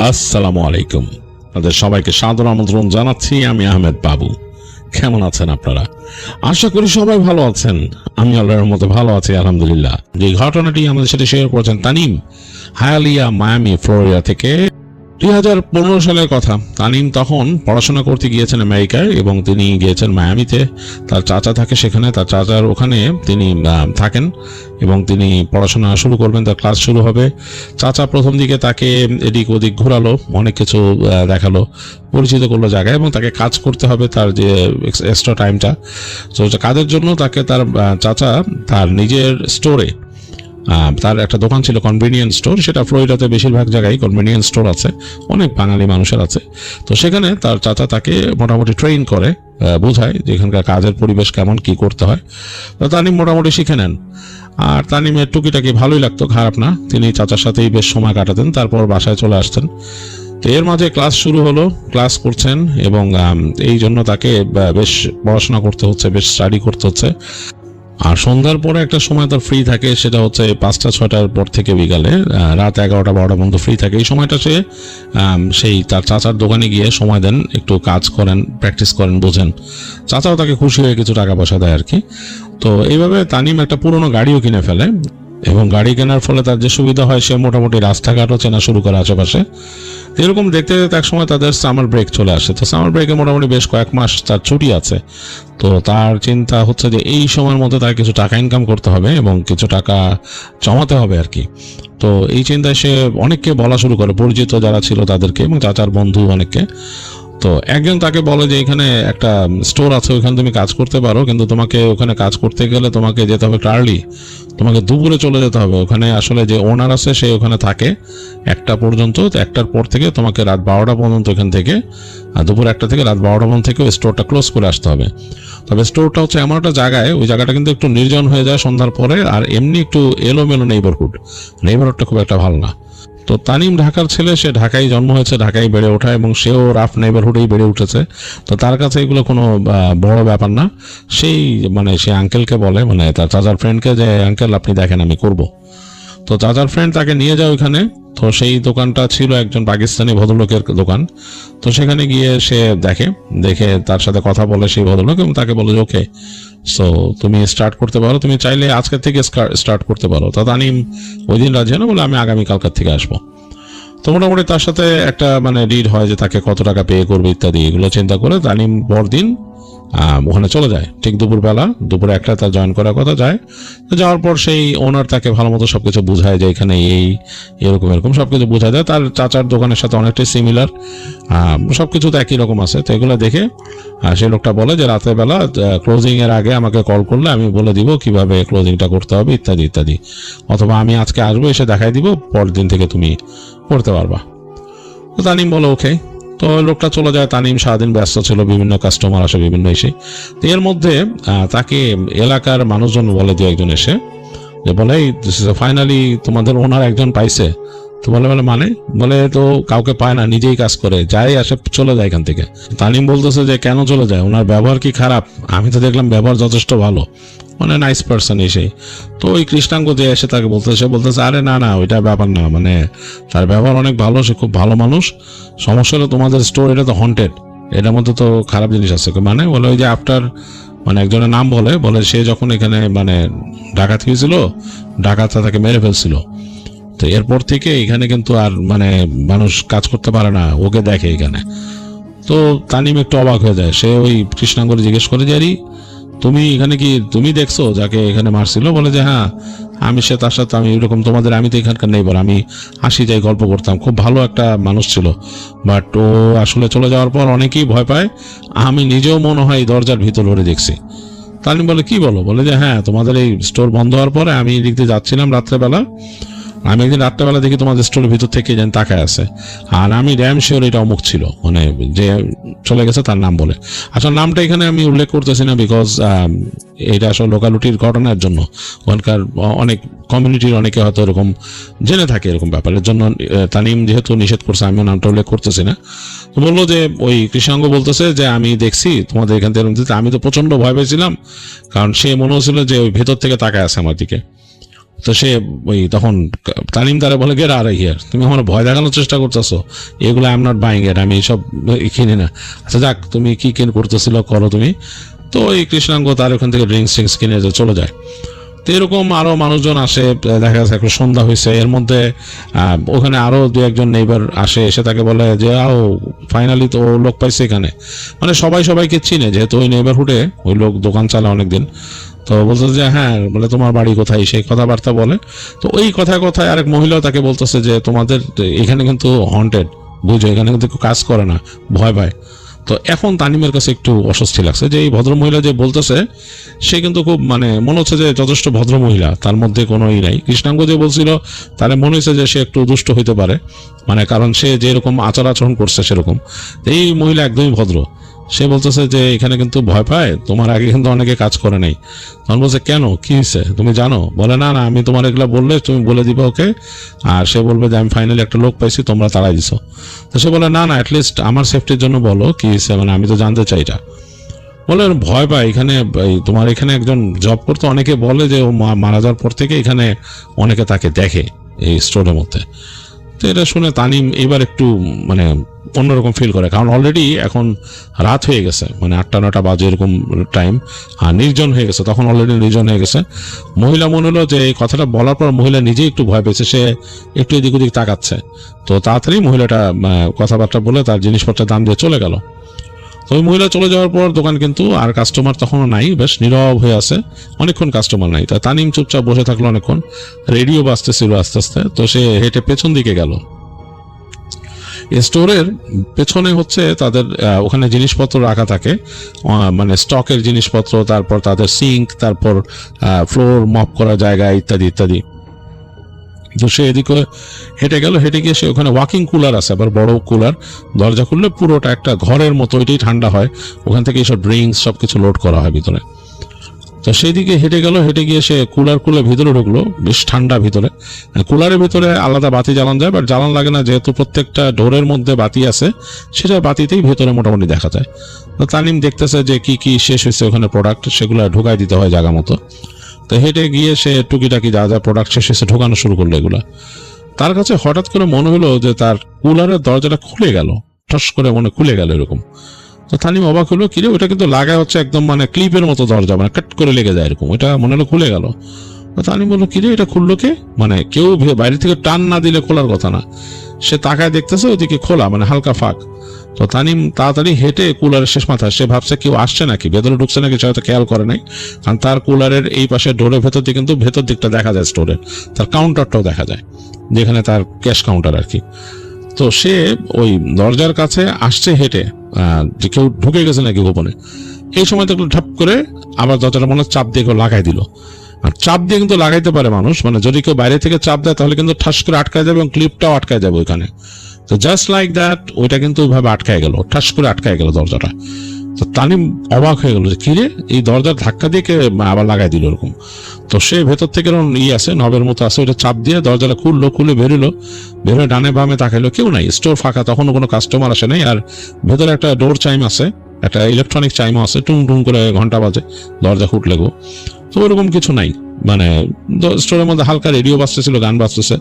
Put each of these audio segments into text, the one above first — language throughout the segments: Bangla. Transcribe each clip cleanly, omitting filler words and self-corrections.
আসসালামু আলাইকুম। আপনাদের সবাইকে সাদর আমন্ত্রণ জানাচ্ছি। আমি আহমেদ বাবু। কেমন আছেন আপনারা? আশা করি সবাই ভালো আছেন। আমি আল্লাহর মতো ভালো আছি, আলহামদুলিল্লাহ। যে ঘটনাটি আমাদের সাথে শেয়ার করেছেন তানিম, হায়ালিয়া, মায়ামি, ফ্লোরিডা থেকে। 2015 সালের কথা। তানিম তখন পড়াশোনা করতে গিয়েছেন আমেরিকায় এবং তিনি গিয়েছেন মায়ামিতে। তার চাচা থাকে সেখানে, তার চাচার ওখানে তিনি থাকেন এবং তিনি পড়াশোনা শুরু করবেন, তার ক্লাস শুরু হবে। চাচা প্রথম দিকে তাকে এদিক ওদিক ঘোরালো, অনেক কিছু দেখালো, পরিচিত করলো জায়গায়, এবং তাকে কাজ করতে হবে তার যে এক্সট্রা টাইমটা। তো কাজের জন্য তাকে তার চাচা তার নিজের স্টোরে, তার একটা দোকান ছিল কনভেনিয়েন্স স্টোর। সেটা ফ্লোরিডাতে বেশিরভাগ জায়গায় কনভেনিয়েন্স স্টোর আছে, অনেক বাঙালি মানুষের আছে। তো সেখানে তার চাচা তাকে মোটামুটি ট্রেন করে, বোঝায় যে এখানকার কাজের পরিবেশ কেমন, কি করতে হয়। তো তানিম মোটামুটি শিখে নেন। আর তানিমের টুকিটাকি ভালোই লাগতো, খারাপ না। তিনি চাচার সাথেই বেশ সময় কাটাতেন, তারপর বাসায় চলে আসতেন। তো এর মাঝে ক্লাস শুরু হলো, ক্লাস করছেন এবং এই জন্য তাকে বেশ পড়াশোনা করতে হচ্ছে, বেশ স্টাডি করতে হচ্ছে। আর সন্ধ্যার পরে একটা সময় তার ফ্রি থাকে, সেটা হচ্ছে 5টা-6টার পর থেকে বিকালে রাত 11টা-12টা পর্যন্ত ফ্রি থাকে। এই সময়টা সে সেই তার চাচার দোকানে গিয়ে সময় দেন, একটু কাজ করেন, প্র্যাকটিস করেন, বোঝেন। চাচাও তাকে খুশি হয়ে কিছু টাকা পয়সা দেয় আর কি। তো এইভাবে তানিম একটা পুরনো গাড়িও কিনে ফেলে এবং গাড়ি কেনার ফলে তার যে সুবিধা হয়, সে মোটামুটি রাস্তাঘাটও চেনা শুরু করে আশেপাশে। এরকম দেখতে দেখতে এক সময় তাদের সামার ব্রেক চলে আসে। তো সামার ব্রেকে মোটামুটি বেশ কয়েক মাস তার ছুটি আছে। তো তার চিন্তা হচ্ছে যে এই সময়ের মধ্যে তার কিছু টাকা ইনকাম করতে হবে এবং কিছু টাকা জমাতে হবে আর কি। তো এই চিন্তায় সে অনেককে বলা শুরু করে, পরিচিত যারা ছিল তাদেরকে এবং চাচার বন্ধু অনেককে। তো একজন তাকে বলে যে এখানে একটা স্টোর আছে, ওইখানে তুমি কাজ করতে পারো, কিন্তু তোমাকে ওখানে কাজ করতে গেলে তোমাকে যেতে হবে আর্লি, তোমাকে দুপুরে চলে যেতে হবে। ওখানে আসলে যে ওনার আছে সে ওখানে থাকে 1টা পর্যন্ত। 1টার পর থেকে তোমাকে রাত 12টা পর্যন্ত এখান থেকে, দুপুর 1টা থেকে রাত 12টা পর্যন্ত থেকে ওই স্টোরটা ক্লোজ করে আসতে হবে। তবে স্টোরটা হচ্ছে এমন একটা জায়গায়, ওই জায়গাটা কিন্তু একটু নির্জন হয়ে যায় সন্ধ্যার পরে, আর এমনি একটু এলোমেলো নেইবারহুডটা খুব একটা ভালো না। তো তানিম ঢাকার ছেলে, সে ঢাকায় জন্ম হয়েছে, ঢাকায় বেড়ে ওঠা এবং সেও রাফ নেইবারহুডেই বেড়ে উঠেছে। তো তার কাছে এগুলো কোনো বড় ব্যাপার না। সেই সে আঙ্কেলকে বলে, তার চাচার ফ্রেন্ডকে, যে আঙ্কেল আপনি দেখেন আমি করব। তো চাচার ফ্রেন্ড তাকে নিয়ে যায় ওইখানে। তো সেই দোকানটা ছিল একজন পাকিস্তানি ভদ্রলোকের দোকান। তো সেখানে গিয়ে সে দেখে তার সাথে কথা বলে সেই ভদ্রলোক এবং তাকে বলে যে ওকে, সো তুমি স্টার্ট করতে পারো, তুমি চাইলে আজকের থেকে স্টার্ট করতে পারো। তা তানিম ওই দিন রাজি না, বলে আমি আগামীকালকার থেকে আসবো। তো মোটামুটি তার সাথে একটা ডিড হয় যে তাকে কত টাকা পে করবে ইত্যাদি, এগুলো চিন্তা করে তানিম পরদিন ওখানে চলে যায়। ঠিক দুপুরে 1টা তার জয়েন করার কথা যায়। তো যাওয়ার পর সেই ওনার তাকে ভালো মতো সবকিছু বুঝায় যে এখানে এরকম সবকিছু বোঝা যায়। তার চাচার দোকানের সাথে অনেকটাই সিমিলার, সবকিছু তো একই রকম আছে। তো এগুলো দেখে সেই লোকটা বলে যে রাতের বেলা ক্লোজিং এর আগে আমাকে কল করলে আমি বলে দিব কিভাবে ক্লোজিংটা করতে হবে ইত্যাদি ইত্যাদি, অথবা আমি আজকে আসবো, এসে দেখাই দিব, পরের দিন থেকে তুমি করতে পারবা। তো তানিম বলে ওকে। তো লোকটা চলে যায়। তানিম সারাদিন ব্যস্ত ছিল, বিভিন্ন কাস্টমার আসে, বিভিন্ন এসে। তো এর মধ্যে তাকে এলাকার মানুষজন বলে, দু একজন এসে যে বলে ফাইনালি তোমাদের ওনার একজন পাইছে। তো বলে বলে তো কাউকে পায় না, নিজেই কাজ করে, যাই আসে চলে যায় এখান থেকে। তানিম বলতেছে যে কেন চলে যায়, ওনার ব্যবহার কি খারাপ? আমি তো দেখলাম ব্যবহার যথেষ্ট ভালো, নাইস পার্সন এসে। তো ওই কৃষ্ণাঙ্গ যে এসে তাকে বলতেছে আরে না ওইটা ব্যাপার না, তার ব্যবহার অনেক ভালো, সে খুব ভালো মানুষ। সমস্যা হলো তোমাদের স্টোর এটা তো হন্টেড, এটার মধ্যে তো খারাপ জিনিস আছে। বলে ওই যে আফটার একজনের নাম বলে সে যখন এখানে ডাকাত হয়েছিল, ডাকাতরা তাকে মেরে ফেলছিল। তো এরপর থেকে এখানে কিন্তু আর মানুষ কাজ করতে পারে না, ওকে দেখে এখানে। তো তানিম একটু অবাক হয়ে যায়। সে ওই কৃষ্ণাঙ্গরে জিজ্ঞেস করে যে তুমি এখানে কি তুমি দেখছো যাকে এখানে মারছিল? বলে যে হ্যাঁ, সে তার সাথে আমি এরকম আমি তো এখানকার নেইবার, আমি আসি যাই গল্প করতাম, খুব ভালো একটা মানুষ ছিল, বাট ও আসলে চলে যাওয়ার পর অনেকেই ভয় পায়, আমি নিজেও মনে হয় দরজার ভিতর ধরে দেখছি। তানিম বলে কি বলে যে হ্যাঁ, তোমাদের এই স্টোর বন্ধ হওয়ার পরে আমি এদিক দিয়ে যাচ্ছিলাম রাত্রেবেলা, আমি একদিন রাত্রেবেলা দেখি তোমাদের স্টোরের ভিতর থেকে যেন তাকায় আছে, আর আমি ড্যাম শিওর এটা অমুক ছিল, যে চলে গেছে তার নাম বলে। আসলে নামটা এখানে আমি উল্লেখ করতেছি না, বিকজ এটা আসলে লোকালিটির ঘটনার জন্য, ওখানকার অনেক কমিউনিটির অনেকে হয়তো এরকম জেনে থাকে এরকম ব্যাপারের জন্য তানিম যেহেতু নিষেধ করছে, আমিও নামটা উল্লেখ করতেছি না। তো বললো যে ওই কৃষ্ণাঙ্গ বলতেছে যে আমি দেখছি তোমাদের এখান থেকে, আমি তো প্রচন্ড ভয় পেয়েছিলাম, কারণ সে মনে হচ্ছিল যে ওই ভেতর থেকে তাকায় আছে আমার দিকে। তো সে ওই তখন তানিম তারা বলে গেট আউট অফ হিয়ার, তুমি আমার ভয় দেখানোর চেষ্টা করতেছো, এগুলো আই এম নট বাইং ইট, আমি এইসব কিনি না। আচ্ছা যাক, তুমি কি করতেছিল করো তুমি। তো এই কৃষ্ণাঙ্গ তার ওখান থেকে ড্রিঙ্কস কিনে চলে যায়। তো এরকম আরো মানুষজন আসে, দেখা যাচ্ছে একটা সন্ধ্যা হয়েছে, এর মধ্যে ওখানে আরো দু একজন নেইবার আসে, এসে তাকে বলে যে ফাইনালি তো লোক পাইছে এখানে, মানে সবাই সবাইকে চিনে, যেহেতু ওই নেইবারহুডে ওই লোক দোকান চালায় অনেকদিন। তো বলছে যে হ্যাঁ, বলে তোমার বাড়ি কোথায়, সেই কথাবার্তা বলে। তো ওই কথায় কথায় আরেক মহিলাও তাকে বলতেছে যে তোমাদের এখানে কিন্তু হন্টেড, বুঝো এখানে কিন্তু কাজ করে না, ভয় পায়। তো এখন তানিমের কাছে একটু অস্বস্তি লাগছে যে এই ভদ্রমহিলা যে বলতেছে সে কিন্তু খুব মানে মনে হচ্ছে যে যথেষ্ট ভদ্র মহিলা, তার মধ্যে কোনো নাই। কৃষ্ণাঙ্গ যে বলছিল তারে মনে হচ্ছে যে সে একটু দুষ্ট হইতে পারে, মানে কারণ সে যেরকম আচার আচরণ করছে সেরকম। এই মহিলা একদমই ভদ্র। সে বলতেছে যে এখানে কিন্তু ভয় পায়, তোমার আগে কিন্তু অনেকে কাজ করে নাই। তখন বলছে কেন, কি হয়েছে তুমি জানো? বলে না না, আমি তোমার এগুলা বললে তুমি বলে দিবে ওকে, আর সে বলবে যে আমি ফাইনালি একটা লোক পাইছি, তোমরা তাড়াই দিছো। তো সে বলে না না, অ্যাটলিস্ট আমার সেফটির জন্য বলো কি হয়েছে, মানে আমি তো জানতে চাই এটা। বলে ভয় পায় এখানে, তোমার এখানে একজন জব করতে অনেকে বলে যে ও মারা যাওয়ার পর থেকে এখানে অনেকে তাকে দেখে এই স্টোরের মধ্যে। তো এটা শুনে তানিম এবার একটু মানে অন্যরকম ফিল করে, কারণ অলরেডি এখন রাত হয়ে গেছে, মানে 8টা-9টা বাজে এরকম টাইম, আর নির্জন হয়ে গেছে, তখন অলরেডি নির্জন হয়ে গেছে। মহিলা মনে হলো যে এই কথাটা বলার পর মহিলা নিজেই একটু ভয় পেয়েছে, সে একটু এদিক ওদিক তাকাচ্ছে। তো তাড়াতাড়ি মহিলাটা কথাবার্তা বলে তার জিনিসপত্রের দাম দিয়ে চলে গেল। তো ওই মহিলা চলে যাওয়ার পর দোকান কিন্তু আর কাস্টমার তখনও নাই, বেশ নীরব হয়ে আছে, অনেকক্ষণ কাস্টমার নাই। তা তানিম চুপচাপ বসে থাকলো অনেকক্ষণ, রেডিও বাজতেছিল আস্তে আস্তে। তো সে হেঁটে পেছন দিকে গেল। স্টোরের পেছনে হচ্ছে তাদের ওখানে জিনিসপত্র রাখা থাকে, মানে স্টকের জিনিসপত্র, তারপর তাদের সিঙ্ক, তারপর ফ্লোর মপ করা জায়গা ইত্যাদি ইত্যাদি। তো সে এদিকে হেঁটে গেল, হেঁটে গিয়ে সে ওখানে ওয়াকিং কুলার আছে, আবার বড় কুলার, দরজা খুললে পুরোটা একটা ঘরের মতো, ওইটাই ঠান্ডা হয়, ওখান থেকে এইসব ড্রিঙ্কস সবকিছু লোড করা হয় ভিতরে। তো সেই দিকে হেঁটে গেল, হেঁটে গিয়ে সে কুলার খুলে ভিতরে ঢুকলো, বেশ ঠান্ডা ভিতরে। কুলারের ভিতরে আলাদা বাতি জ্বালানো যায়, বাট জ্বালান লাগে না, যেহেতু প্রত্যেকটা ডোরের মধ্যে বাতি আছে, সেটা বাতিতেই ভেতরে মোটামুটি দেখা যায়। তো তানিম দেখতেছে যে কি কি শেষ হয়েছে ওখানে প্রোডাক্ট, সেগুলো ঢুকাই দিতে হয় জায়গা মতো। তো হেঁটে গিয়ে সে টুকিটাকি যা যা প্রোডাক্ট শেষ হয়েছে ঢোকানো শুরু করলো এগুলা। তার কাছে হঠাৎ করে মনে হলো যে তার কুলারের দরজাটা খুলে গেল, ঠস করে মনে খুলে গেল এরকম। তো তানিম অবাক হলো, কিরে ওটা কিন্তু লাগা হচ্ছে একদম মানে ক্লিপের মতো দরজা, মানে কাট করে লেগে যায় এরকম, এটা মনে হলো খুলে গেল। তো তানিম বললো কিরে এটা খুললো কে, মানে কেউ বাইরে থেকে টান না দিলে খোলার কথা না। সে তাকায় দেখতেছে ওদিকে খোলা, মানে হালকা ফাঁক। তো তানিম তাড়াতাড়ি হেঁটে কুলারের শেষ মাথায়, সে ভাবছে কেউ আসছে নাকি, ভেতরে ঢুকছে নাকি, সে হয়তো খেয়াল করে নাই, কারণ তার কুলারের এই পাশে ডোরের ভেতর দিকে কিন্তু ভেতর দিকটা দেখা যায় স্টোরের, তার কাউন্টারটাও দেখা যায়, যেখানে তার ক্যাশ কাউন্টার আর কি। তো সে ওই দরজার কাছে আসছে হেঁটে, যে কেউ ঢুকে গেছে নাকি গোপনে। এই সময় তো একটু ঢাপ করে আবার দরজাটা মনে চাপ দিয়ে কেউ লাগাই দিল। আর চাপ দিয়ে কিন্তু লাগাইতে পারে মানুষ, মানে যদি কেউ বাইরে থেকে চাপ দেয় তাহলে কিন্তু ঠাস করে আটকায় যাবে এবং ক্লিপটাও আটকায় যাবে ওইখানে। তো জাস্ট লাইক দ্যাট ওইটা কিন্তু ওইভাবে আটকায় গেল, ঠাস করে আটকায় গেল দরজাটা। তো তানিম অবাক হয়ে গেল যে কিরে এই দরজার ধাক্কা দিয়ে কে আবার লাগাই দিল এরকম। তো সে ভেতর থেকে এরকম আছে, নবের মতো আছে, ওইটা চাপ দিয়ে দরজাটা খুললো, খুলে বেরোলো, বেরোয় ডানে বামে তাকাইলো, কেউ নাই, স্টোর ফাঁকা, তখনও কোনো কাস্টমার আসে নাই। আর ভেতরে একটা ডোর চাইম আছে, একটা ইলেকট্রনিক চাইমও আছে, টুং টুং করে ঘন্টা বাজে দরজা খুঁটলে গো। তো ওরকম কিছু নাই, মানে স্টোরের মধ্যে হালকা রেডিও বাজতেছিল, গান বাজতেছে।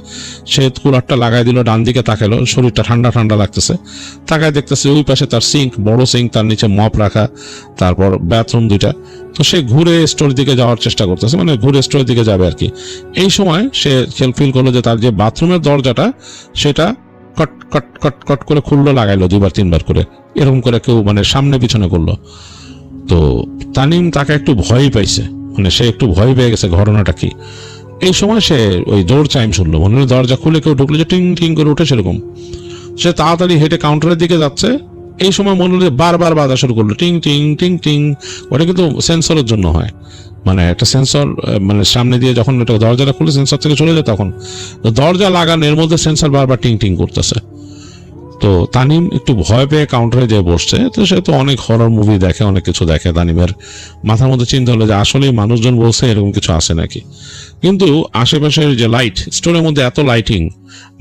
সে কুলারটা লাগাই দিল, ডান দিকে তাকাইলো, শরীরটা ঠান্ডা ঠান্ডা লাগতেছে, তাকায় দেখতেছে ওই পাশে তার সিঙ্ক, বড় সিঙ্ক, তার নিচে মপ রাখা, তারপর বাথরুম দুইটা। তো সে ঘুরে স্টোরের দিকে যাওয়ার চেষ্টা করতেছে, মানে ঘুরে স্টোরের দিকে যাবে আর কি। এই সময় সে ফিল করলো যে তার যে বাথরুমের দরজাটা সেটা কট কট কট কট করে খুললো, লাগাইলো 2-3বার করে, এরকম করে কেউ মানে সামনে পিছনে করলো। তো তানিম তাকে একটু ভয় পাইছে, মানে সে একটু ভয় পেয়ে গেছে ঘটনাটা কি। এই সময় সে ওই ডোর চাইম শুনলো, মনে হলো দরজা খুলে কেউ ঢুকলো, যে টিং টিং করে উঠে সেরকম। সে তাড়াতাড়ি হেঁটে কাউন্টারের দিকে যাচ্ছে, এই সময় মনে হলো বারবার বাজা শুরু করলো, টিং টিং টিং টিং। ওটা কিন্তু সেন্সরের জন্য হয়, মানে একটা সেন্সর, মানে সামনে দিয়ে যখন এটা দরজাটা খুলে সেন্সর থেকে চলে যায়, তখন দরজা লাগানোর মধ্যে সেন্সর বারবার টিং টিং করতেছে। তো তানিম একটু ভয় পেয়ে কাউন্টারে যেয়ে বসছে। তো সে তো অনেক হরর মুভি দেখে, অনেক কিছু দেখে। তানিমের মাথার মধ্যে চিন্তা হলো যে আসলেই মানুষজন বলছে এরকম কিছু আছে নাকি। কিন্তু আশেপাশের যে লাইট, স্টোরের মধ্যে এত লাইটিং,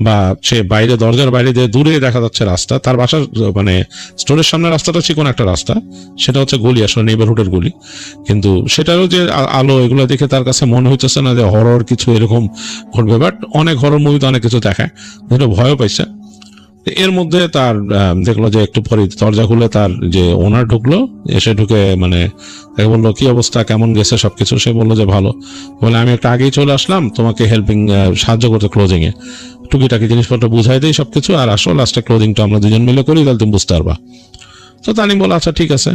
বা সে বাইরে দরজার বাইরে দিয়ে দূরে দেখা যাচ্ছে রাস্তা, তার বাসার মানে স্টোরের সামনে রাস্তাটা চিকন একটা রাস্তা, সেটা হচ্ছে গলি, আসলে নেইবারহুডের গলি। কিন্তু সেটারও যে আলো, এগুলো দেখে তার কাছে মনে হইতেছে না যে হরর কিছু এরকম ঘটবে। বাট অনেক হরর মুভিতে অনেক কিছু দেখায়, যেটা ভয়ও পাইছে। এর মধ্যে তার দেখলো যে একটু পরে দরজা খুলে তার যে ওনার ঢুকলো, এসে ঢুকে মানে তাকে বললো কি অবস্থা, কেমন গেছে সবকিছু। সে বললো যে ভালো। বলে আমি একটা আগেই চলে আসলাম তোমাকে হেল্পিং, সাহায্য করতে ক্লোজিং এ, টুকিটাকি জিনিসপত্র বুঝাই দিই সবকিছু, আর আসো লাস্টে ক্লোজিংটা আমরা দুজন মিলে করি, তাহলে তুমি বুঝতে পারবা। তো তানিম বলে আচ্ছা ঠিক আছে।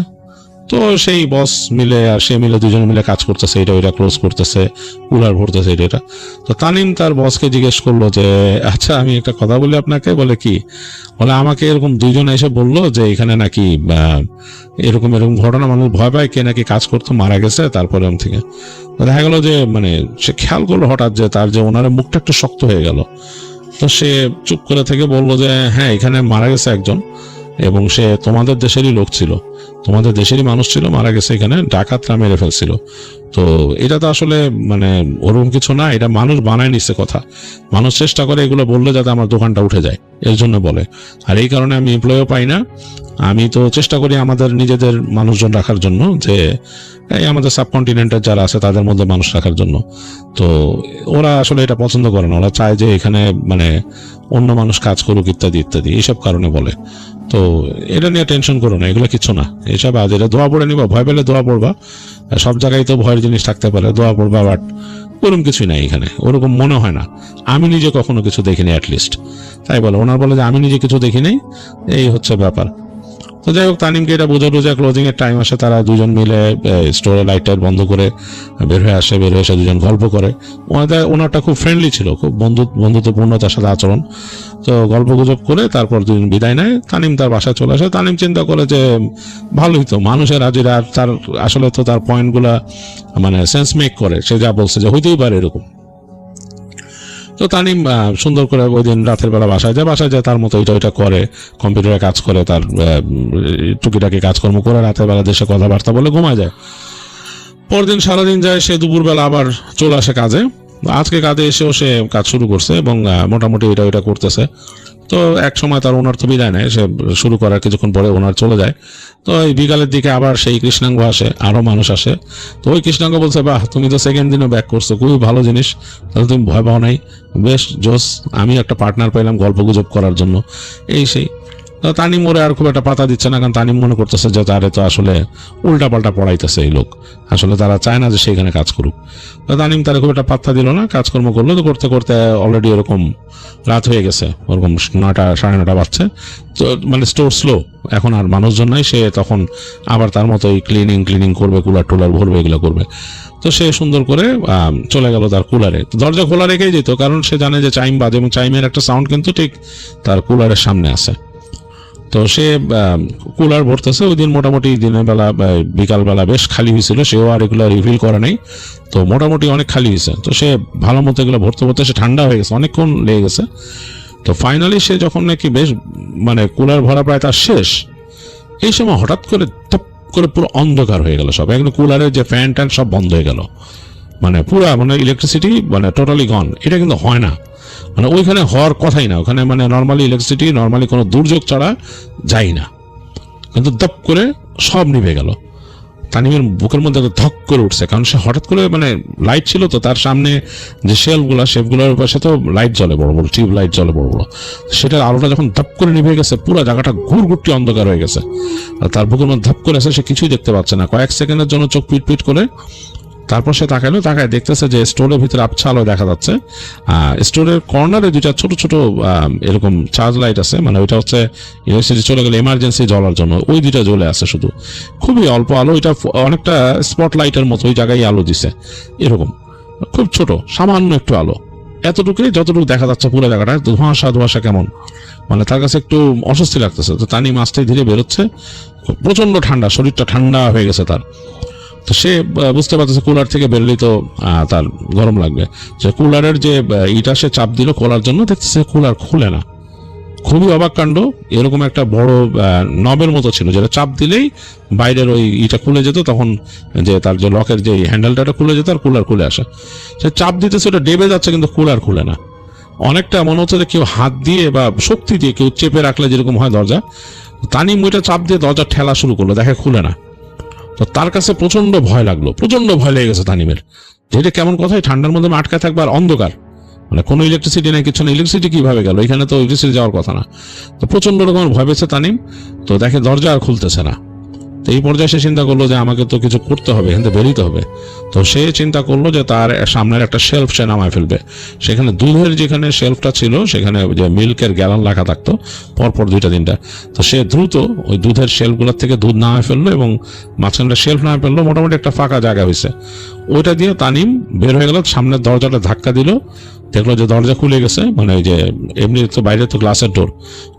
তো সেই বস মিলে আর সে মিলে দুজন মিলে কাজ করতেছে, এটা ওইটা ক্লোজ করতেছে, কুলার ভরতেছে এটা। তো তানিম তার বসকে জিজ্ঞেস করলো যে আচ্ছা আমি একটা কথা বলি আপনাকে। বলে কি? বলে আমাকে এরকম দুইজন এসে বললো যে এখানে নাকি এরকম এরকম ঘটনা, মানুষ ভয় পায়, কে নাকি কাজ করতো মারা গেছে। তারপরে থেকে দেখা গেল যে মানে সে খেয়াল করলো হঠাৎ যে তার যে ওনার মুখটা একটু শক্ত হয়ে গেল। তো সে চুপ করে থেকে বললো যে হ্যাঁ এখানে মারা গেছে একজন, এবং সে তোমাদের দেশেরই লোক ছিল, তোমাদের দেশেরই মানুষ ছিল, মারা গেছে, এখানে ডাকাতরা মেরে ফেলছিল। তো এটা তো আসলে মানে ওরকম কিছু না, এটা মানুষ বানায় নিচ্ছে কথা। মানুষ চেষ্টা করে এগুলো বললে যাতে আমার দোকানটা উঠে যায়, এর জন্য বলে। আর এই কারণে আমি এমপ্লয়ও পাই না। আমি তো চেষ্টা করি আমাদের নিজেদের মানুষজন রাখার জন্য, যে এই আমাদের সাবকন্টিনেন্টের যারা আছে তাদের মধ্যে মানুষ রাখার জন্য। তো ওরা আসলে এটা পছন্দ করে না, ওরা চায় যে এখানে মানে অন্য মানুষ কাজ করুক ইত্যাদি ইত্যাদি, এইসব কারণে বলে। তো এটা নিয়ে টেনশন করো না, এগুলো কিছু না, এসব আজ এটা দোয়া পড়ে নিবা, ভয় পেলে দোয়া পড়বা। সব জায়গায় তো ভয়ের জিনিস থাকতে পারে, দোয়া পড়বা, বাট ওরকম কিছুই নাই এখানে, ওরকম মনে হয় না। আমি নিজে কখনো কিছু দেখিনি অ্যাটলিস্ট। তাই বলে ওনার বলে যে আমি নিজে কিছু দেখিনি, এই হচ্ছে ব্যাপার। তো যাই হোক, তানিমকে এটা বোঝালো যে ক্লোজিং এর টাইম আসে, তারা দুজন মিলে স্টোরে লাইট বন্ধ করে বের হয়ে আসে, বের হয়ে এসে দুজন গল্প করে। ওনারটা খুব ফ্রেন্ডলি ছিল, খুব বন্ধুত্বপূর্ণ তার সাথে আচরণ। তো গল্প গুজব করে তারপর দুজন বিদায় নেয়, তানিম তার বাসায় চলে আসে। তানিম চিন্তা করে যে ভালোই তো, মানুষের হাজিরা, তার আসলে তো তার পয়েন্টগুলা মানে সেন্স মেক করে, সে যা বলছে যে হইতেই পারে এরকম। তো তানিম সুন্দর করে ওই দিন রাতের বেলা বাসায় যায় তার মতো এটা ওইটা করে, কম্পিউটারে কাজ করে, তার টুকিটাকি কাজকর্ম করে রাতের বেলা দেশে কথাবার্তা বলে ঘুমায় যায়। পরদিন সারাদিন যায়, সে দুপুরবেলা আবার চলে আসে কাজে। আজকে কাজে এসেও সে কাজ শুরু করছে এবং মোটামুটি এটা ওইটা করতেছে। তো এক সময় তার ওনার তো বিদায় নেয়, সে শুরু করার কিছুক্ষণ পরে ওনার চলে যায়। তো এই বিকালের দিকে আবার সেই কৃষ্ণাঙ্গ আসে, আরো মানুষ আসে। তো ওই কৃষ্ণাঙ্গ বলছে বাহ তুমি তো সেকেন্ড দিনও ব্যাক করছো, খুবই ভালো জিনিস, তাহলে তুমি ভয় পাও নাই, বেশ জোস, আমি একটা পার্টনার পাইলাম গল্প গুজব করার জন্য, এই সেই। তো তানিম ওরে আর খুব একটা পাতা দিচ্ছে না, কারণ তানিম মনে করতেছে যে তারে তো আসলে উল্টা পাল্টা পড়াইতেছে এই লোক, আসলে তারা চায় না যে সেখানে কাজ করুক। তো তানিম তারা খুব একটা পাত্তা দিল না, কাজকর্ম করলো। তো করতে করতে অলরেডি এরকম রাত হয়ে গেছে, ওরকম 9টা 9:30 বাজছে। তো মানে স্টোর স্লো, এখন আর মানুষজন নাই। সে তখন আবার তার মতো ক্লিনিং করবে, কুলার টুলার ভরবে, এগুলো করবে। তো সে সুন্দর করে চলে গেল তার কুলারে। দরজা খোলা রেখেই যেত, কারণ সে জানে যে চাইম বাজে, এবং চাইমের একটা সাউন্ড কিন্তু ঠিক তার কুলারের সামনে আছে। তো সে কুলার ভরতেছে। ওই দিন মোটামুটি দিনের বেলা বিকালবেলা বেশ খালি হয়েছিল, সেও আর এগুলো রিভিল করে নাই। তো মোটামুটি অনেক খালি হয়েছে। তো সে ভালো মতো এগুলো ভরতে ভরতে সে ঠান্ডা হয়ে গেছে, অনেকক্ষণ লেগে গেছে। তো ফাইনালি সে যখন নাকি বেশ মানে কুলার ভরা প্রায় তার শেষ, এই সময় হঠাৎ করে টপ করে পুরো অন্ধকার হয়ে গেল সব, একদম কুলারের যে ফ্যান ট্যান সব বন্ধ হয়ে গেল, মানে পুরো মানে ইলেকট্রিসিটি মানে টোটালি গন। এটা কিন্তু হয় না, মানে ওইখানে হওয়ার কথাই না, ওখানে মানে নর্মালি ইলেকট্রিসিটি নর্মালি কোনো দুর্যোগ ছাড়া যায় না, কিন্তু দপ করে সব নিভে গেল। তানিমের বুকের মধ্যে ধক করে উঠছে, কারণ সে হঠাৎ করে মানে লাইট ছিল তো তার সামনে, যে শেলফগুলোর পাশে তো লাইট জ্বলে বড় বড়, টিউব লাইট জ্বলে বড় বড়। সেটার আলোটা যখন ধপ করে নিভে গেছে, পুরো জায়গাটা ঘুরঘুরটি অন্ধকার হয়ে গেছে। আর তার বুকের মধ্যে ধপ করে আছে, সে কিছুই দেখতে পাচ্ছে না। কয়েক সেকেন্ডের জন্য চোখ পিট করে তারপর সে তাকায় দেখতেছে যে স্টোরের ভিতরে আবছা আলো দেখা যাচ্ছে। স্টোরের কর্নারে দুইটা ছোট ছোট এরকম চার্জ লাইট আছে, মানে ওইটা হচ্ছে ইলেকট্রিসিটি চলে গেলে এমার্জেন্সি জ্বলার জন্য, ওই দুইটা জ্বলে আছে শুধু, খুবই অল্প আলো। এটা অনেকটা স্পট লাইটের মতো, ওই জায়গায় আলো দিছে, এরকম খুব ছোট সামান্য একটু আলো, এতটুকুই যতটুকু দেখা যাচ্ছে পুরো জায়গাটা। ধোঁয়াশা কেমন, মানে তার কাছে একটু অস্বস্তি লাগতেছে। তো তানিম আস্তে ধীরে বেরোচ্ছে, প্রচন্ড ঠান্ডা, শরীরটা ঠান্ডা হয়ে গেছে তার। তো সে বুঝতে পারতেছে কুলার থেকে বেরোলেই তো তার গরম লাগবে। যে কুলারের যে ইটা সে চাপ দিল খোলার জন্য, দেখতেছে কুলার খুলে না, খুবই অবাক কাণ্ড। এরকম একটা বড় নবের মতো ছিল, যেটা চাপ দিলেই বাইরের ওই ইটা খুলে যেত, তখন যে তার যে লকের যে হ্যান্ডেলটা খুলে যেত আর কুলার খুলে আসে। সে চাপ দিতেছে, ওটা ডেবে যাচ্ছে, কিন্তু কুলার খুলে না। অনেকটা মনে হচ্ছে যে কেউ হাত দিয়ে বা শক্তি দিয়ে কেউ চেপে রাখলে যেরকম হয় দরজা, তানিম ওইটা চাপ দিয়ে দরজা ঠেলা শুরু করলো, দেখে খুলে না। তো তার কাছে প্রচন্ড ভয় লাগলো, প্রচন্ড ভয় লেগে গেছে তানিমের, যেটা কেমন কথাই ঠান্ডার মধ্যে আটকা থাকবে আর অন্ধকার, মানে কোনো ইলেকট্রিসিটি নেই, কিছু না, ইলেকট্রিসিটি কিভাবে গেল এখানে, তো ইলেকট্রিসিটি যাওয়ার কথা না। তো প্রচন্ড রকমের ভয় পেয়েছে তানিম। তো দেখে দরজা আর খুলতেছে না। তো এই পর্যায়ে সে চিন্তা করলো যে আমাকে তো কিছু করতে হবে, এখান থেকে বেরোতে হবে। তো সে চিন্তা করলো যে তার সামনের একটা শেলফ সে নামায় ফেলবে। সেখানে দুধের যেখানে শেলফটা ছিল, সেখানে যে মিল্কের গ্যালন রাখা থাকতো পরপর 2-3টা। তো সে দ্রুত ওই দুধের শেলফগুলোর থেকে দুধ নামায় ফেললো এবং মাঝখানটা শেলফ নামায় ফেললো, মোটামুটি একটা ফাঁকা জায়গা হয়েছে। ওইটা দিয়ে তানিম বের হয়ে গেল, সামনের দরজাটা ধাক্কা দিল, দেখলো যে দরজা খুলে গেছে, মানে ওই যে এমনি তো বাইরে তো গ্লাসের ডোর,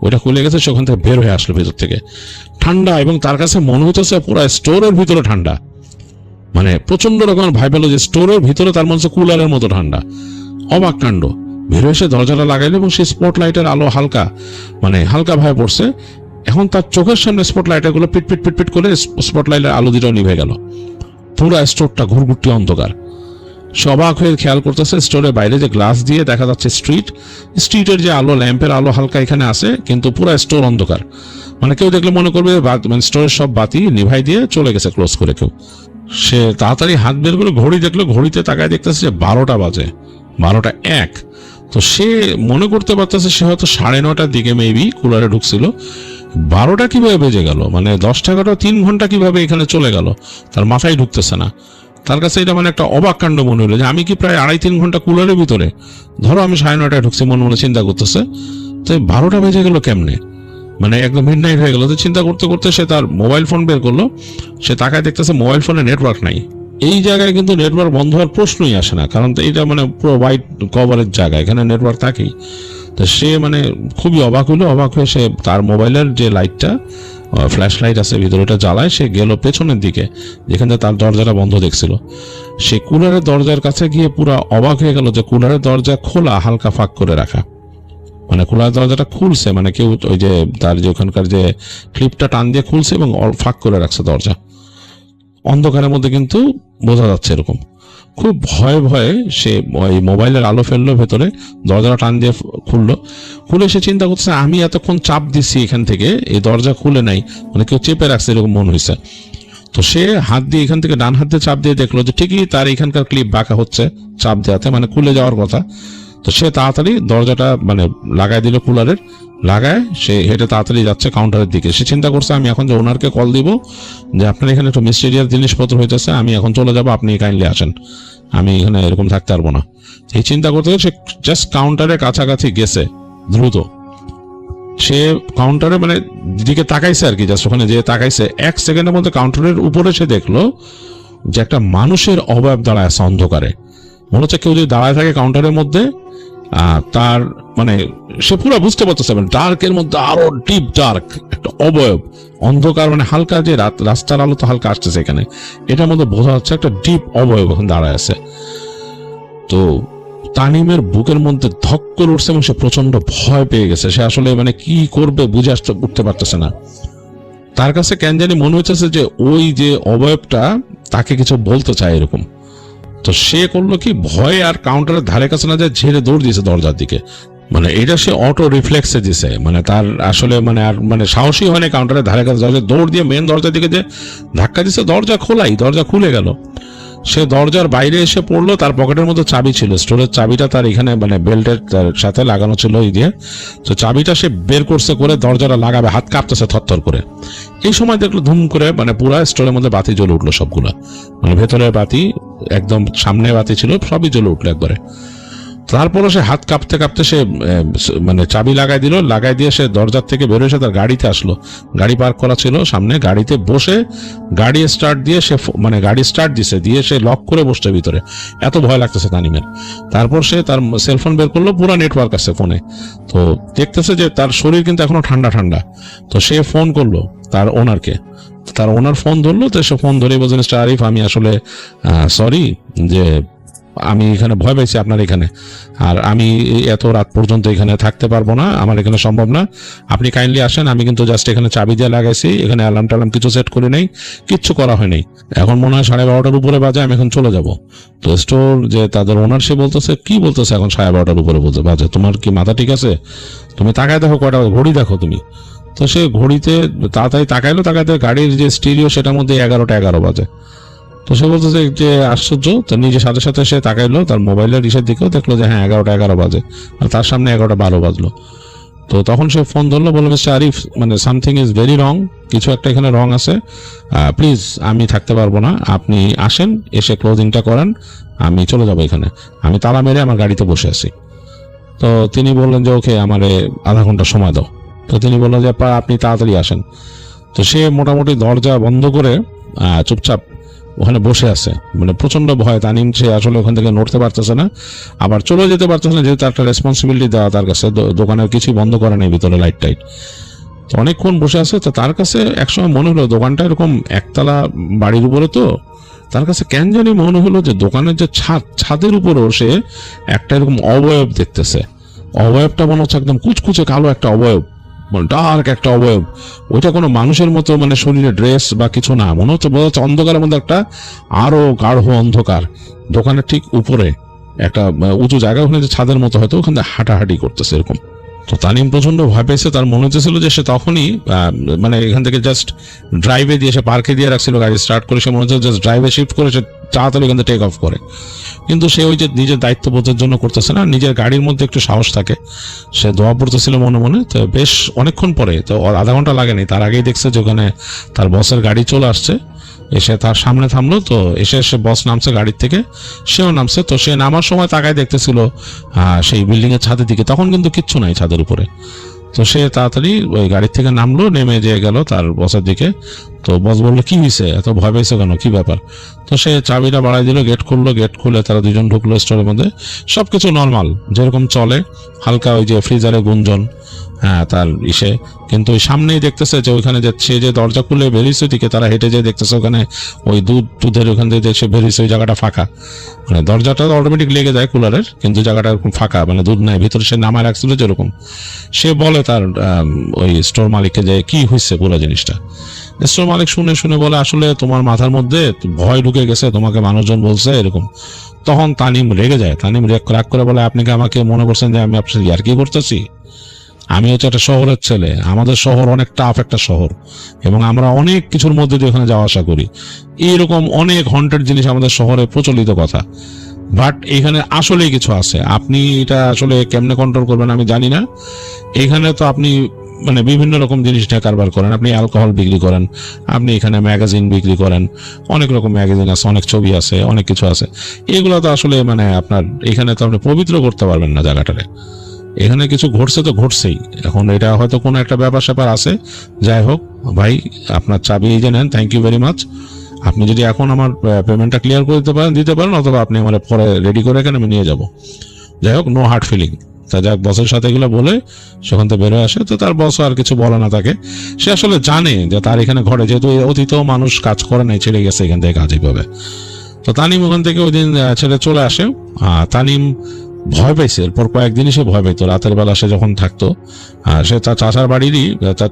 ওইটা খুলে গেছে। সেখান থেকে বের হয়ে আসলো ভিতর থেকে ঠান্ডা, এবং তার কাছে মনে হচ্ছে পুরো স্টোরের ভিতরে ঠান্ডা, মানে প্রচন্ড রকমের ভয় পেল যে স্টোরের ভিতরে তার মনে হচ্ছে কুলারের মতো ঠান্ডা। অবাক কাণ্ড। বের হয়ে এসে দরজাটা লাগাইলো এবং সেই স্পটলাইটের আলো হালকা, মানে হালকা ভয় পড়ছে। এখন তার চোখের সামনে স্পটলাইটার গুলো পিট পিট পিট পিট করে স্পটলাইটের আলো দুটো নিভে গেল, পুরো স্টোরটা ঘুরঘুরটি অন্ধকার। সে অবাক হয়ে খেয়াল করতেছে স্টোরের বাইরে যে গ্লাস দিয়ে দেখা যাচ্ছে স্ট্রিটের যে আলো, ল্যাম্পের আলো হালকা এখানে আছে, কিন্তু পুরো স্টোর অন্ধকার। মানে কেউ দেখলে মনে করবে মানে স্টোরের সব বাতি নিভাই দিয়ে চলে গেছে ক্লোজ করে কেউ। সে তাড়াতাড়ি হাত বের করে ঘড়ি দেখলো, ঘড়িতে তাকায় দেখতেছে যে 12টা বাজে, 12টা 1। তো সে মনে করতে পারতেছে সে হয়তো 9:30টার দিকে মেবি কুলারে ঢুকছিল। 12টা কিভাবে বেজে গেল, মানে 10-11 3 ঘন্টা কিভাবে এখানে চলে গেল, তার মাথায় ঢুকতেছে না। তার কাছে এটা মানে একটা অবাক কাণ্ড মনে হলো যে আমি কি প্রায় 2.5-3 ঘন্টা কুলারের ভিতরে, ধরো আমি 9:30টায় ঢুকছি, মনে মনে চিন্তা করতেছে, তো 12টা বেজে গেল কেমনে, মানে একদম মিডনাইট হয়ে গেল। তো চিন্তা করতে করতে সে তার মোবাইল ফোন বের করলো, সে তাকায় দেখতেছে মোবাইল ফোনে নেটওয়ার্ক নাই। এই জায়গায় কিন্তু নেটওয়ার্ক বন্ধ হওয়ার প্রশ্নই আসে না, কারণ এটা মানে পুরো হোয়াইট কভারের জায়গা, এখানে নেটওয়ার্ক থাকেই। তো সে মানে খুবই অবাক হলো। অবাক হয়ে সে তার মোবাইলের যে লাইটটা, ফ্ল্যাশ লাইট আছে ভিতরে, ওটা জ্বালায়। সে গেল পেছনের দিকে, যেখানে তার দরজাটা বন্ধ দেখছিল। সে কুলারের দরজার কাছে গিয়ে পুরো অবাক হয়ে গেল যে কুলারের দরজা খোলা, হালকা ফাঁক করে রাখা, মানে কুলারের দরজাটা খুলছে, মানে কেউ ওই যে তার যে ওখানকার যে ক্লিপটা টান দিয়ে খুলছে এবং ফাঁক করে রাখছে দরজা। অন্ধকারের মধ্যে কিন্তু বোঝা যাচ্ছে এরকম। খুব ভয়ে ভয়ে সে ওই মোবাইলের আলো ফেললো ভেতরে, দরজাটা টান দিয়ে খুলে সে চিন্তা করছে আমি এতক্ষণ চাপ দিচ্ছি এখান থেকে, এই দরজা খুলে নাই, মানে কেউ চেপে রাখছে এরকম মনে হয়েছে। তো সে হাত দিয়ে এখান থেকে ডান হাত দিয়ে চাপ দিয়ে দেখলো যে ঠিকই তার এখানকার ক্লিপ বাঁকা হচ্ছে চাপ দেওয়াতে, মানে খুলে যাওয়ার কথা। তো সে তাড়াতাড়ি দরজাটা মানে লাগাই দিল, কুলারের লাগায় সে হেঁটে তাড়াতাড়ি যাচ্ছে কাউন্টারের দিকে। সে চিন্তা করছে আমি এখন যে ওনারকে কল দিব যে আপনার এখানে একটু মিস্টেরিয়াস জিনিসপত্র হইতেছে, আমি এখন চলে যাবো, আপনি কাইন্ডলি আসেন, আমি এখানে এরকম থাকতে পারবো না। এই চিন্তা করতে সে জাস্ট কাউন্টারের কাছাকাছি গেছে দ্রুত। সে কাউন্টারে মানে দিকে তাকাইছে আর কি, জাস্ট ওখানে যে তাকাইছে 1 সেকেন্ডের মধ্যে কাউন্টারের উপরে সে দেখলো যে একটা মানুষের অবয়ব দাঁড়ায় আছে অন্ধকারে। মনে হচ্ছে কেউ যদি দাঁড়ায় থাকে কাউন্টারের মধ্যে, তার মানে সে পুরো বুঝতে পারতেছে ডার্কের মধ্যে আরো ডিপ ডার্ক একটা অবয়ব, অন্ধকার, মানে হালকা যে রাস্তার আলো তো হালকা আসতেছে এখানে, এটার মধ্যে বোঝা যাচ্ছে একটা ডিপ অবয়ব এখন দাঁড়ায় আছে। তো তানিমের বুকের মধ্যে ধক করে উঠছে এবং সে প্রচন্ড ভয় পেয়ে গেছে। সে আসলে মানে কি করবে বুঝে উঠতে পারতেছে না। তার কাছে কেন জানি মনে হচ্ছে যে ওই যে অবয়বটা তাকে কিছু বলতে চায় এরকম। তো সে করলো কি, ভয় আর কাউন্টারের ধারে কাছে না যায় ঝেড়ে দৌড় দিয়েছে দরজার দিকে। মানে এটা সে অটো রিফ্লেক্সে দিছে, মানে তার আসলে মানে আর মানে সাহসী হয়নি কাউন্টারের ধারে কাছে দৌড় দিয়ে মেন দরজার দিকে যে ধাক্কা দিচ্ছে, দরজা খোলাই, দরজা খুলে গেল। সে দরজার বাইরে এসে পড়লো, তার পকেটের মধ্যে চাবি ছিল, স্টোরের চাবিটা তার এখানে মানে বেল্টের সাথে লাগানো ছিল এই দিয়ে। তো চাবিটা সে বের করছে, করে দরজাটা লাগাবে, হাত কাঁপতেছে থরথর করে। এই সময় দেখলো ধুম করে মানে পুরা স্টোরের মধ্যে বাতি জ্বলে উঠলো সবগুলা, মানে ভেতরের বাতি, একদম সামনে বাতি ছিল, সবই জ্বলে উঠলো একবারে। তারপরে সে হাত কাঁপতে কাঁপতে সে মানে চাবি লাগাই দিল, লাগাই দিয়ে সে দরজার থেকে বের হয়ে তার গাড়িতে আসলো। গাড়ি পার্ক করা ছিল সামনে, গাড়িতে বসে গাড়ি স্টার্ট দিয়ে সে মানে গাড়ি স্টার্ট দিছে, দিয়ে সে লক করে বসছে ভিতরে, এত ভয় লাগতেছে তানিমের। তারপর সে তার সেলফোন বের করলো, পুরো নেটওয়ার্ক আছে ফোনে। তো দেখতেছে যে তার শরীর কিন্তু এখনো ঠান্ডা ঠান্ডা। তো সে ফোন করলো তার ওনারকে, তার ওনার ফোন ধরলো। তো সে ফোন ধরে বলছে মিস্টার আরিফ, আমি আসলে সরি যে আমি এখানে ভয় পাইছি আপনার এখানে, আর আমি এত রাত পর্যন্ত এখানে থাকতে পারবো না, আমার এখানে সম্ভব না, আপনি কাইন্ডলি আসেন। আমি কিন্তু জাস্ট এখানে চাবি দিয়ে লাগাইছি, এখানে অ্যালার্ম টালার্ম কিছু সেট করে নেই, কিচ্ছু করা হয়নি। এখন মনে হয় 12:30-র উপরে বাজে, আমি এখন চলে যাব। তো স্টোর যে তাদের ওনার সে বলতেছে, কি বলতেছে এখন 12:30-র উপরে বাজে, তোমার কি মাথা ঠিক আছে? তুমি তাকায় দেখো কয়টা, ঘড়ি দেখো তুমি। তো সে ঘড়িতে তাড়াতাড়ি তাকাইলো, তাকাইতে গাড়ির যে স্টিরিও সেটার মধ্যে 11:11 বাজে। তো সে বলতেছে যে আশ্চর্য, তো নিজের সাথে সাথে সে তাকাইলো তার মোবাইলের ইসের দিকেও, দেখলো যে হ্যাঁ 11:11 বাজে, আর তার সামনে 11:12 বাজলো। তো তখন সে ফোন ধরলো, বললো মিস্টার আরিফ, মানে সামথিং ইজ ভেরি রং, কিছু একটা এখানে রং আছে, প্লিজ আমি থাকতে পারবো না, আপনি আসেন, এসে ক্লোজিংটা করেন, আমি চলে যাবো এখানে, আমি তালা মেরে আমার গাড়িতে বসে আছি। তো তিনি বললেন যে ওকে, আমারে আধা ঘন্টা সময় দাও। তো তিনি বললেন যে আপনি তাড়াতাড়ি আসেন। তো সে মোটামুটি দরজা বন্ধ করে চুপচাপ ওখানে বসে আছে, মানে প্রচন্ড ভয়। তানিম সে আসলে ওখান থেকে নড়তে পারতেছে না, আবার চলে যেতে পারতেছে না, যেহেতু একটা রেসপন্সিবিলিটি দেওয়া তার কাছে, দোকানের কিছুই বন্ধ করে নেই, ভিতরে লাইট টাইট। তো অনেকক্ষণ বসে আছে। তো তার কাছে একসময় মনে হলো দোকানটা এরকম একতলা বাড়ির উপরে, তো তার কাছে কেন জানি মনে হলো যে দোকানের যে ছাদের উপরেও সে একটা এরকম অবয়ব দেখতেছে। অবয়বটা মনে হচ্ছে একদম কুচকুচে কালো একটা অবয়ব, ডার্ক একটা অবয়ব। ওইটা কোনো মানুষের মতো মানে শরীরে ড্রেস বা কিছু না, মনে হচ্ছে বোঝা যাচ্ছে অন্ধকারের মধ্যে একটা আরো গাঢ় অন্ধকার। দোকানের ঠিক উপরে একটা উঁচু জায়গা, ওখানে যে ছাদের মতো হয়তো, ওখানে হাঁটাহাঁটি করতেছে এরকম। তো তানিম প্রচন্ড ভয় পেয়েছে, তার মনে হচ্ছিল যে সে তখনই মানে এখান থেকে জাস্ট ড্রাইভে দিয়ে, সে পার্কে দিয়ে রাখছিল গাড়ি স্টার্ট করে, সে মনে হচ্ছে জাস্ট ড্রাইভে শিফট করে সে তাড়াতাড়ি এখান থেকে টেক অফ করে। কিন্তু সে ওই যে নিজের দায়িত্ববোধের জন্য করতেছে না, নিজের গাড়ির মধ্যে একটু সাহস থাকে, সে দোয়া পড়তেছিল মনে মনে। তো বেশ অনেকক্ষণ পরে, তো আধা ঘন্টা লাগেনি, তার আগেই দেখছে যে ওখানে তার বসের গাড়ি চলে আসছে, এসে তার সামনে থামলো। তো এসে বস নামছে গাড়ির থেকে, সেও নামছে। তো সে নামার সময় তাকায় দেখতেছিল সেই বিল্ডিং এর ছাদের দিকে, তখন কিন্তু কিচ্ছু নাই ছাদের উপরে। তো সে তাড়াতাড়ি ওই গাড়ির থেকে নামলো, নেমে যেয়ে গেল তার বসের দিকে। তো বস বললো, কি হয়েছে, এত ভয় পেয়েছো কেন, কি ব্যাপার? তো সে চাবিটা বাড়াই দিল, গেট খুললো, গেট খুলে তারা দুজন ঢুকলো স্টোরের মধ্যে। সবকিছু নর্মাল যেরকম চলে, হালকা ওই যে ফ্রিজারে গুঞ্জন, হ্যাঁ তার ইসে। কিন্তু ওই সামনেই দেখতেছে যে ওইখানে যে সে যে দরজা খুলে বেরিয়েছে দিকে, তারা হেঁটে যেয়ে দেখতেছে ওখানে ওই দুধের ওখান থেকে সে বেরিয়েছে, ওই জায়গাটা ফাঁকা। মানে দরজাটা অটোমেটিক লেগে যায় কুলারের, কিন্তু জায়গাটা এরকম ফাঁকা, মানে দুধ নাই ভিতরে, সে নামায় রাখছিল যেরকম। সে বলে তার ওই স্টোর মালিককে যে কি হয়েছে পুরো জিনিসটা। স্টোর মালিক শুনে শুনে বলে, আসলে তোমার মাথার মধ্যে ভয় ঢুকে গেছে, তোমাকে মানুষজন বলছে এরকম। তখন তানিম রেগে যায়, তানিম রাগ করে বলে, আপনি কি আমাকে মনে করছেন যে আমি আপনার ইয়ার্কি করতেছি? আমি হচ্ছে একটা শহরের ছেলে, আমাদের শহর অনেক টাফ একটা শহর, এবং আমরা অনেক কিছুর মধ্যে দিয়ে ওখানে যাওয়া আসা করি। এইরকম অনেক হন্টেড জিনিস আমাদের শহরে প্রচলিত কথা, বাট এখানে আসলেই কিছু আছে। আপনি এটা আসলে কেমনে কন্ট্রোল করবেন আমি জানি না। এখানে তো আপনি মানে বিভিন্ন রকম জিনিস নিয়ে কারবার করেন, আপনি অ্যালকোহল বিক্রি করেন, আপনি এখানে ম্যাগাজিন বিক্রি করেন, অনেক রকম ম্যাগাজিন আছে, অনেক ছবি আছে, অনেক কিছু আছে। এগুলো তো আসলে মানে আপনার এখানে তো আপনি পবিত্র করতে পারবেন না জায়গাটারে। এখানে কিছু ঘটছে তো ঘটছেই, এখন এটা হয়তো কোনো একটা ব্যাপার স্যাপার আছে। যাই হোক ভাই, আপনার চাবি এই যে নেন, থ্যাংক ইউ ভেরি মাচ। আপনি যদি এখন আমার পেমেন্টটা ক্লিয়ার করে দিতে পারেন, অথবা আপনি আমার পরে রেডি করে এখানে আমি নিয়ে যাব। যাই হোক, নো হার্ড ফিলিং। তা যাক, বসের সাথে এগুলো বলে সেখান থেকে বেরোয় আসে। তো তার বস আর কিছু বলে না তাকে, সে আসলে জানে যে তার এখানে ঘরে, যেহেতু অতীতেও মানুষ কাজ করে নাই, ছেড়ে গেছে এখান থেকে কাজই পাবে। তো তানিম ওখান থেকে ওই দিন ছেড়ে চলে আসে। তানিম ভয় পাইছে, এরপর কয়েকদিনই সে ভয় পাইতো। রাতের বেলা সে যখন থাকতো, সে তার চাচার বাড়িরই,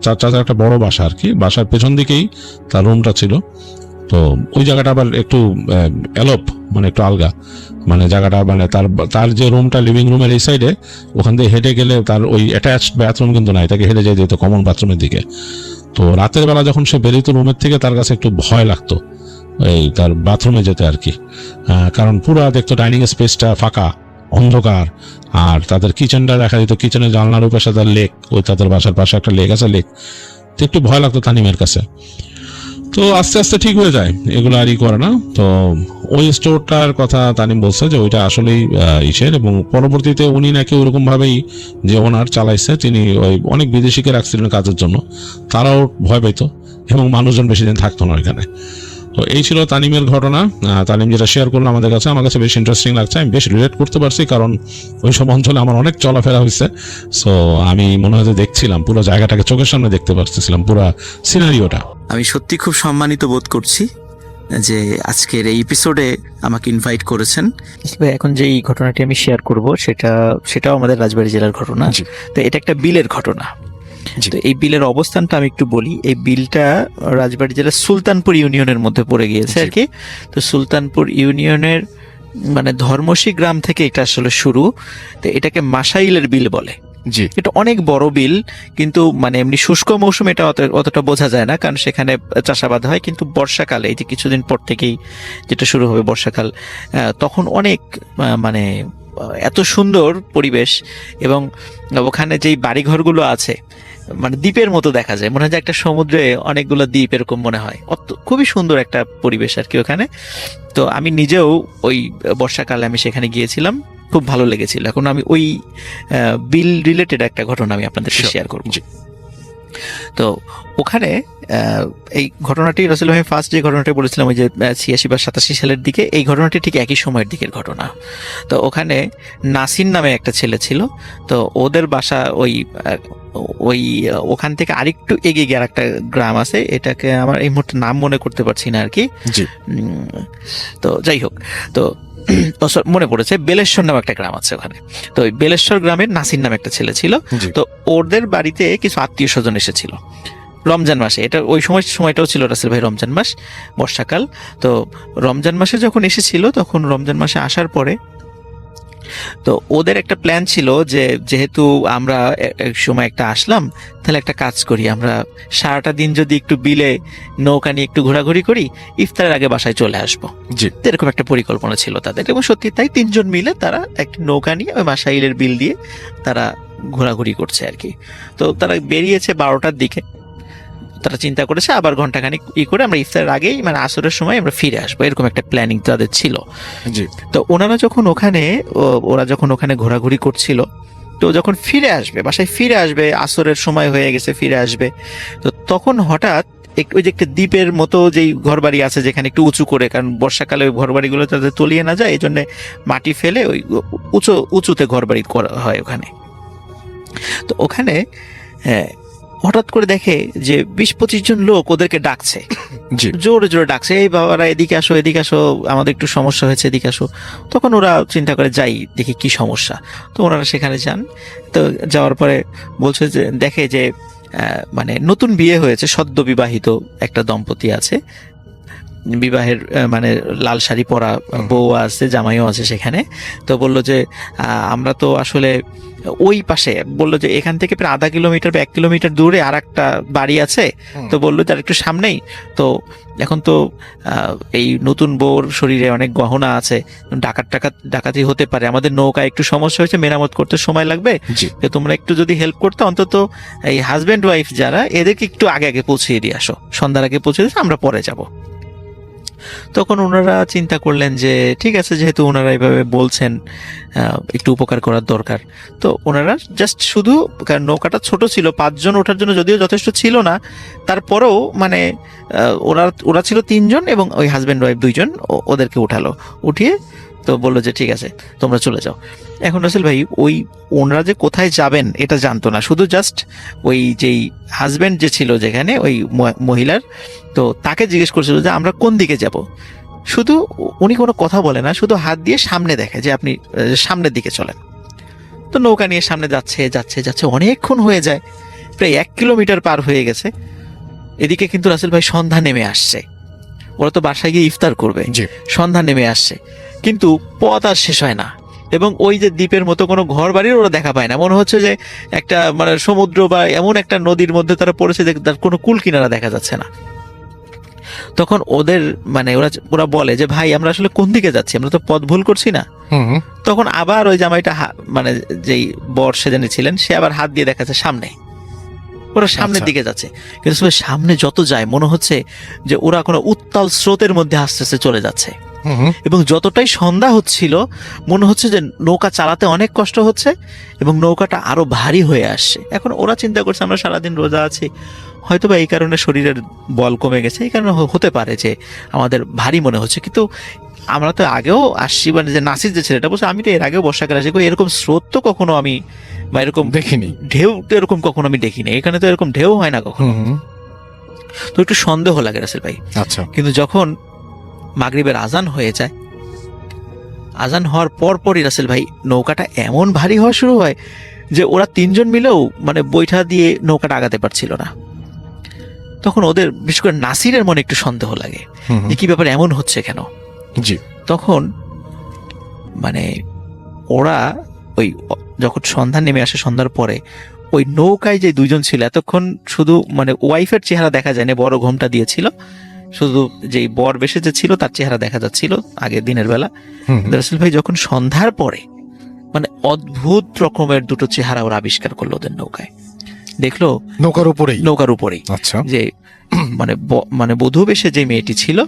চাচার একটা বড় বাসা আর কি, বাসার পেছন দিকেই তার রুমটা ছিল। তো ওই জায়গাটা আবার একটু এলোপ, মানে একটু আলগা, মানে জায়গাটা, মানে তার যে রুমটা লিভিং রুমের এই সাইডে, ওখান থেকে হেঁটে গেলে তার ওই অ্যাটাচড বাথরুম কিন্তু নাই, তাকে হেঁটে যেতে হতো কমন বাথরুমের দিকে। তো রাতের বেলা যখন সে বেরিত রুমের থেকে, তার কাছে একটু ভয় লাগতো এই তার বাথরুমে যেতে আর কি, কারণ পুরা দেখতো ডাইনিং স্পেসটা ফাঁকা, অন্ধকার, আর তাদের কিচেনটা দেখা যেত, কিচেনের জানলার পাশে তার লেক, ওই তাদের বাসার পাশে একটা লেক আছে, লেক। তো একটু ভয় লাগতো তানিমের কাছে। তো আস্তে আস্তে ঠিক হয়ে যায়, এগুলো আর ই করে না। তো ওই স্টোরটার কথা তানিম বলছে যে ওইটা আসলেই ইসের, এবং পরবর্তীতে উনি নাকি ওরকম ভাবেই যে ওনার চালাইছে, তিনি ওই অনেক বিদেশিকে রাখছিলেন কাজের জন্য, তারাও ভয় পাইতো, এবং মানুষজন বেশি দিন থাকতো না এখানে। তো এই ছিল তানিমের ঘটনা। তানিম যেটা শেয়ার করলো আমাদের কাছে, আমার কাছে বেশ ইন্টারেস্টিং লাগছে, আমি বেশ রিলেট করতে পারছি, কারণ ওই সব অঞ্চলে আমার অনেক চলাফেরা হয়েছে। সো আমি মনে হয় দেখছিলাম পুরো জায়গাটাকে, চোখের সামনে দেখতে পাচ্ছিলাম পুরো সিনারিওটা। আমি সত্যি খুব সম্মানিত বোধ করছি যে আজকের এই এপিসোডে আমাকে ইনভাইট করেছেন। এখন যে এই ঘটনাটি আমি শেয়ার করব সেটাও আমাদের রাজবাড়ী জেলার ঘটনা। তো এটা একটা বিলের ঘটনা। তো এই বিলের অবস্থানটা আমি একটু বলি। এই বিলটা রাজবাড়ী জেলার সুলতানপুর ইউনিয়নের মধ্যে পড়ে গিয়েছে আর কি। তো সুলতানপুর ইউনিয়নের মানে ধর্মসী গ্রাম থেকে এটা আসলে শুরু। তো এটাকে মাসাইলের বিল বলে। এটা অনেক বড় বিল, কিন্তু মানে এমনি শুষ্ক মৌসুমে এটা অতটা বোঝা যায় না, কারণ সেখানে চাষাবাদ হয়। কিন্তু বর্ষাকালে, এই যে কিছুদিন পর থেকেই যেটা শুরু হবে বর্ষাকাল, তখন অনেক মানে এত সুন্দর পরিবেশ, এবং ওখানে যেই বাড়িঘরগুলো আছে মানে দ্বীপের মতো দেখা যায়, মনে হয় যে একটা সমুদ্রে অনেকগুলো দ্বীপ এরকম মনে হয়। খুবই সুন্দর একটা পরিবেশ আর কি ওখানে। তো আমি নিজেও ওই বর্ষাকালে আমি সেখানে গিয়েছিলাম, খুব ভালো লেগেছিল। এখন আমি ওই বিল রিলেটেড একটা ঘটনা আমি আপনাদেরকে শেয়ার করব। তো ওখানে এই ঘটনাটি রাসেল ভাই ফার্স্ট যে ঘটনাটি বলেছিলাম ওই যে 86 বা 87 সালের দিকে, এই ঘটনাটি ঠিক একই সময়ের দিকের ঘটনা। তো ওখানে নাসির নামে একটা ছেলে ছিল। তো ওদের বাসা ওই ওখান থেকে আরেকটু এগিয়ে গিয়ে একটা গ্রাম আছে, এটাকে আমার এই মুহূর্তে নাম মনে করতে পারছি না আর কি। তো যাই হোক, তো মনে পড়েছে বেলেশ্বর নামে একটা গ্রাম আছে ওখানে। তো ওই বেলেশ্বর গ্রামের নাসির নামে একটা ছেলে ছিল। তো ওদের বাড়িতে কিছু আত্মীয় স্বজন এসেছিল রমজান মাসে। এটা ওই সময়টাও ছিল রাসেল ভাই রমজান মাস, বর্ষাকাল। তো রমজান মাসে যখন এসেছিল, তখন রমজান মাসে আসার পরে তো ওদের একটা প্ল্যান ছিল যে যেহেতু আমরা এক সময় একটা আসলাম, তাহলে একটা কাজ করি, আমরা সারাটা দিন যদি একটু বিলে নৌকা নিয়ে একটু ঘোরাঘুরি করি, ইফতারের আগে বাসায় চলে আসবো। এরকম একটা পরিকল্পনা ছিল তাদের, এবং সত্যি তাই 3 জন মিলে তারা একটা নৌকা নিয়ে ওই মাসাইলের বিল দিয়ে তারা ঘোরাঘুরি করছে আর কি। তো তারা বেরিয়েছে 12টার দিকে। তারা চিন্তা করেছে আবার ঘন্টাখানিক করে আমরা ইফতারের আগেই মানে আসরের সময় আমরা ফিরে আসবো, এরকম একটা প্ল্যানিং তাদের ছিল। তো ওরা যখন ওখানে ঘোরাঘুরি করছিল, তো যখন ফিরে আসবে, বাসায় ফিরে আসবে, আসরের সময় হয়ে গেছে, ফিরে আসবে, তো তখন হঠাৎ ওই যে একটা দ্বীপের মতো যেই ঘরবাড়ি আছে যেখানে একটু উঁচু করে, কারণ বর্ষাকালে ওই ঘরবাড়িগুলো তাদের তলিয়ে না যায়, এই জন্য মাটি ফেলে ওই উঁচুতে ঘরবাড়ি করা হয় ওখানে। তো ওখানে হঠাৎ করে দেখে যে 20-25 জন লোক ওদেরকে ডাকছে, জোরে জোরে ডাকছে, এই বাবারা এদিকে আসো, এদিকে আসো, আমাদের একটু সমস্যা হয়েছে, এদিকে আসো। তখন ওরা চিন্তা করে যাই দেখি কি সমস্যা। তো ওনারা সেখানে যান। তো যাওয়ার পরে বলছে যে দেখে যে মানে নতুন বিয়ে হয়েছে, সদ্য বিবাহিত একটা দম্পতি আছে, বিবাহের মানে লাল শাড়ি পরা বউ আছে, জামাইও আছে সেখানে। তো বললো যে আমরা তো আসলে ওই পাশে, বললো যে এখান থেকে প্রায় 0.5 কিলোমিটার বা 1 কিলোমিটার দূরে আর একটা বাড়ি আছে। তো বললো তার একটু সামনেই তো এখন তো এই নতুন বউর শরীরে অনেক গহনা আছে, ডাকাতি হতে পারে, আমাদের নৌকায় একটু সমস্যা হয়েছে, মেরামত করতে সময় লাগবে, তো তোমরা একটু যদি হেল্প করতে, অন্তত এই হাজব্যান্ড ওয়াইফ যারা, এদেরকে একটু আগে আগে পৌঁছিয়ে দিয়ে আসো, সন্ধ্যার আগে পৌঁছে দিয়ে আমরা পরে যাব। তখন ওনারা চিন্তা করলেন যে ঠিক আছে, যেহেতু ওনারা এইভাবে বলছেন, একটু উপকার করার দরকার। তো ওনারা জাস্ট শুধু, কারণ নৌকাটা ছোট ছিল, 5 জন ওঠার জন্য যদিও যথেষ্ট ছিল না, তারপরেও মানে ওরা ছিল 3 জন, এবং ওই হাজব্যান্ড ওয়াইফ 2 জন ওদেরকে উঠিয়ে তো বললো যে ঠিক আছে তোমরা চলে যাও। এখন রাসেল ভাই ওই ওনারা যে কোথায় যাবেন এটা জানতো না, শুধু জাস্ট ওই যেই হাজব্যান্ড যে ছিল যেখানে ওই মহিলার, তো তাকে জিজ্ঞেস করছিল যে আমরা কোন দিকে যাব। শুধু উনি কোনো কথা বলে না, শুধু হাত দিয়ে সামনে দেখে যে আপনি সামনের দিকে চলেন। তো নৌকা নিয়ে সামনে যাচ্ছে যাচ্ছে যাচ্ছে, অনেকক্ষণ হয়ে যায়, প্রায় 1 কিলোমিটার পার হয়ে গেছে। এদিকে কিন্তু রাসেল ভাই সন্ধ্যা নেমে আসছে, ওরা তো বাসায় গিয়ে ইফতার করবে, সন্ধ্যা নেমে আসছে, কিন্তু পথ আর শেষ হয় না, এবং ওই যে দ্বীপের মতো কোনো ঘর বাড়ির ওরা দেখা পায় না। মনে হচ্ছে যে একটা মানে সমুদ্র বা এমন একটা নদীর মধ্যে তারা পড়েছে যে তার কোনো কুল কিনারা দেখা যাচ্ছে না। তখন ওদের মানে ওরা বলে যে ভাই আমরা আসলে কোন দিকে যাচ্ছি, আমরা তো পথ ভুল করছি না? তখন আবার ওই জামাইটা মানে যেই বর সেজনে ছিলেন, সে আবার হাত দিয়ে দেখাচ্ছে সামনে, ওরা সামনের দিকে যাচ্ছে। কিন্তু সামনে যত যায় মনে হচ্ছে যে ওরা কোনো উত্তাল স্রোতের মধ্যে আস্তে আস্তে চলে যাচ্ছে, এবং যতটাই সন্ধ্যা হচ্ছিল মনে হচ্ছে যে নৌকা চালাতে অনেক কষ্ট হচ্ছে, এবং নৌকাটা আরো ভারী হয়ে আসছে। এখন ওরা চিন্তা করছে আমরা সারাদিন রোজা আছি, হয়তো বা এই কারণে শরীরের বল কমে গেছে, এই কারণে হতে পারে যে আমাদের ভারী মনে হচ্ছে। কিন্তু আমরা তো আগেও আসছি, মানে যে নাসির যে ছেলেটা বলছে আমি তো এর আগেও বর্ষাকালে আসি, এরকম স্রোত তো কখনো আমি বা এরকম দেখিনি, ঢেউ তো এরকম কখনো আমি দেখিনি, এখানে তো এরকম ঢেউ হয় না কখনো। তো একটু সন্দেহ লাগে রাসেল ভাই। আচ্ছা, কিন্তু যখন মাগরিবের আজান হয়ে যায়। আজান হওয়ার পরই রাসেল ভাই নৌকাটা এমন ভারী হওয়া শুরু হয় যে ওরা তিনজন মিলেও মানে বৈঠা দিয়ে নৌকাটা আগাতে পারছিল না। তখন ওদের বিশেষ করে নাসিরের মনে একটু সন্দেহ লাগে যে কি ব্যাপার, এমন হচ্ছে কেন। জি। তখন মানে ওরা ওই যখন সন্ধ্যা নেমে আসে, সন্ধ্যার পরে ওই নৌকায় যে দুইজন ছিল, এতক্ষণ শুধু মানে ওয়াইফের চেহারা দেখা যায় না, বড় ঘোমটা দিয়েছিল, শুধু যেই বর বেশে যে ছিল তার চেহারা দেখা যাচ্ছিল আগে দিনের বেলা। রাসেল ভাই যখন সন্ধ্যার পরে মানে অদ্ভুত রকমের দুটো চেহারা ওরা আবিষ্কার করলো ওদের নৌকায়। দেখলো নৌকার উপরেই আচ্ছা, যে মানে বধূ বেশে যে মেয়েটি ছিল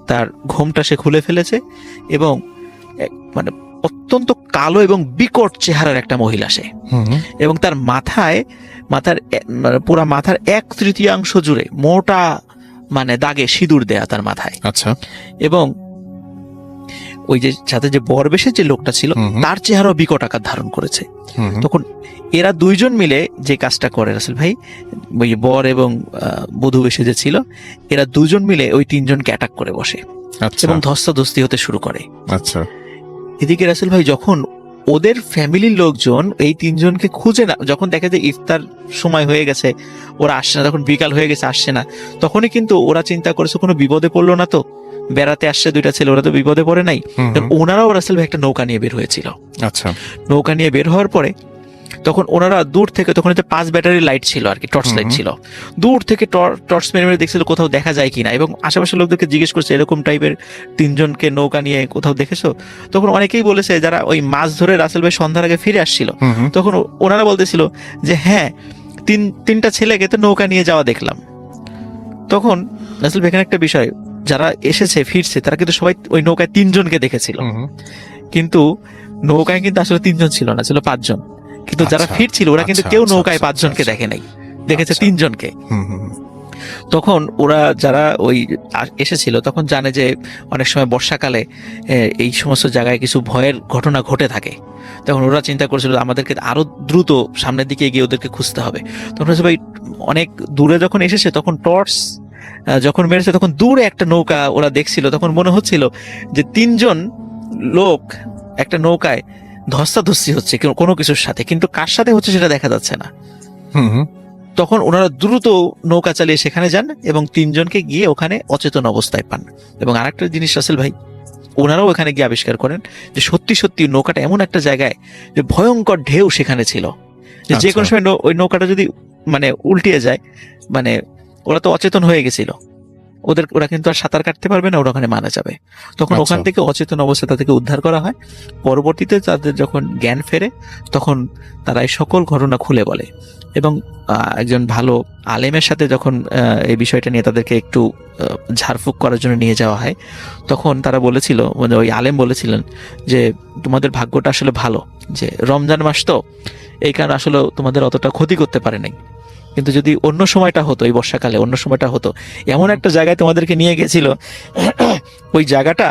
তার ঘোমটা সে খুলে ফেলেছে এবং মানে অত্যন্ত কালো এবং বিকট চেহারার একটা মহিলা সে, এবং তার মাথার পুরা মাথার 1/3 জুড়ে মোটা মানে দাগে সিঁদুর দেয়া তার মাথায়। আচ্ছা। এবং ওই যে সাথে যে বরবেশের যে লোকটা ছিল তার চেহারাও বিকট আকার ধারণ করেছে। তখন এরা দুইজন মিলে যে কাজটা করে রাসেল ভাই, ওই বর এবং বধূ বেশে যে ছিল, এরা দুজন মিলে ওই তিনজনকে অ্যাটাক করে বসে এবং ধস্তাধস্তি হতে শুরু করে। আচ্ছা। এদিকে রাসেল ভাই যখন ওদের ফ্যামিলির লোকজন এই তিনজনকে খুঁজে না, যখন দেখে যে ইফতার সময় হয়ে গেছে ওরা আসছে না, তখন বিকাল হয়ে গেছে আসছে না, তখনই কিন্তু ওরা চিন্তা করেছে কোনো বিপদে পড়লো না তো, বেড়াতে আসছে দুইটা ছেলে, ওরা তো বিপদে পড়ে নাই। ওনারাও রাসেল ভাই একটা নৌকা নিয়ে বের হয়েছিল। আচ্ছা। নৌকা নিয়ে বের হওয়ার পরে তখন ওনারা দূর থেকে, তখন 5 ব্যাটারি লাইট ছিল আর কি, টর্চ লাইট ছিল, দূর থেকে টর্চ মেরে দেখছিল কোথাও দেখা যায় কিনা, এবং আশেপাশের লোকদেরকে জিজ্ঞেস করছে এরকম টাইপের তিনজনকে নৌকা নিয়ে কোথাও দেখেছো? তখন অনেকেই বলেছে যারা ওই মাছ ধরে রাসেল ভাই সন্ধ্যার আগে ফিরে আসছিল, তখন ওনারা বলতেছিল যে হ্যাঁ তিনটা ছেলেকে তো নৌকা নিয়ে যাওয়া দেখলাম। তখন রাসেল ভাই এখানে একটা বিষয়, যারা এসেছে ফিরছে তারা কিন্তু সবাই ওই নৌকায় 3 জনকে দেখেছিল, কিন্তু নৌকায় কিন্তু আসলে 3 জন ছিল না, ছিল 5 জন। কিন্তু যারা ফিরছিল ওরা কিন্তু কেউ নৌকায় 5 জনকে দেখে নাই, দেখেছে 3 জনকে। তখন ওরা যারা ওই এসেছিল তখন জানে যে অনেক সময় বর্ষাকালে এই সমস্ত জায়গায় কিছু ভয়ের ঘটনা ঘটে থাকে। তখন ওরা চিন্তা করেছিল আমাদেরকে আরো দ্রুত সামনের দিকে এগিয়ে ওদেরকে খুঁজতে হবে। তখন ভাই অনেক দূরে যখন এসেছে তখন টর্চ যখন মেরেছে তখন দূরে একটা নৌকা ওরা দেখছিল, তখন মনে হচ্ছিল যে 3 জন লোক একটা নৌকায় ধস্তাধস্তি হচ্ছে কোনো কিছুর সাথে, কিন্তু কার সাথে হচ্ছে সেটা দেখা যাচ্ছে না। তখন ওনারা দ্রুত নৌকা চালিয়ে সেখানে যান এবং 3 জনকে গিয়ে ওখানে অচেতন অবস্থায় পান। এবং আরেকটা জিনিস রাসেল ভাই, ওনারাও ওখানে গিয়ে আবিষ্কার করেন যে সত্যি সত্যি নৌকাটা এমন একটা জায়গায় যে ভয়ঙ্কর ঢেউ সেখানে ছিল, যে কোনো সময় ওই নৌকাটা যদি মানে উল্টিয়ে যায়, মানে ওরা তো অচেতন হয়ে গেছিল, ওরা কিন্তু আর সাঁতার কাটতে পারবে না, ওরা ওখানে মারা যাবে। তখন ওখান থেকে অচেতন অবস্থায় তাদেরকে উদ্ধার করা হয়। পরবর্তীতে তাদের যখন জ্ঞান ফেরে তখন তারা এই সকল ঘটনা খুলে বলে, এবং একজন ভালো আলেমের সাথে যখন এই বিষয়টা নিয়ে তাদেরকে একটু ঝাড়ফুঁক করার জন্য নিয়ে যাওয়া হয়, তখন তারা বলেছিল, মানে ওই আলেম বলেছিলেন যে তোমাদের ভাগ্যটা আসলে ভালো, যে রমজান মাস তো এই কারণে আসলে তোমাদের অতটা ক্ষতি করতে পারে নাই, কিন্তু যদি অন্য সময়টা হতো, এই বর্ষাকালে অন্য সময়টা হতো, এমন একটা জায়গায় তোমাদেরকে নিয়ে গেছিল, ওই জায়গাটা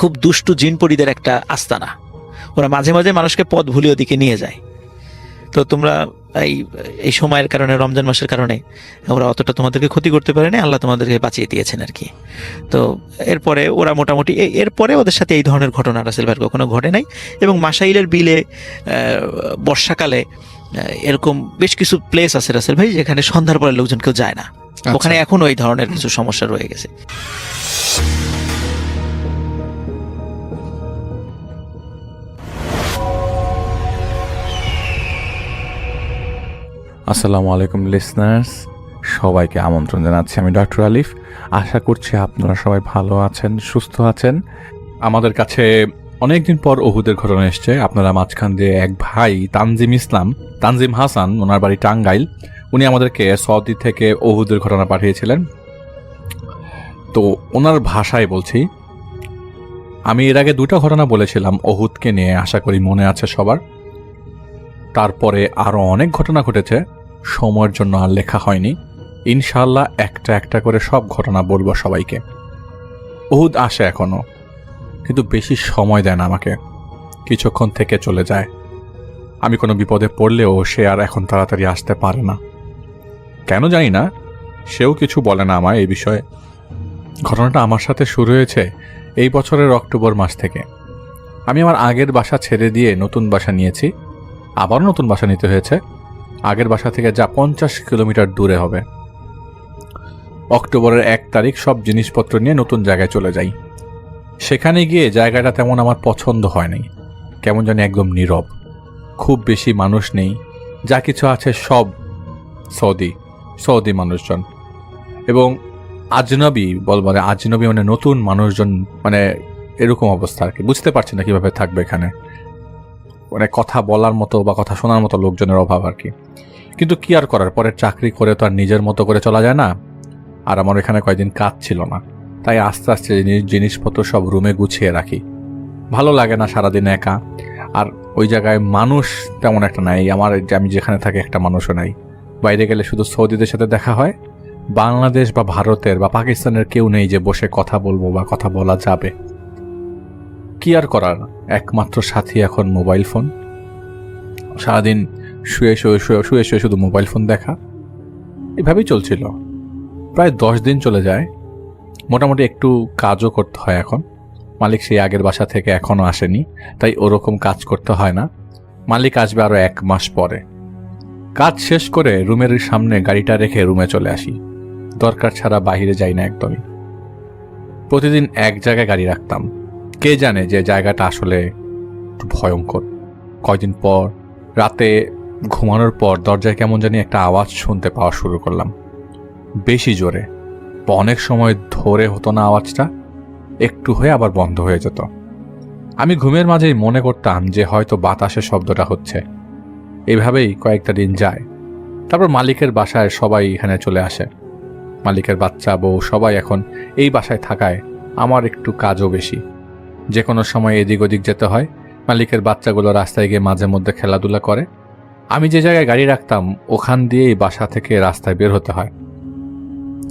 খুব দুষ্টু জিনপরিদের একটা আস্তানা, ওরা মাঝে মাঝে মানুষকে পথ ভুলিয়ে ওদিকে নিয়ে যায়। তো তোমরা এই সময়ের কারণে, রমজান মাসের কারণে ওরা অতটা তোমাদেরকে ক্ষতি করতে পারেনি, আল্লাহ তোমাদেরকে বাঁচিয়ে দিয়েছেন আর কি। তো এরপরে ওরা মোটামুটি এরপরে ওদের সাথে এই ধরনের ঘটনা রাসেল ভাই কখনো ঘটে নাই। এবং মাসাইলের বিলে বর্ষাকালে এরকম বেশ কিছু প্লেস আছে রাসেল ভাই যেখানে সন্ধ্যার পরে লোকজন কেউ যায় না, ওখানে এখনো এই ধরনের কিছু সমস্যা রয়ে গেছে। আসসালামু আলাইকুম লিসনার্স, সবাইকে আমন্ত্রণ জানাচ্ছি। আমি ডক্টর আলিফ। আশা করছি আপনারা সবাই ভালো আছেন, সুস্থ আছেন। আমাদের কাছে অনেকদিন পর ওহুদের ঘটনা এসছে। আপনারা মাঝখান দিয়ে এক ভাই তানজিম হাসান, ওনার বাড়ি টাঙ্গাইল, উনি আমাদেরকে সৌদি থেকে ওহুদের ঘটনা পাঠিয়েছিলেন। তো ওনার ভাষায় বলছি। আমি এর আগে 2টা ঘটনা বলেছিলাম ওহুদকে নিয়ে, আশা করি মনে আছে সবার। তারপরে আরো অনেক ঘটনা ঘটেছে, সময়ের জন্য আর লেখা হয়নি। ইনশাআল্লাহ একটা একটা করে সব ঘটনা বলবো সবাইকে। ওহুদ আসে এখনো, কিন্তু বেশি সময় দেয় না আমাকে, কিছুক্ষণ থেকে চলে যায়। আমি কোনো বিপদে পড়লেও সে আর এখন তাড়াতাড়ি আসতে পারে না, কেন জানি না। সেও কিছু বলে না আমায় এই বিষয়ে। ঘটনাটা আমার সাথে শুরু হয়েছে এই বছরের অক্টোবর মাস থেকে। আমি আমার আগের বাসা ছেড়ে দিয়ে নতুন বাসা নিয়েছি, আবারও নতুন বাসা নিতে হয়েছে। আগের বাসা থেকে যা 50 কিলোমিটার দূরে হবে। অক্টোবরের 1 তারিখ সব জিনিসপত্র নিয়ে নতুন জায়গায় চলে যাই। সেখানে গিয়ে জায়গাটা তেমন আমার পছন্দ হয় নাই, কেমন জানি একদম নীরব, খুব বেশি মানুষ নেই, যা কিছু আছে সব সৌদি মানুষজন এবং আজনবী আজনবী মানে নতুন মানুষজন, মানে এরকম অবস্থা আর কি। বুঝতে পারছি না কিভাবে থাকবে এখানে, মানে কথা বলার মতো বা কথা শোনার মতো লোকজনের অভাব আর কি। কিন্তু কি আর করার, পরে চাকরি করে তো আর নিজের মতো করে চলা যায় না। আর আমার এখানে কয়েকদিন কাজ ছিল না, তাই আস্তে আস্তে জিনিসপত্র সব রুমে গুছিয়ে রাখি। ভালো লাগে না সারাদিন একা, আর ওই জায়গায় মানুষ তেমন একটা নাই। আমি যেখানে থাকি একটা মানুষও নাই। বাইরে গেলে শুধু সৌদিদের সাথে দেখা হয়, বাংলাদেশ বা ভারতের বা পাকিস্তানের কেউ নেই যে বসে কথা বলবো বা কথা বলা যাবে। কি আর করার, একমাত্র সাথী এখন মোবাইল ফোন। সারাদিন শুয়ে শুয়ে শুধু মোবাইল ফোন দেখা, এভাবেই চলছিল। প্রায় 10 দিন চলে যায়। মোটামুটি একটু কাজও করতে হয় এখন। মালিক সেই আগের বাসা থেকে এখনও আসেনি, তাই ওরকম কাজ করতে হয় না। মালিক আসবে আরও 1 মাস পরে। কাজ শেষ করে রুমের সামনে গাড়িটা রেখে রুমে চলে আসি। দরকার ছাড়া বাইরে যাই না একদমই। প্রতিদিন এক জায়গায় গাড়ি রাখতাম, কে জানে যে জায়গাটা আসলে একটু ভয়ঙ্কর। কয়দিন পর রাতে ঘুমানোর পর দরজায় কেমন জানি একটা আওয়াজ শুনতে পাওয়া শুরু করলাম, বেশি জোরে। অনেক সময় ধরে হতো না আওয়াজটা, একটু হয়ে আবার বন্ধ হয়ে যেত। আমি ঘুমের মাঝেই মনে করতাম যে হয়তো বাতাসের শব্দটা হচ্ছে। এভাবেই কয়েকটা দিন যায়। তারপর মালিকের বাসায় সবাই এখানে চলে আসে। মালিকের বাচ্চা বউ সবাই এখন এই বাসায় থাকায় আমার একটু কাজও বেশি। যে কোনো সময় এদিক ওদিক যেতে হয়। মালিকের বাচ্চাগুলো রাস্তায় গিয়ে মাঝে মধ্যে খেলাধুলা করে। আমি যে জায়গায় গাড়ি রাখতাম ওখান দিয়েই বাসা থেকে রাস্তায় বের হতে হয়।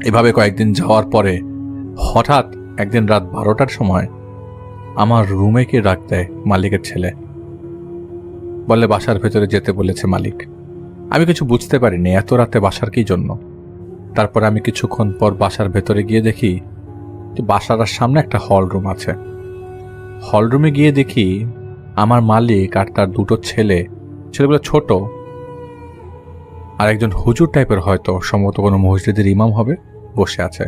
এভাবে কয়েকদিন যাওয়ার পরে হঠাৎ একদিন রাত 12টার সময় আমার রুমে কে ডাক দেয় মালিকের ছেলে। বলে বাসার ভেতরে যেতে বলেছে মালিক। আমি কিছু বুঝতে পারিনি এত রাতে বাসার কি জন্য। তারপর আমি কিছুক্ষণ পর বাসার ভেতরে গিয়ে দেখি বাসার সামনে একটা হল রুম আছে। হল রুমে গিয়ে দেখি আমার মালিক আর তার 2টো ছেলেগুলো ছোট, আর একজন হুজুর টাইপের, হয়তো সম্ভবত কোনো মসজিদের ইমাম হবে, বসে আছে।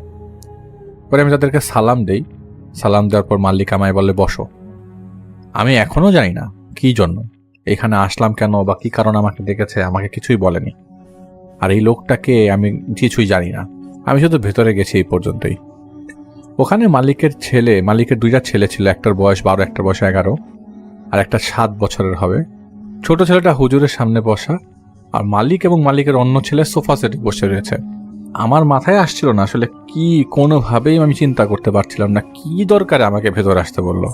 পরে আমি তাদেরকে সালাম দেই। সালাম দেওয়ার পর মালিক আমায় বলে বসো। আমি এখনো জানি না কি জন্য এখানে আসলাম, কেন বা কি কারণ আমাকে ডেকেছে, আমাকে কিছুই বলেনি। আর এই লোকটাকে আমি কিছুই জানি না, আমি শুধু ভেতরে গেছি এই পর্যন্তই। ওখানে মালিকের 2টা ছেলে ছিল, একটার বয়স 12, একটার বয়স 11, আর একটা 7 বছরের হবে। ছোট ছেলেটা হুজুরের সামনে বসা, আর মালিক এবং মালিকের অন্য ছেলে সোফা সেটে বসে রয়েছে। আমার মাথায় আসছিল না আসলে কি, কোনোভাবেই আমি চিন্তা করতে পারছিলাম না কি দরকারে আমাকে ভেতরে আসতে বললো।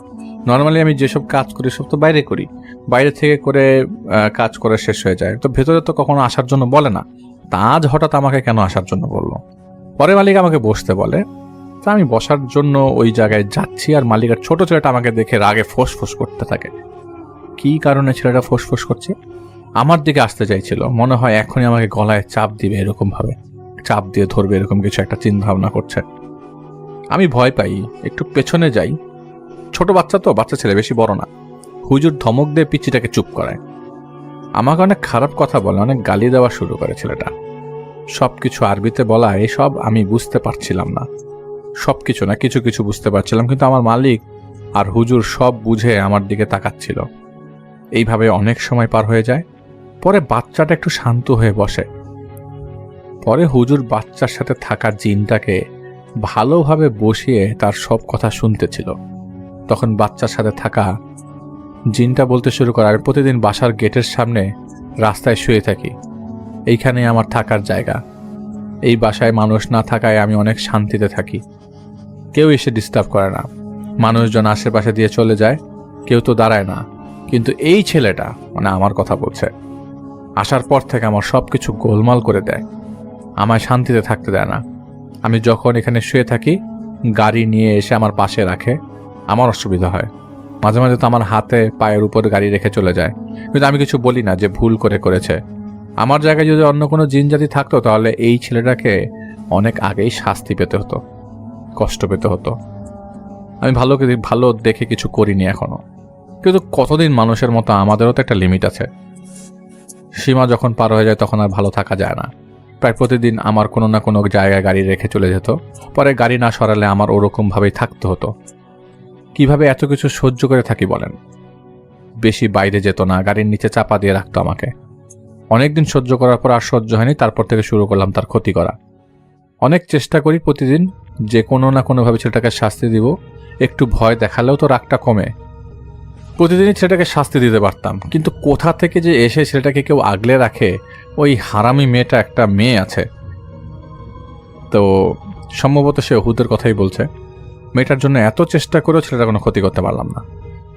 নর্মালি আমি যেসব কাজ করি সব তো বাইরে করি, বাইরে থেকে করে কাজ করে শেষ হয়ে যায়, তো ভেতরে তো কখনো আসার জন্য বলে না। তা আজ হঠাৎ আমাকে কেন আসার জন্য বললো। পরে মালিক আমাকে বসতে বলে, তা আমি বসার জন্য ওই জায়গায় যাচ্ছি, আর মালিকের ছোট ছেলেটা আমাকে দেখে রাগে ফোঁস করতে থাকে। কি কারণে ছেলেটা ফোঁস করছে, আমার দিকে আসতে চাইছিল, মনে হয় এখনই আমাকে গলায় চাপ দিবে, এরকম ভাবে চাপ দিয়ে ধরবে, এরকম কিছু একটা চিন্তা ভাবনা করছে। আমি ভয় পাই, একটু পেছনে যাই। ছোট বাচ্চা তো, বাচ্চা ছেলে, বেশি বড় না। হুজুর ধমক দিয়ে পিচ্চিটাকে চুপ করায়। আমাকে অনেক খারাপ কথা বলে, অনেক গালি দেওয়া শুরু করে ছেলেটা। সবকিছু আরবিতে বলা, এসব আমি বুঝতে পারছিলাম না। সবকিছু না, কিছু কিছু বুঝতে পারছিলাম, কিন্তু আমার মালিক আর হুজুর সব বুঝে আমার দিকে তাকাচ্ছিল। এইভাবে অনেক সময় পার হয়ে যায়। পরে বাচ্চাটা একটু শান্ত হয়ে বসে। পরে হুজুর বাচ্চার সাথে থাকা জিনটাকে ভালোভাবে বসিয়ে তার সব কথা শুনতেছিল। তখন বাচ্চার সাথে থাকা জিনটা বলতে শুরু করে, আমি প্রতিদিন বাসার গেটের সামনে রাস্তায় শুয়ে থাকি, এইখানে আমার থাকার জায়গা। এই বাসায় মানুষ না থাকায় আমি অনেক শান্তিতে থাকি, কেউ এসে ডিস্টার্ব করে না, মানুষজন আশেপাশে দিয়ে চলে যায়, কেউ তো দাঁড়ায় না। কিন্তু এই ছেলেটা, মানে আমার কথা বলছে, আসার পর থেকে আমার সব কিছু গোলমাল করে দেয়, আমায় শান্তিতে থাকতে দেয় না। আমি যখন এখানে শুয়ে থাকি গাড়ি নিয়ে এসে আমার পাশে রাখে, আমার অসুবিধা হয়। মাঝে মাঝে তো আমার হাতে পায়ের উপরে গাড়ি রেখে চলে যায়, কিন্তু আমি কিছু বলি না যে ভুল করেছে। আমার জায়গায় যদি অন্য কোনো জিন জাতি থাকতো তাহলে এই ছেলেটাকে অনেক আগেই শাস্তি পেতে হতো। কষ্ট পেতে হতো। আমি ভালো দেখে কিছু করিনি এখনো, কিন্তু কতদিন মানুষের মতো আমাদেরও তো একটা লিমিট আছে। সীমা যখন পার হয়ে যায় তখন আর ভালো থাকা যায় না। প্রায় প্রতিদিন আমার কোনো না কোনো জায়গায় গাড়ি রেখে চলে যেত, পরে গাড়ি না সরালে আমার ওরকমভাবেই থাকতে হতো। কিভাবে এত কিছু সহ্য করে থাকি বলেন। বেশি বাইরে যেত না, গাড়ির নিচে চাপা দিয়ে রাখতো আমাকে। অনেকদিন সহ্য করার পর আর সহ্য হয়নি, তারপর থেকে শুরু করলাম তার ক্ষতি করা। অনেক চেষ্টা করি প্রতিদিন যে কোনো না কোনোভাবে ছেলেটাকে শাস্তি দিব, একটু ভয় দেখালেও তো রাগটা কমে। প্রতিদিনই ছেলেটাকে শাস্তি দিতে পারতাম, কিন্তু কোথা থেকে যে এসে ছেলেটাকে কেউ আগলে রাখে। ওই হারামি মেয়েটা, একটা মেয়ে আছে তো সম্ভবত সে ওহুদের কথাই বলছে। মেয়েটার জন্য এত চেষ্টা করেও ছেলেটা কোনো ক্ষতি করতে পারলাম না।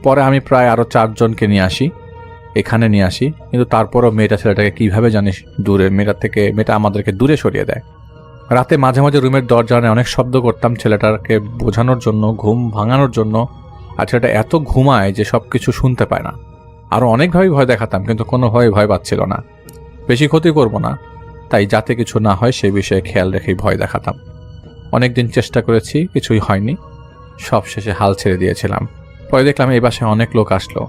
পরে আমি প্রায় আরও 4 জনকে নিয়ে আসি, এখানে নিয়ে আসি, কিন্তু তারপরও মেয়েটা ছেলেটাকে কীভাবে জানিস দূরে, মেয়েটা আমাদেরকে দূরে সরিয়ে দেয়। রাতে মাঝে মাঝে রুমের দরজায় অনেক শব্দ করতাম ছেলেটাকে বোঝানোর জন্য, ঘুম ভাঙানোর জন্য। আর ছেলেটা এত ঘুমায় যে সব কিছু শুনতে পায় না। আরও অনেকভাবেই ভয় দেখাতাম, কিন্তু কোনোভাবেই ভয় পাচ্ছিল না। বেশি ক্ষতি করব না, তাই যাতে কিছু না হয় সেই বিষয়ে খেয়াল রেখেই ভয় দেখাতাম। অনেকদিন চেষ্টা করেছি, কিছুই হয়নি। সব শেষে হাল ছেড়ে দিয়েছিলাম। পরে দেখলাম এই বাসায় অনেক লোক আসলো,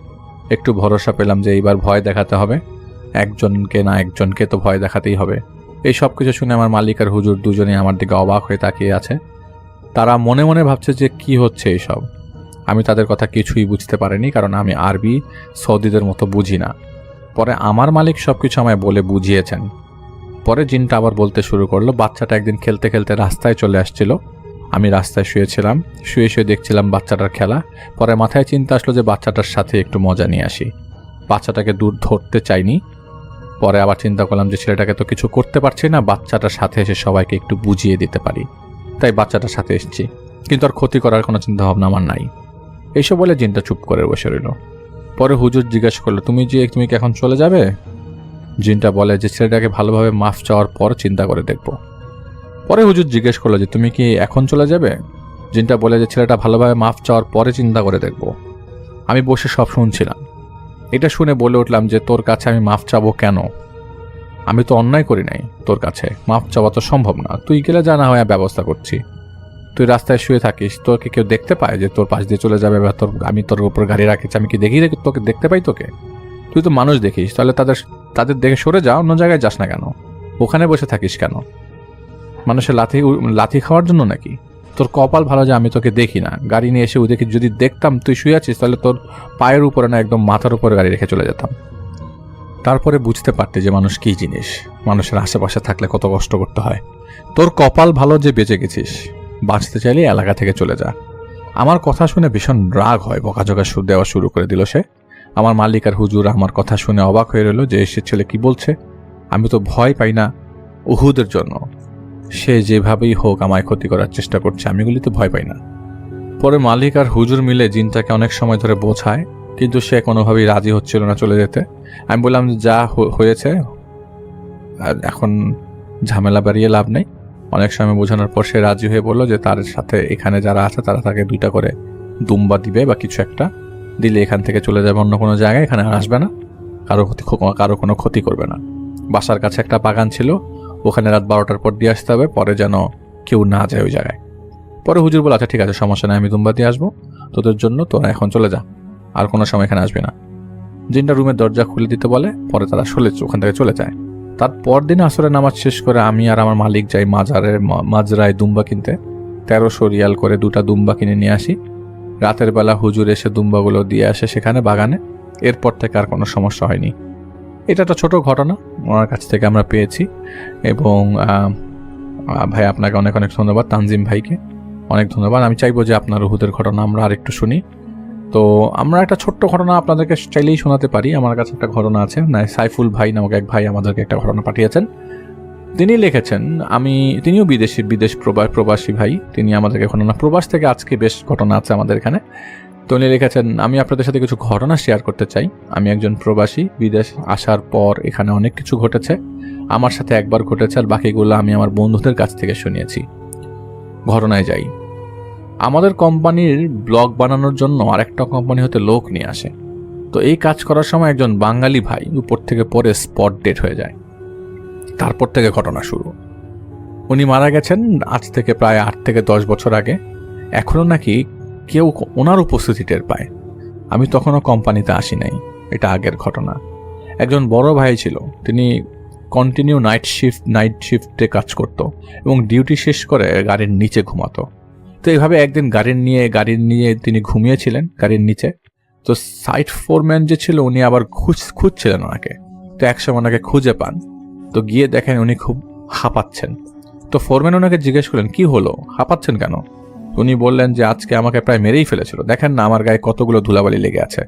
একটু ভরসা পেলাম যে এইবার ভয় দেখাতে হবে, একজনকে তো ভয় দেখাতেই হবে। এই সব কিছু শুনে আমার মালিক আর হুজুর দুজনেই আমার দিকে অবাক হয়ে তাকিয়ে আছে। তারা মনে মনে ভাবছে যে কি হচ্ছে এইসব। আমি তাদের কথা কিছুই বুঝতে পারিনি, কারণ আমি আরবি সৌদিদের মতো বুঝি না। পরে আমার মালিক সব কিছু আমায় বলে বুঝিয়েছেন। পরে জিনটা আবার বলতে শুরু করলো, বাচ্চাটা একদিন খেলতে খেলতে রাস্তায় চলে আসছিল। আমি রাস্তায় শুয়েছিলাম, শুয়ে দেখছিলাম বাচ্চাটার খেলা। পরে মাথায় চিন্তা আসলো যে বাচ্চাটার সাথে একটু মজা নিয়ে আসি। বাচ্চাটাকে দূর ধরতে চাইনি। পরে আবার চিন্তা করলাম যে ছেলেটাকে তো কিছু করতে পারছি না, বাচ্চাটার সাথে এসে সবাইকে একটু বুঝিয়ে দিতে পারি, তাই বাচ্চাটার সাথে এসেছি। কিন্তু আর ক্ষতি করার কোনো চিন্তা ভাবনা আমার নাই। এইসব বলে জিনটা চুপ করে বসে রইল। পরে হুজুর জিজ্ঞেস করলো, তুমি কি এখন চলে যাবে? জিনটা বলে যে ছেলেটাকে ভালোভাবে মাফ চাওয়ার পর চিন্তা করে দেখব। পরে হুজুর জিজ্ঞেস করলো যে তুমি কি এখন চলে যাবে? জিনটা বলে যে ছেলেটা ভালোভাবে মাফ চাওয়ার পরে চিন্তা করে দেখব। আমি বসে সব শুনছিলাম। এটা শুনে বলে উঠলাম যে তোর কাছে আমি মাফ চাবো কেন? আমি তো অন্যায় করি নাই, তোর কাছে মাফ চাওয়া তো সম্ভব না। তুই গেলে জানা হয় ব্যবস্থা করছি। তুই রাস্তায় শুয়ে থাকিস, তোকে কেউ দেখতে পায় যে তোর পাশ দিয়ে চলে যাবে, বা আমি তোর উপর গাড়ি রাখিস, আমি কি তোকে দেখতে পাই তোকে? তুই তো মানুষ দেখিস, তাহলে তাদের দেখে সরে যা, অন্য জায়গায় যাস না কেন? ওখানে বসে থাকিস কেন? মানুষের লাথি খাওয়ার জন্য নাকি? তোর কপাল ভালো যে আমি তোকে দেখি না। গাড়ি নিয়ে এসে ওদেরকে যদি দেখতাম তুই শুয়ে আছিস, তাহলে তোর পায়ের উপরে না একদম মাথার উপরে গাড়ি রেখে চলে যেতাম। তারপরে বুঝতে পারতে যে মানুষ কী জিনিস, মানুষের আশেপাশে থাকলে কত কষ্ট করতে হয়। তোর কপাল ভালো যে বেঁচে গেছিস। বাঁচতে চাইলে এলাকা থেকে চলে যা। আমার কথা শুনে ভীষণ রাগ হয়, বকাঝকা দেওয়া শুরু করে দিল সে। আমার মালিক আর হুজুর আমার কথা শুনে অবাক হয়ে রইল যে সে ছেলে কি বলছে। আমি তো ভয় পাই না উহুদের জন্য, সে যেভাবেই হোক আমায় ক্ষতি করার চেষ্টা করছে, আমি এগুলিতে ভয় পাই না। পরে মালিক আর হুজুর মিলে জিনটাকে অনেক সময় ধরে বোঝায়, কিন্তু সে কোনোভাবেই রাজি হচ্ছিল না চলে যেতে। আমি বললাম যা হয়েছে, আর এখন ঝামেলা বাড়িয়ে লাভ নেই। অনেক সময় বোঝানোর পর সে রাজি হয়ে বলল যে তার সাথে এখানে যারা আছে তারা তাকে 2টা করে দুম্বা দিবে বা কিছু একটা দিলে এখান থেকে চলে যাবে অন্য কোনো জায়গায়, এখানে আর আসবে না, কারো কোনো ক্ষতি করবে না। বাসার কাছে একটা বাগান ছিল, ওখানে রাত 12টার পর দিয়ে আসতে হবে, পরে যেন কেউ না যায় ওই জায়গায়। পরে হুজুর বলে আচ্ছা ঠিক আছে, সমস্যা নেই, আমি দুম্বা দিয়ে আসবো তোদের জন্য, তোরা এখন চলে যা, আর কোনো সময় এখানে আসবি না। জিনটা রুমের দরজা খুলে দিতে বলে, পরে তারা ওখান থেকে চলে যায়। তার পরদিন আসরের নামাজ শেষ করে আমি আর আমার মালিক যাই মাজরায় দুম্বা কিনতে। 1300 রিয়াল করে 2টা দুম্বা কিনে নিয়ে আসি। রাতের বেলা হুজুর এসে দুম্বাগুলো দিয়ে আসে সেখানে বাগানে। এরপর থেকে আর কোনো সমস্যা হয়নি। এটা একটা ছোট ঘটনা ওনার কাছ থেকে আমরা পেয়েছি। এবং ভাই আপনাকে অনেক অনেক ধন্যবাদ, তানজিম ভাইকে অনেক ধন্যবাদ। আমি চাইবো যে আপনার উহুদের ঘটনা আমরা আরেকটু শুনি। তো আমরা একটা ছোট্ট ঘটনা আপনাদেরকে চাইলেই শোনাতে পারি। আমার কাছে একটা ঘটনা আছে, সাইফুল ভাই নামক এক ভাই আমাদেরকে একটা ঘটনা পাঠিয়েছেন। তিনি লিখেছেন, তিনিও বিদেশ প্রবাসী ভাই। তিনি আমাদেরকে ঘটনা, প্রবাস থেকে আজকে বেশ ঘটনা আছে আমাদের এখানে। তো উনি লিখেছেন, আমি আপনাদের সাথে কিছু ঘটনা শেয়ার করতে চাই। আমি একজন প্রবাসী, বিদেশ আসার পর এখানে অনেক কিছু ঘটেছে। আমার সাথে একবার ঘটেছে, আর বাকিগুলো আমি আমার বন্ধুদের কাছ থেকে শুনিয়েছি। ঘটনায় যাই। আমাদের কোম্পানির ব্লগ বানানোর জন্য আরেকটা কোম্পানি হতে লোক নিয়ে আসে। তো এই কাজ করার সময় একজন বাঙালি ভাই উপর থেকে পরে স্পট ডেড হয়ে যায়। তারপর থেকে ঘটনা শুরু। উনি মারা গেছেন আজ থেকে প্রায় 8 থেকে 10 বছর আগে। এখনো নাকি কেউ ওনার উপস্থিতি টের পায়। আমি তখনও কোম্পানিতে আসি নাই, এটা আগের ঘটনা। একজন বড় ভাই ছিল, তিনি কন্টিনিউ নাইট শিফটে কাজ করত এবং ডিউটি শেষ করে গাড়ির নিচে ঘুমাতো। তো এইভাবে একদিন গাড়ির নিয়ে তিনি ঘুমিয়েছিলেন গাড়ির নিচে। তো সাইট ফোরম্যান যে ছিল উনি আবার খুঁজছিলেন ওনাকে। তো একসময় ওনাকে খুঁজে পান, তো গিয়ে দেখেন উনি খুব হাঁপাচ্ছেন। তো ফোরম্যান ওনাকে জিজ্ঞেস করলেন, কি হলো, হাঁপাচ্ছেন কেন? উনি বললেন যে আজকে আমাকে প্রায় মেরেই ফেলেছিল, দেখেন না আমার গায়ে কতগুলো ধুলাবালি লেগে আছে,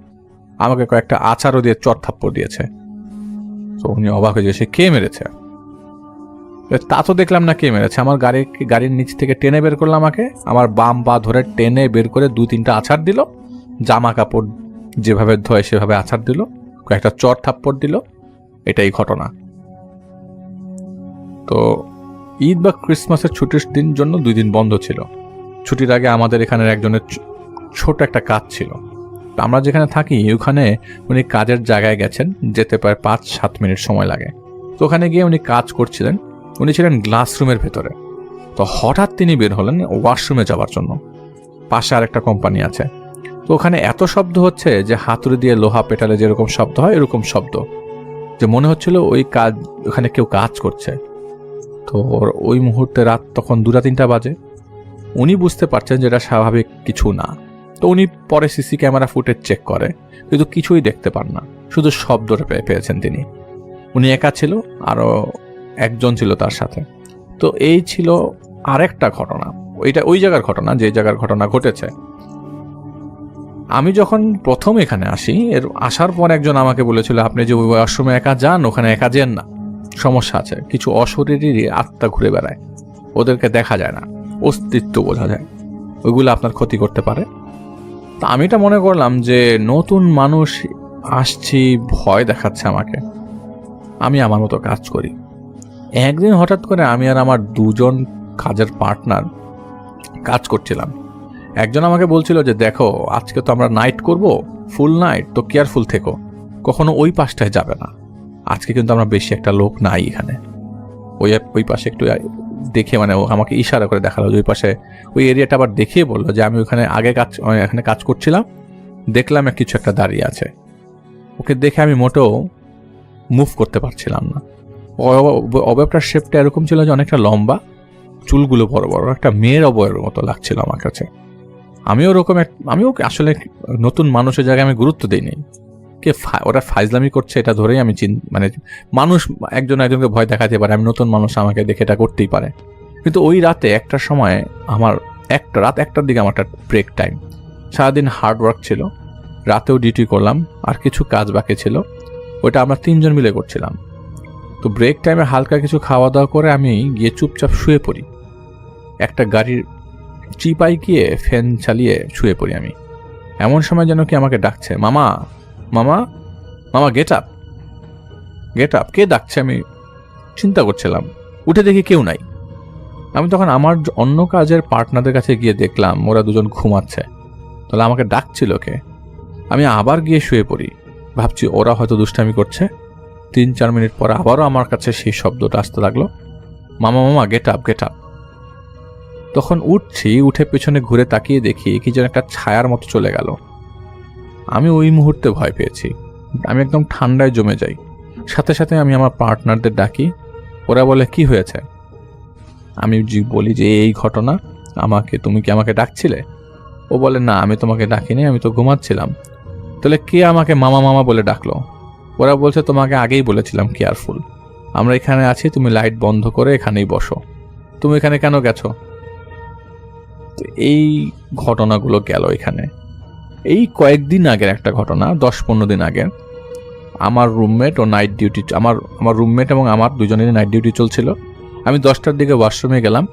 আমাকে কয়েকটা আচারও দিয়ে চট থাপ্পড় দিয়েছে। তো উনি অবাক হয়ে সে কে মেরেছে? তা তো দেখলাম না কে মেরেছে, আমার গাড়ির নিচ থেকে টেনে বের করলো আমাকে, আমার বাম পা ধরে টেনে বের করে 2-3টা আছাড় দিল, জামা কাপড় যেভাবে ধোয় সেভাবে আছাড় দিল, কয়েকটা চট থাপ্পড় দিল। এটাই ঘটনা। তো ঈদ বা ক্রিসমাসের ছুটির দিন জন্য 2 দিন বন্ধ ছিল। ছুটির আগে আমাদের এখানের একজনের ছোট একটা কাজ ছিল। আমরা যেখানে থাকি ওখানে উনি কাজের জায়গায় গেছেন, যেতে প্রায় 5-7 মিনিট সময় লাগে। তো ওখানে গিয়ে উনি কাজ করছিলেন, উনি ছিলেন গ্লাস রুমের ভেতরে। তো হঠাৎ তিনি বের হলেন ওয়াশরুমে যাওয়ার জন্য। পাশে আরেকটা কোম্পানি আছে, তো ওখানে এত শব্দ হচ্ছে যে হাতুড়ি দিয়ে লোহা পেটালে যেরকম শব্দ হয় এরকম শব্দ, যে মনে হচ্ছিল ওখানে কেউ কাজ করছে। তো ওই মুহূর্তে রাত তখন 2-3টা বাজে। উনি বুঝতে পারছেন যে এটা স্বাভাবিক কিছু না। তো উনি পরে সিসি ক্যামেরা ফুটেজ চেক করে, কিন্তু কিছুই দেখতে পান না, শুধু শব্দটা পেয়েছেন তিনি। উনি একা ছিল, আরও একজন ছিল তার সাথে। তো এই ছিল আরেকটা ঘটনা, ওই জায়গার ঘটনা যে জায়গার ঘটনা ঘটেছে। আমি যখন প্রথম এখানে আসি, আসার পর একজন আমাকে বলেছিল, আপনি যে ওই ওয়াশরুমে একা যান, ওখানে একা যেন না, সমস্যা আছে, কিছু অশরীরী আত্মা ঘুরে বেড়ায়, ওদেরকে দেখা যায় না, অস্তিত্ব বোঝা যায়, ওইগুলো আপনার ক্ষতি করতে পারে। তা আমি এটা মনে করলাম যে নতুন মানুষ আসছি, ভয় দেখাচ্ছে আমাকে, আমি আমার মতো কাজ করি। একদিন হঠাৎ করে আমি আর আমার 2জন কাজের পার্টনার কাজ করছিলাম। একজন আমাকে বলছিল যে দেখো আজকে তো আমরা নাইট করব, ফুল নাইট, তো কেয়ারফুল থেকো, কখনো ওই পাশটায় যাবে না, আজকে কিন্তু আমরা বেশি একটা লোক নাই এখানে। ওই পাশে একটু দেখে, মানে ও আমাকে ইশারা করে দেখালো যে ওই পাশে ওই এরিয়াটা, আবার দেখিয়ে বললো যে আমি ওখানে এখানে কাজ করছিলাম, দেখলাম কিছু একটা দাঁড়িয়ে আছে। ওকে দেখে আমি মোটেও মুভ করতে পারছিলাম না। অবয়বটার শেপটা এরকম ছিল যে অনেকটা লম্বা, চুলগুলো বড় বড়, একটা মেয়ের অবয়বের মতো লাগছিল আমার কাছে। আমিও আসলে নতুন মানুষের জায়গায় আমি গুরুত্ব দিইনি, ওরা ফাইজলামি করছে এটা ধরেই আমি মানে মানুষ একজনকে ভয় দেখাতে পারে, আমি নতুন মানুষ, আমাকে দেখে এটা করতেই পারে। কিন্তু ওই রাতে একটার সময় রাত 1টার দিকে আমার একটা ব্রেক টাইম, সারাদিন হার্ড ওয়ার্ক ছিল, রাতেও ডিউটি করলাম, আর কিছু কাজ বাকি ছিল, ওইটা আমরা 3জন মিলে করছিলাম। তো ব্রেক টাইমে হালকা কিছু খাওয়া দাওয়া করে আমি গিয়ে চুপচাপ শুয়ে পড়ি। একটা গাড়ির চিপাই গিয়ে ফ্যান চালিয়ে শুয়ে পড়ি আমি। এমন সময় যেন কি আমাকে ডাকছে, মামা মামা মামা, গেট আপ গেট আপ। কে ডাকছে আমি চিন্তা করছিলাম, উঠে দেখি কেউ নাই। আমি তখন আমার অন্য কাজের পার্টনারদের কাছে গিয়ে দেখলাম ওরা 2জন ঘুমাচ্ছে। তাহলে আমাকে ডাকছিল কে? আমি আবার গিয়ে শুয়ে পড়ি, ভাবছি ওরা হয়তো দুষ্টামি করছে। 3-4 মিনিট পর আবারও আমার কাছে সেই শব্দটা আসতে লাগলো, মামা মামা, গেট আপ গেট আপ। তখন উঠে পেছনে ঘুরে তাকিয়ে দেখি কি যেন একটা ছায়ার মতো চলে গেল। আমি ওই মুহূর্তে ভয় পেয়েছি, আমি একদম ঠান্ডায় জমে যাই। সাথে সাথে আমি আমার পার্টনারদের ডাকি, ওরা বলে কি হয়েছে? আমি বলি যে এই ঘটনা, তুমি কি আমাকে ডাকছিলে? ও বলে না, আমি তোমাকে ডাকিনি, আমি তো ঘুমাচ্ছিলাম। তাহলে কে আমাকে মামা মামা বলে ডাকলো? ওরা বলছে তোমাকে আগেই বলেছিলাম কেয়ারফুল, আমরা এখানে আছি, তুমি লাইট বন্ধ করে এখানেই বসো, তুমি এখানে কেন গেছো? এই ঘটনাগুলো গেল এখানে। এই কয়েকদিন আগের একটা ঘটনা, 10-15 দিন আগে, আমার রুমমেট ও নাইট ডিউটি, আমার রুমমেট এবং আমার 2জনেরই নাইট ডিউটি চলছিল। আমি 10টার দিকে ওয়াশরুমে গেলাম,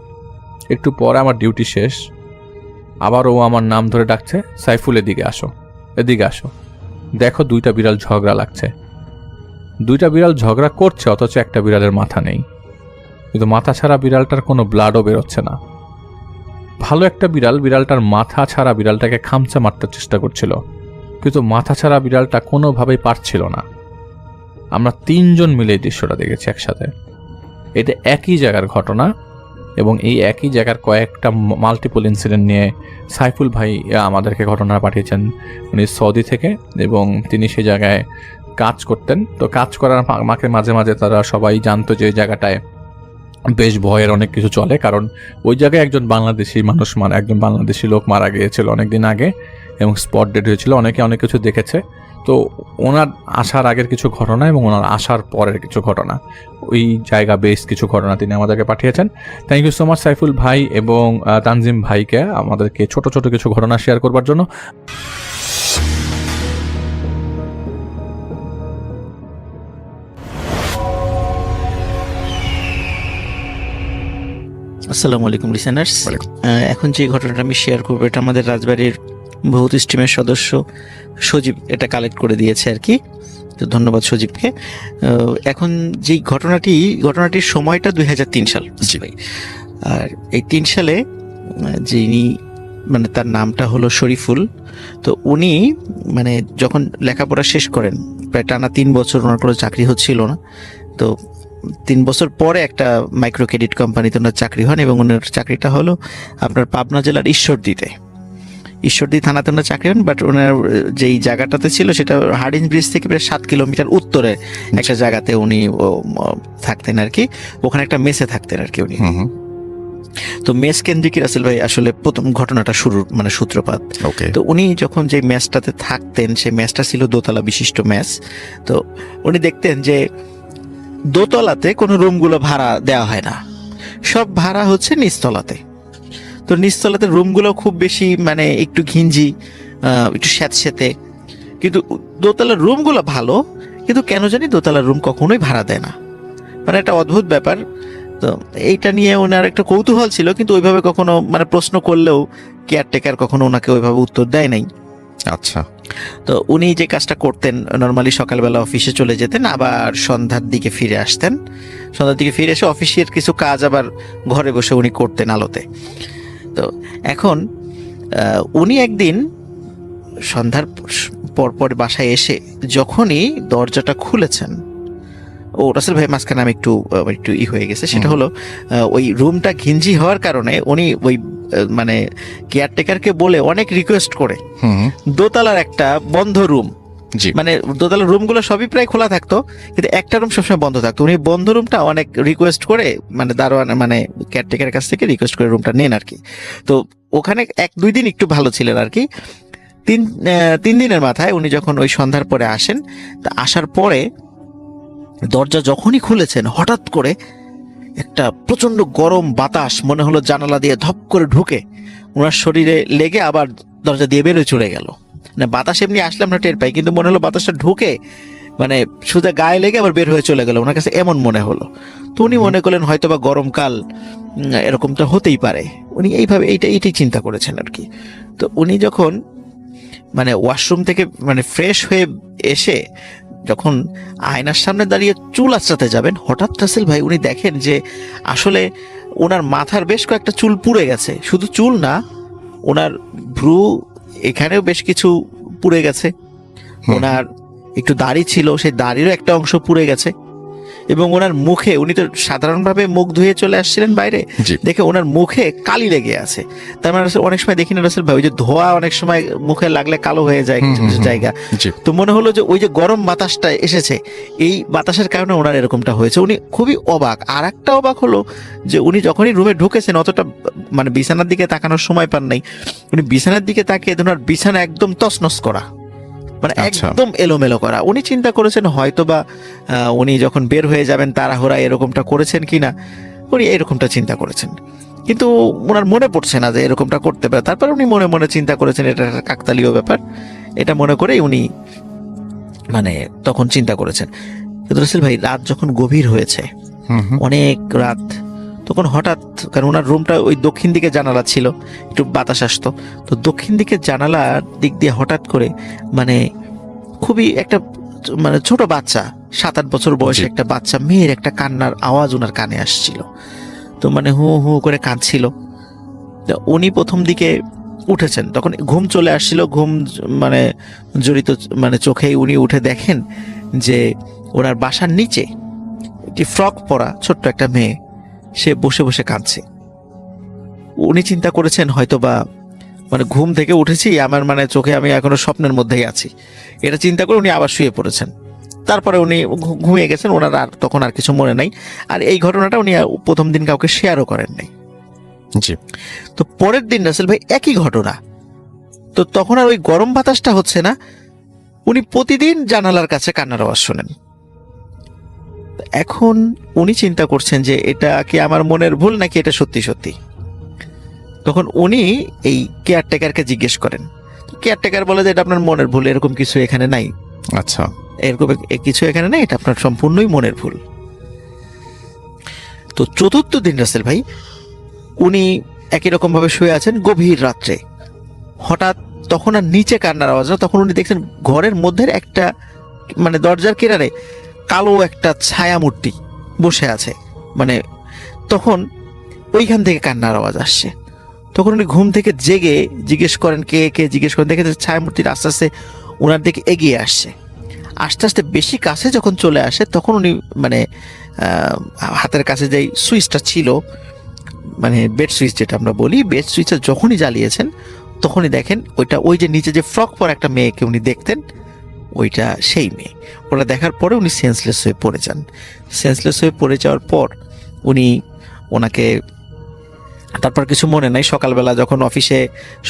একটু পরে আমার ডিউটি শেষ, আবার ও আমার নাম ধরে ডাকছে, সাইফুল এদিকে আসো এদিকে আসো, দেখো 2টা বিড়াল ঝগড়া লাগছে। 2টা বিড়াল ঝগড়া করছে, অথচ একটা বিড়ালের মাথা নেই, কিন্তু মাথা ছাড়া বিড়ালটার কোনো ব্লাডও বেরোচ্ছে না। ভালো একটা বিড়ালটার মাথা ছাড়া বিড়ালটাকে খামচা মারতে চেষ্টা করছিল, কিন্তু মাথা ছাড়া বিড়ালটা কোনোভাবেই পারছিল না। আমরা 3জন মিলে এই দৃশ্যটা দেখেছি একসাথে। এটা একই জায়গার ঘটনা, এবং এই একই জায়গার কয়েকটা মাল্টিপল ইনসিডেন্ট নিয়ে সাইফুল ভাই আমাদেরকে ঘটনা পাঠিয়েছেন উনি সৌদি থেকে, এবং তিনি সেই জায়গায় কাজ করতেন। তো কাজ করার মাঝে মাঝে তারা সবাই জানতো যে এই জায়গাটায় বেশ ভয়ের অনেক কিছু চলে, কারণ ওই জায়গায় একজন বাংলাদেশি লোক মারা গিয়েছিল অনেকদিন আগে এবং স্পট ডেড হয়েছিল। অনেকে অনেক কিছু দেখেছে। তো ওনার আসার আগের কিছু ঘটনা এবং ওনার আসার পরের কিছু ঘটনা, ওই জায়গা বেশ কিছু ঘটনা তিনি আমাদেরকে পাঠিয়েছেন। Thank you so much Saiful ভাই এবং তানজিম ভাইকে আমাদেরকে ছোট ছোট কিছু ঘটনা শেয়ার করবার জন্য। আসসালামু আলাইকুম লিসেনার্স। এখন যে ঘটনাটা আমি শেয়ার করবো এটা আমাদের রাজবাড়ির বহুত স্ট্রিমের সদস্য সজীব এটা কালেক্ট করে দিয়েছে আর কি, তো ধন্যবাদ সজীবকে। এখন যে ঘটনাটির সময়টা 2003 সাল। আর এই 3 সালে যিনি মানে তার নামটা হলো শরীফুল, তো উনি মানে যখন লেখাপড়া শেষ করেন প্রায় টানা 3 বছর ওনার কোনো চাকরি হচ্ছিল না। তো 3 বছর পরে একটা মাইক্রো ক্রেডিট কোম্পানিতে ওনার চাকরি হন এবং ওনার চাকরিটা হলো আপনার পাবনা জেলার ঈশ্বরদী থানাতে ওনার চাকরি হন। বাট ওনার যেই জায়গাটাতে ছিল সেটা হার্ডিঞ্জ ব্রিজ থেকে প্রায় 7 কিলোমিটার উত্তরে একটা জায়গাতে উনি থাকতেন আর কি, ওখানে একটা মেসে থাকতেন আর কি উনি। তো মেস কেন্দ্রিক রাসেল ভাই আসলে প্রথম ঘটনাটা শুরুর মানে সূত্রপাত। তো উনি যখন যে মেসটাতে থাকতেন সেই মেসটা ছিল দোতলা বিশিষ্ট মেস। তো উনি দেখতেন যে দোতলাতে কোনো রুমগুলো ভাড়া দেওয়া হয় না, সব ভাড়া হচ্ছে নিচতলাতে। তো নিচতলাতে রুমগুলো খুব বেশি মানে একটু ঘিঞ্জি, একটু স্যাঁতস্যাঁতে, কিন্তু দোতলার রুমগুলো ভালো, কিন্তু কেন জানি দোতলার রুম কখনোই ভাড়া দেয় না, মানে একটা অদ্ভুত ব্যাপার। তো এইটা নিয়ে ওনার একটা কৌতূহল ছিল, কিন্তু ওইভাবে কখনো মানে প্রশ্ন করলেও কেয়ারটেকার কখনো ওনাকে ওইভাবে উত্তর দেয় নাই। আচ্ছা। তো উনি যে কাজটা করতেন নর্মালি সকালবেলা অফিসে চলে যেতেন, আবার সন্ধ্যার দিকে ফিরে আসতেন। সন্ধ্যার দিকে ফিরে এসে অফিসের কিছু কাজ আবার ঘরে বসে উনি করতেন আলোতে। তো এখন উনি একদিন সন্ধ্যার পর বাসায় এসে যখনই দরজাটা খুলেছেন, রাসেল ভাই মাঝখানে আমি একটু হয়ে গেছে, সেটা হলো ওই রুমটা ঘিঞ্জি হওয়ার কারণে উনি ওই মানে কেয়ারটেকারকে বলে অনেক রিকোয়েস্ট করে দোতলার একটা বন্ধ রুম, মানে দোতলার রুমগুলো সবই প্রায় খোলা থাকতো কিন্তু একটা রুম সবসময় বন্ধ থাকতো, উনি বন্ধ রুমটা অনেক রিকোয়েস্ট করে মানে দারোয়ান মানে কেয়ারটেকারের কাছ থেকে রিকোয়েস্ট করে রুমটা নেন আর কি। তো ওখানে 1-2 দিন একটু ভালো ছিলেন আর কি। 3 দিনের মাথায় উনি যখন ওই সন্ধ্যার পরে আসেন, তা আসার পরে দরজা যখনই খুলেছেন হঠাৎ করে একটা প্রচন্ড গরম বাতাস মনে হলো জানালা দিয়ে ধপ করে ঢুকে ওনার শরীরে লেগে আবার দরজা দিয়ে বেরোয় চলে গেল। মানে বাতাস এমনি আসলে আমরা টের পাই, কিন্তু মনে হলো বাতাসটা ঢুকে মানে সোজা গায়ে লেগে আবার বের হয়ে চলে গেল, ওনার কাছে এমন মনে হলো। তো উনি মনে করলেন হয়তো বা গরমকাল, এরকমটা হতেই পারে। উনি এইভাবে এইটাই চিন্তা করেছেন আর কি। তো উনি যখন মানে ওয়াশরুম থেকে মানে ফ্রেশ হয়ে এসে যখন আয়নার সামনে দাঁড়িয়ে চুল আঁচড়াতে যাবেন, হঠাৎ রাসেল ভাই উনি দেখেন যে আসলে ওনার মাথার বেশ কয়েকটা চুল পুড়ে গেছে। শুধু চুল না, ওনার ভ্রু এখানেও বেশ কিছু পুড়ে গেছে, ওনার একটু দাড়ি ছিল সেই দাড়িরও একটা অংশ পুড়ে গেছে, এবং ওনার মুখে, উনি তো সাধারণভাবে মুখ ধুয়ে চলে আসছিলেন বাইরে, দেখে ওনার মুখে কালি লেগে আছে। তার মানে অনেক সময় দেখি না রাসেল ভাই ওই যে ধোয়া অনেক সময় মুখে লাগলে কালো হয়ে যায় কিছু কিছু জায়গা, তো মনে হলো যে ওই যে গরম বাতাসটা এসেছে এই বাতাসের কারণে ওনার এরকমটা হয়েছে। উনি খুবই অবাক। আর একটা অবাক হলো যে উনি যখনই রুমে ঢুকেছেন অতটা মানে বিছানার দিকে তাকানোর সময় পান নাই, উনি বিছানার দিকে তাকিয়ে ওনার বিছানা একদম তছনছ করা, মানে একদম এলোমেলো করা। উনি চিন্তা করেছেন হয়তোবা উনি যখন বের হয়ে যাবেন তাড়াহুড়া এরকমটা করেছেন কিনা, উনি এরকমটা চিন্তা করেছেন, কিন্তু ওনার মনে পড়ছে না যে এরকমটা করতে পারে। তারপর উনি মনে মনে চিন্তা করেছেন এটা একটা কাকতালীয় ব্যাপার, এটা মনে করেই উনি মানে তখন চিন্তা করেছেন। কিন্তু রাসেল ভাই রাত যখন গভীর হয়েছে, অনেক রাত, তখন হঠাৎ, কারণ ওনার রুমটা ওই দক্ষিণ দিকে জানালা ছিল, একটু বাতাস আসতো, তো দক্ষিণ দিকে জানালার দিক দিয়ে হঠাৎ করে মানে খুবই একটা মানে ছোট বাচ্চা, 7-8 বছর বয়সে একটা বাচ্চা মেয়ের একটা কান্নার আওয়াজ ওনার কানে আসছিল। তো মানে হু হু করে কাঁদছিল। উনি প্রথম দিকে উঠেছেন, তখন ঘুম চলে আসছিল, ঘুম মানে জড়িত মানে চোখেই উনি উঠে দেখেন যে ওনার বাসার নিচে একটি ফ্রক পরা ছোট্ট একটা মেয়ে সে বসে বসে কাঁদছে। উনি চিন্তা করেছেন হয়তো বা মানে ঘুম থেকে উঠেছি, আমার মানে চোখে আমি এখনো স্বপ্নের মধ্যেই আছি, এটা চিন্তা করে উনি আবার শুয়ে পড়েছেন। তারপরে উনি ঘুমিয়ে গেছেন, ওনার আর তখন আর কিছু মনে নাই। আর এই ঘটনাটা উনি প্রথম দিন কাউকে শেয়ারও করেন নাই। জি। তো পরের দিন রাসেল ভাই একই ঘটনা, তো তখন আর ওই গরম বাতাসটা হচ্ছে না, উনি প্রতিদিন জানালার কাছে কান্নার আওয়াজ শোনেন। এখন উনি চিন্তা করছেন যে এটা কি আমার মনের ভুল নাকি এটা সত্যি সত্যি। তখন উনি এই কেয়ারটেকারকে জিজ্ঞেস করেন, কেয়ারটেকার বলে যে এটা আপনার মনের ভুল, এরকম কিছু এখানে নাই, আচ্ছা। এরকম কিছু এখানে নেই, এটা আপনার সম্পূর্ণই মনের ভুল। তো চতুর্থ দিন রাসেল ভাই উনি একই রকম ভাবে শুয়ে আছেন, গভীর রাত্রে হঠাৎ তখন আর নিচে কান্নার আওয়াজ না, তখন উনি দেখছেন ঘরের মধ্যে একটা মানে দরজার কিনারে কালো একটা ছায়া মূর্তি বসে আছে, মানে তখন ওইখান থেকে কান্নার আওয়াজ আসছে। তখন উনি ঘুম থেকে জেগে জিজ্ঞেস করেন কে কে, জিজ্ঞেস করেন, দেখে ছায়া মূর্তিটা আস্তে আস্তে ওনার দিকে এগিয়ে আসছে। আস্তে আস্তে বেশি কাছে যখন চলে আসে তখন উনি মানে হাতের কাছে যেই সুইচটা ছিল, মানে বেড সুইচ যেটা আমরা বলি, বেড সুইচটা যখনই জ্বালিয়েছেন তখনই দেখেন ওইটা, ওই যে নিচে যে ফ্রক পরা একটা মেয়েকে উনি দেখতেন, ওইটা সেই মেয়ে। ওটা দেখার পরে উনি সেন্সলেস হয়ে পড়ে যান। সেন্সলেস হয়ে পড়ে যাওয়ার পর উনি ওনাকে, তারপর কিছু মনে নাই, সকালবেলা যখন অফিসে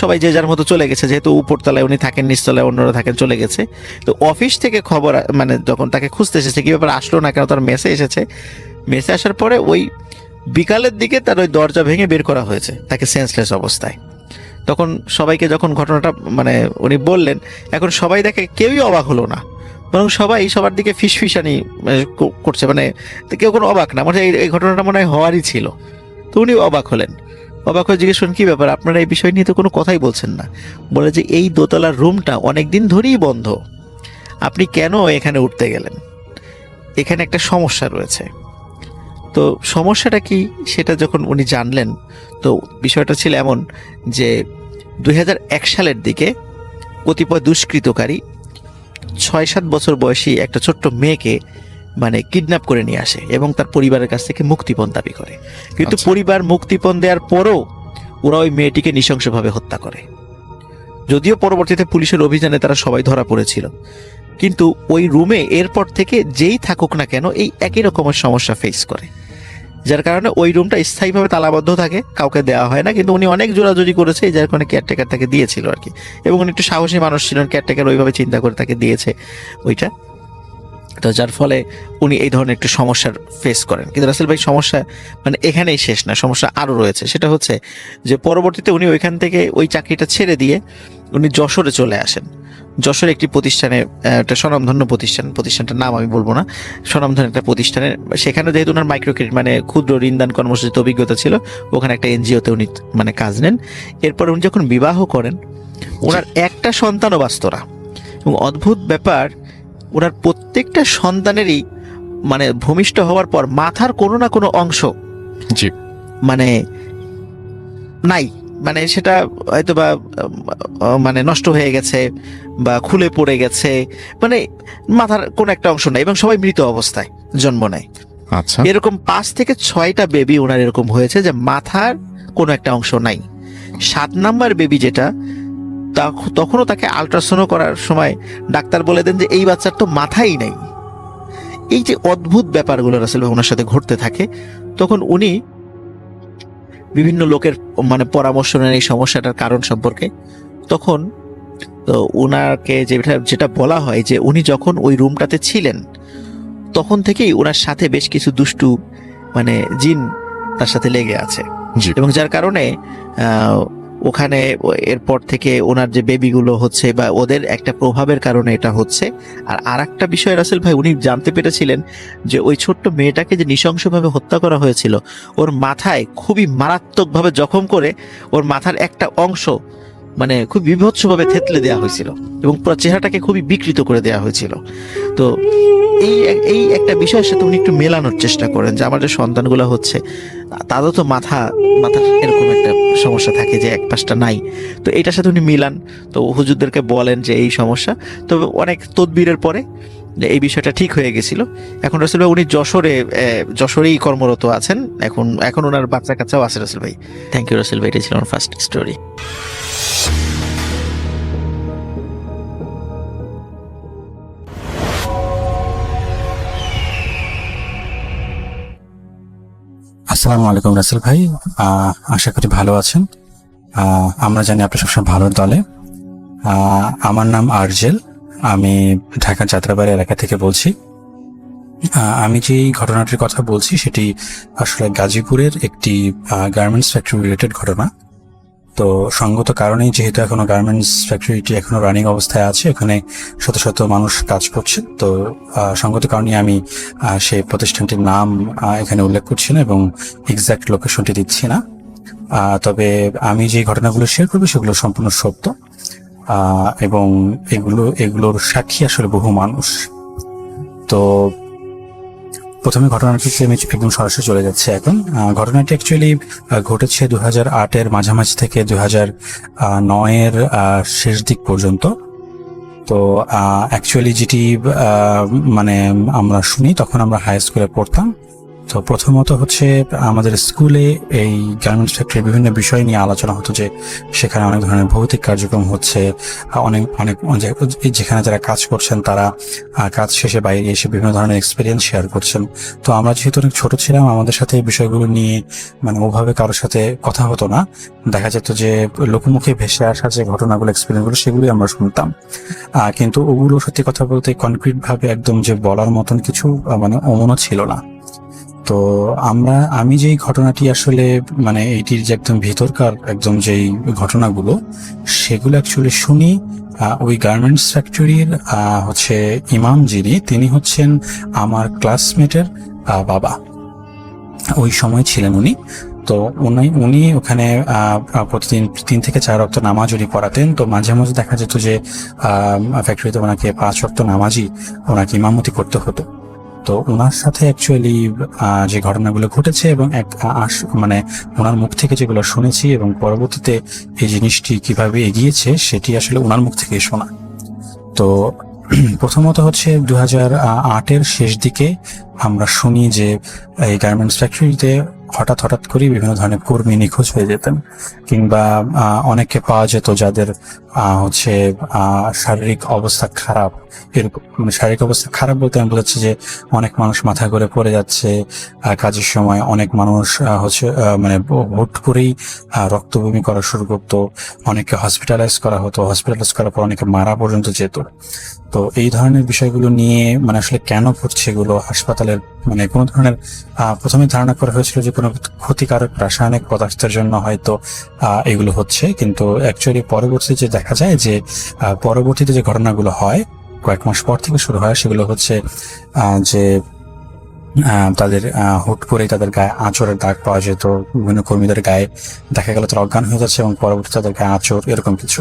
সবাই যে যার মতো চলে গেছে, যেহেতু উপরতলায় উনি থাকেন, নিচতলায় অন্যরা থাকেন, চলে গেছে, তো অফিস থেকে খবর মানে যখন তাকে খুঁজতে এসেছে কি ব্যাপার আসলো না কেন, তার মেসে এসেছে। মেসে আসার পরে ওই বিকালের দিকে তার ওই দরজা ভেঙে বের করা হয়েছে তাকে সেন্সলেস অবস্থায়। তখন সবাইকে যখন ঘটনাটা মানে উনি বললেন, এখন সবাই দেখে কেউই অবাক হলো না, বরং সবাই সবার দিকে ফিসফিসানি করছে, মানে কেউ কোনো অবাক না, মানে এই ঘটনাটা মনে হয় হওয়ারই ছিল। তো উনি অবাক হলেন, অবাক হয়ে জিজ্ঞেস করেন কি ব্যাপার, আপনারা এই বিষয় নিয়ে তো কোনো কথাই বলছেন না। বলে যে এই দোতলার রুমটা অনেকদিন ধরেই বন্ধ, আপনি কেন এখানে উঠতে গেলেন, এখানে একটা সমস্যা রয়েছে। তো সমস্যাটা কি সেটা যখন উনি জানলেন, তো বিষয়টা ছিল এমন যে 2001 সালের দিকে কতিপয় দুষ্কৃতকারী 6-7 বছর বয়সী একটা ছোট্ট মেয়েকে মানে কিডন্যাপ করে নিয়ে আসে এবং তার পরিবারের কাছ থেকে মুক্তিপণ দাবি করে। কিন্তু পরিবার মুক্তিপণ দেওয়ার পরও ওরা ওই মেয়েটিকে নৃশংসভাবে হত্যা করে। যদিও পরবর্তীতে পুলিশের অভিযানে তারা সবাই ধরা পড়েছিল, কিন্তু ওই রুমে এরপর থেকে যেই থাকুক না কেন এই একই রকমের সমস্যা ফেস করে, যার কারণে ওই রুমটা স্থায়ীভাবে তালাবদ্ধ থাকে, কাউকে দেওয়া হয় না। কিন্তু উনি অনেক জোরাজুরি করেছে, যার কারণে কেয়ারটেকার তাকে দিয়েছিল আর কি, এবং উনি একটু সাহসী মানুষ ছিলেন, কেয়ারটেকার ওইভাবে চিন্তা করে তাকে দিয়েছে ওইটা। তো যার ফলে উনি এই ধরনের একটু সমস্যার ফেস করেন। কিন্তু রাসেল ভাই সমস্যা মানে এখানেই শেষ না, সমস্যা আরও রয়েছে। সেটা হচ্ছে যে পরবর্তীতে উনি ওইখান থেকে ওই চাকরিটা ছেড়ে দিয়ে উনি যশোরে চলে আসেন। যশোরে একটি প্রতিষ্ঠানে, একটা স্বনামধন্য প্রতিষ্ঠানটার নাম আমি বলবো না, স্বনামধন্য একটা প্রতিষ্ঠানে, সেখানে যেহেতু ওনার মাইক্রো ক্রেডিট মানে ক্ষুদ্র ঋণদান কর্মসূচিতে অভিজ্ঞতা ছিল, ওখানে একটা এনজিওতে উনি মানে কাজ নেন। এরপর উনি যখন বিবাহ করেন, ওনার একটা সন্তানও বাঁচত না, এবং অদ্ভুত ব্যাপার ওনার প্রত্যেকটা সন্তানেরই মানে ভূমিষ্ঠ হওয়ার পর মাথার কোনো না কোনো অংশ জি মানে নাই, মানে সেটা হয়তো বা মানে নষ্ট হয়ে গেছে বা খুলে পড়ে গেছে, মানে মাথার কোনো একটা অংশ নাই, এবং সবাই মৃত অবস্থায় জন্ম নেয়। আচ্ছা। এরকম 5 থেকে 6টা বেবি ওনার এরকম হয়েছে যে মাথার কোনো একটা অংশ নাই। 7 নাম্বার বেবি যেটা, তখনও তাকে আল্ট্রাসাউন্ড করার সময় ডাক্তার বলে দেন যে এই বাচ্চার তো মাথাই নাই। এই যে অদ্ভুত ব্যাপারগুলো রাসেল ভাই ওনার সাথে ঘটতে থাকে, তখন উনি বিভিন্ন লোকের মানে পরামর্শ নেন এই সমস্যাটার কারণ সম্পর্কে। তখন তো ওনাকে যেটা বলা হয় যে উনি যখন ওই রুমটাতে ছিলেন তখন থেকেই ওনার সাথে বেশ কিছু দুষ্টু মানে জিন তার সাথে লেগে আছে, জি এবং যার কারণে ওখানে এরপর থেকে ওনার যে বেবিগুলো হচ্ছে বা ওদের একটা প্রভাবের কারণে এটা হচ্ছে। আর একটা বিষয় রাসেল ভাই উনি জানতে পেরেছিলেন যে ওই ছোট্ট মেয়েটাকে যে নৃশংসভাবে হত্যা করা হয়েছিল, ওর মাথায় খুবই মারাত্মকভাবে জখম করে ওর মাথার একটা অংশ মানে খুব বিভৎসভাবে থেতলে দেওয়া হয়েছিল এবং পুরো চেহারাটাকে খুবই বিকৃত করে দেওয়া হয়েছিল। তো এই একটা বিষয়ের সাথে উনি একটু মেলানোর চেষ্টা করেন যে আমার যে সন্তানগুলো হচ্ছে তাদের তো মাথার এরকম একটা সমস্যা থাকে যে এক পাশটা নাই, তো এইটার সাথে উনি মিলান। তো হুজুরদেরকে বলেন যে এই সমস্যা, তবে অনেক তদবিরের পরে যে এই বিষয়টা ঠিক হয়ে গেছিল। এখন রাসেল ভাই উনি যশোরেই কর্মরত আছেন, এখন ওনার বাচ্চা কাচ্চাও আছে রাসেল ভাই। থ্যাংক ইউ রাসেল ভাই, এটা ছিল আমার ফার্স্ট স্টোরি। আসসালামু আলাইকুম রাসেল ভাই, আশা করি ভালো আছেন। আমরা জানি আপনি সবসময় ভালোর দলে। আমার নাম আরজেল, আমি ঢাকার যাত্রাবাড়ি এলাকা থেকে বলছি। আমি যে ঘটনাটির কথা বলছি সেটি আসলে গাজীপুরের একটি গার্মেন্টস ফ্যাক্টরি রিলেটেড ঘটনা। তো সঙ্গত কারণেই যেহেতু এখনো গার্মেন্টস ফ্যাক্টরিটি এখনো রানিং অবস্থায় আছে, এখানে শত শত মানুষ কাজ করছে, তো সঙ্গত কারণে আমি সেই প্রতিষ্ঠানটির নাম এখানে উল্লেখ করছি না এবং এক্সাক্ট লোকেশনটি দিচ্ছি না। তবে আমি যে ঘটনাগুলো শেয়ার করবো সেগুলো সম্পূর্ণ সত্য, এবং এগুলোর সাক্ষী আসলে বহু মানুষ। তো প্রথমে ঘটনাটিতে আমি একদম সরাসরি চলে যাচ্ছে। এখন ঘটনাটি অ্যাকচুয়ালি ঘটেছে 2008-এর মাঝামাঝি থেকে 2009-এর শেষ দিক পর্যন্ত। তো অ্যাকচুয়ালি যেটি মানে আমরা শুনি, তখন আমরা হাই স্কুলে পড়তাম। তো প্রথমত হচ্ছে আমাদের স্কুলে এই গার্মেন্টস ফ্যাক্টরির বিভিন্ন বিষয় নিয়ে আলোচনা হতো, যে সেখানে অনেক ধরনের ভৌতিক কার্যক্রম হচ্ছে, অনেক যেখানে যারা কাজ করছেন তারা কাজ শেষে বাইরে এসে বিভিন্ন ধরনের এক্সপিরিয়েন্স শেয়ার করছেন। তো আমরা যেহেতু অনেক ছোট ছিলাম, আমাদের সাথে এই বিষয়গুলো নিয়ে মানে ওভাবে কারোর সাথে কথা হতো না। দেখা যেত যে লোকমুখে ভেসে আসা যে ঘটনাগুলো, এক্সপিরিয়েন্সগুলো, সেগুলোই আমরা শুনতাম। কিন্তু ওগুলো সত্যি কথা বলতে কনক্রিট ভাবে একদম যে বলার মতন কিছু মানে অমনও ছিল না। তো আমি যেই ঘটনাটি আসলে মানে এইটির যে একদম ভিতরকার একদম যেই ঘটনাগুলো, সেগুলো অ্যাকচুয়ালি শুনি ওই গার্মেন্টস ফ্যাক্টরির হচ্ছে ইমাম যিনি, তিনি হচ্ছেন আমার ক্লাসমেটের বাবা, ওই সময় ছিলেন উনি। তো উনি ওখানে প্রতিদিন 3 থেকে 4 ওয়াক্ত নামাজ উনি পড়াতেন। তো মাঝে মাঝে দেখা যেত যে ফ্যাক্টরিতে ওনাকে 5 ওয়াক্ত নামাজই ওনাকে ইমামতি করতে হতো। তো ওনার সাথে অ্যাকচুয়ালি যে ঘটনাগুলো ঘটেছে এবং মানে ওনার মুখ থেকে যেগুলো শুনেছি এবং পরবর্তীতে এই জিনিসটি কিভাবে এগিয়েছে সেটি আসলে ওনার মুখ থেকে শোনা। তো প্রথমত হচ্ছে 2008-এর শেষ দিকে আমরা শুনি যে এই গার্মেন্টস ফ্যাক্টরিতে হঠাৎ করে বিভিন্ন ধরনের কর্মী নিখোঁজ হয়ে যেতেন, কিংবা অনেককে পাওয়া যেত যাদের হচ্ছে শারীরিক অবস্থা খারাপ। এরকম মানে শারীরিক অবস্থা খারাপ বলতে আমি বোঝাচ্ছি যে অনেক মানুষ মাথা করে পড়ে যাচ্ছে কাজের সময়, অনেক মানুষ হচ্ছে মানে হুট করেই রক্তবমি করা শুরু করতো, অনেকে হসপিটালাইজ করা হতো, হসপিটালাইজ করার পর অনেকে মারা পর্যন্ত যেত। তো এই ধরনের বিষয়গুলো নিয়ে মানে আসলে কেন ঘটছে এগুলো, হাসপাতালের মানে কোনো ধরনের প্রথমে ধারণা করা হয়েছিল যে কোনো ক্ষতিকারক রাসায়নিক পদার্থের জন্য হয়তো এগুলো হচ্ছে, কিন্তু অ্যাকচুয়ালি পরবর্তীতে দেখা যায় যে পরবর্তীতে যে ঘটনাগুলো হয় কয়েক মাস পর থেকে শুরু হয়, সেগুলো হচ্ছে যে তাদের হুট করেই তাদের গায়ে আঁচড়ের দাগ পাওয়া যেত, বিভিন্ন কর্মীদের গায়ে দেখা গেল তারা অজ্ঞান হয়ে যাচ্ছে এবং পরবর্তী তাদের গায়ে আঁচড়, এরকম কিছু।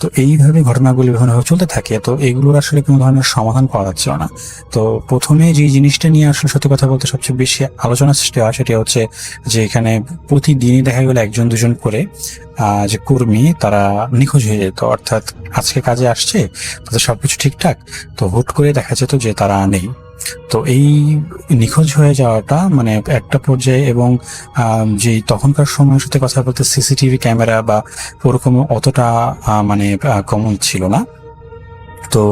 তো এইভাবে ঘটনাগুলি বিভিন্নভাবে চলতে থাকে। তো এইগুলোর আসলে কোনো ধরনের সমাধান পাওয়া যাচ্ছিল না। তো প্রথমে যে জিনিসটা নিয়ে আসলে সত্যি কথা বলতে সবচেয়ে বেশি আলোচনা সৃষ্টি হয় সেটা হচ্ছে যে এখানে প্রতিদিনই দেখা গেল 1-2 করে যে কর্মী তারা নিখোঁজ হয়ে যেত, অর্থাৎ আজকে কাজে আসছে, তাদের সবকিছু ঠিকঠাক, তো হুট করে দেখা যেত যে তারা নেই। তো এই নিখোঁজ হয়ে যাওয়াটা মানে একটা পর্যায়ে, এবং যে তখনকার সময়ের সাথে কথা বলতে সিসিটিভি ক্যামেরা বা ওরকম অতটা মানে কমন ছিল না। তো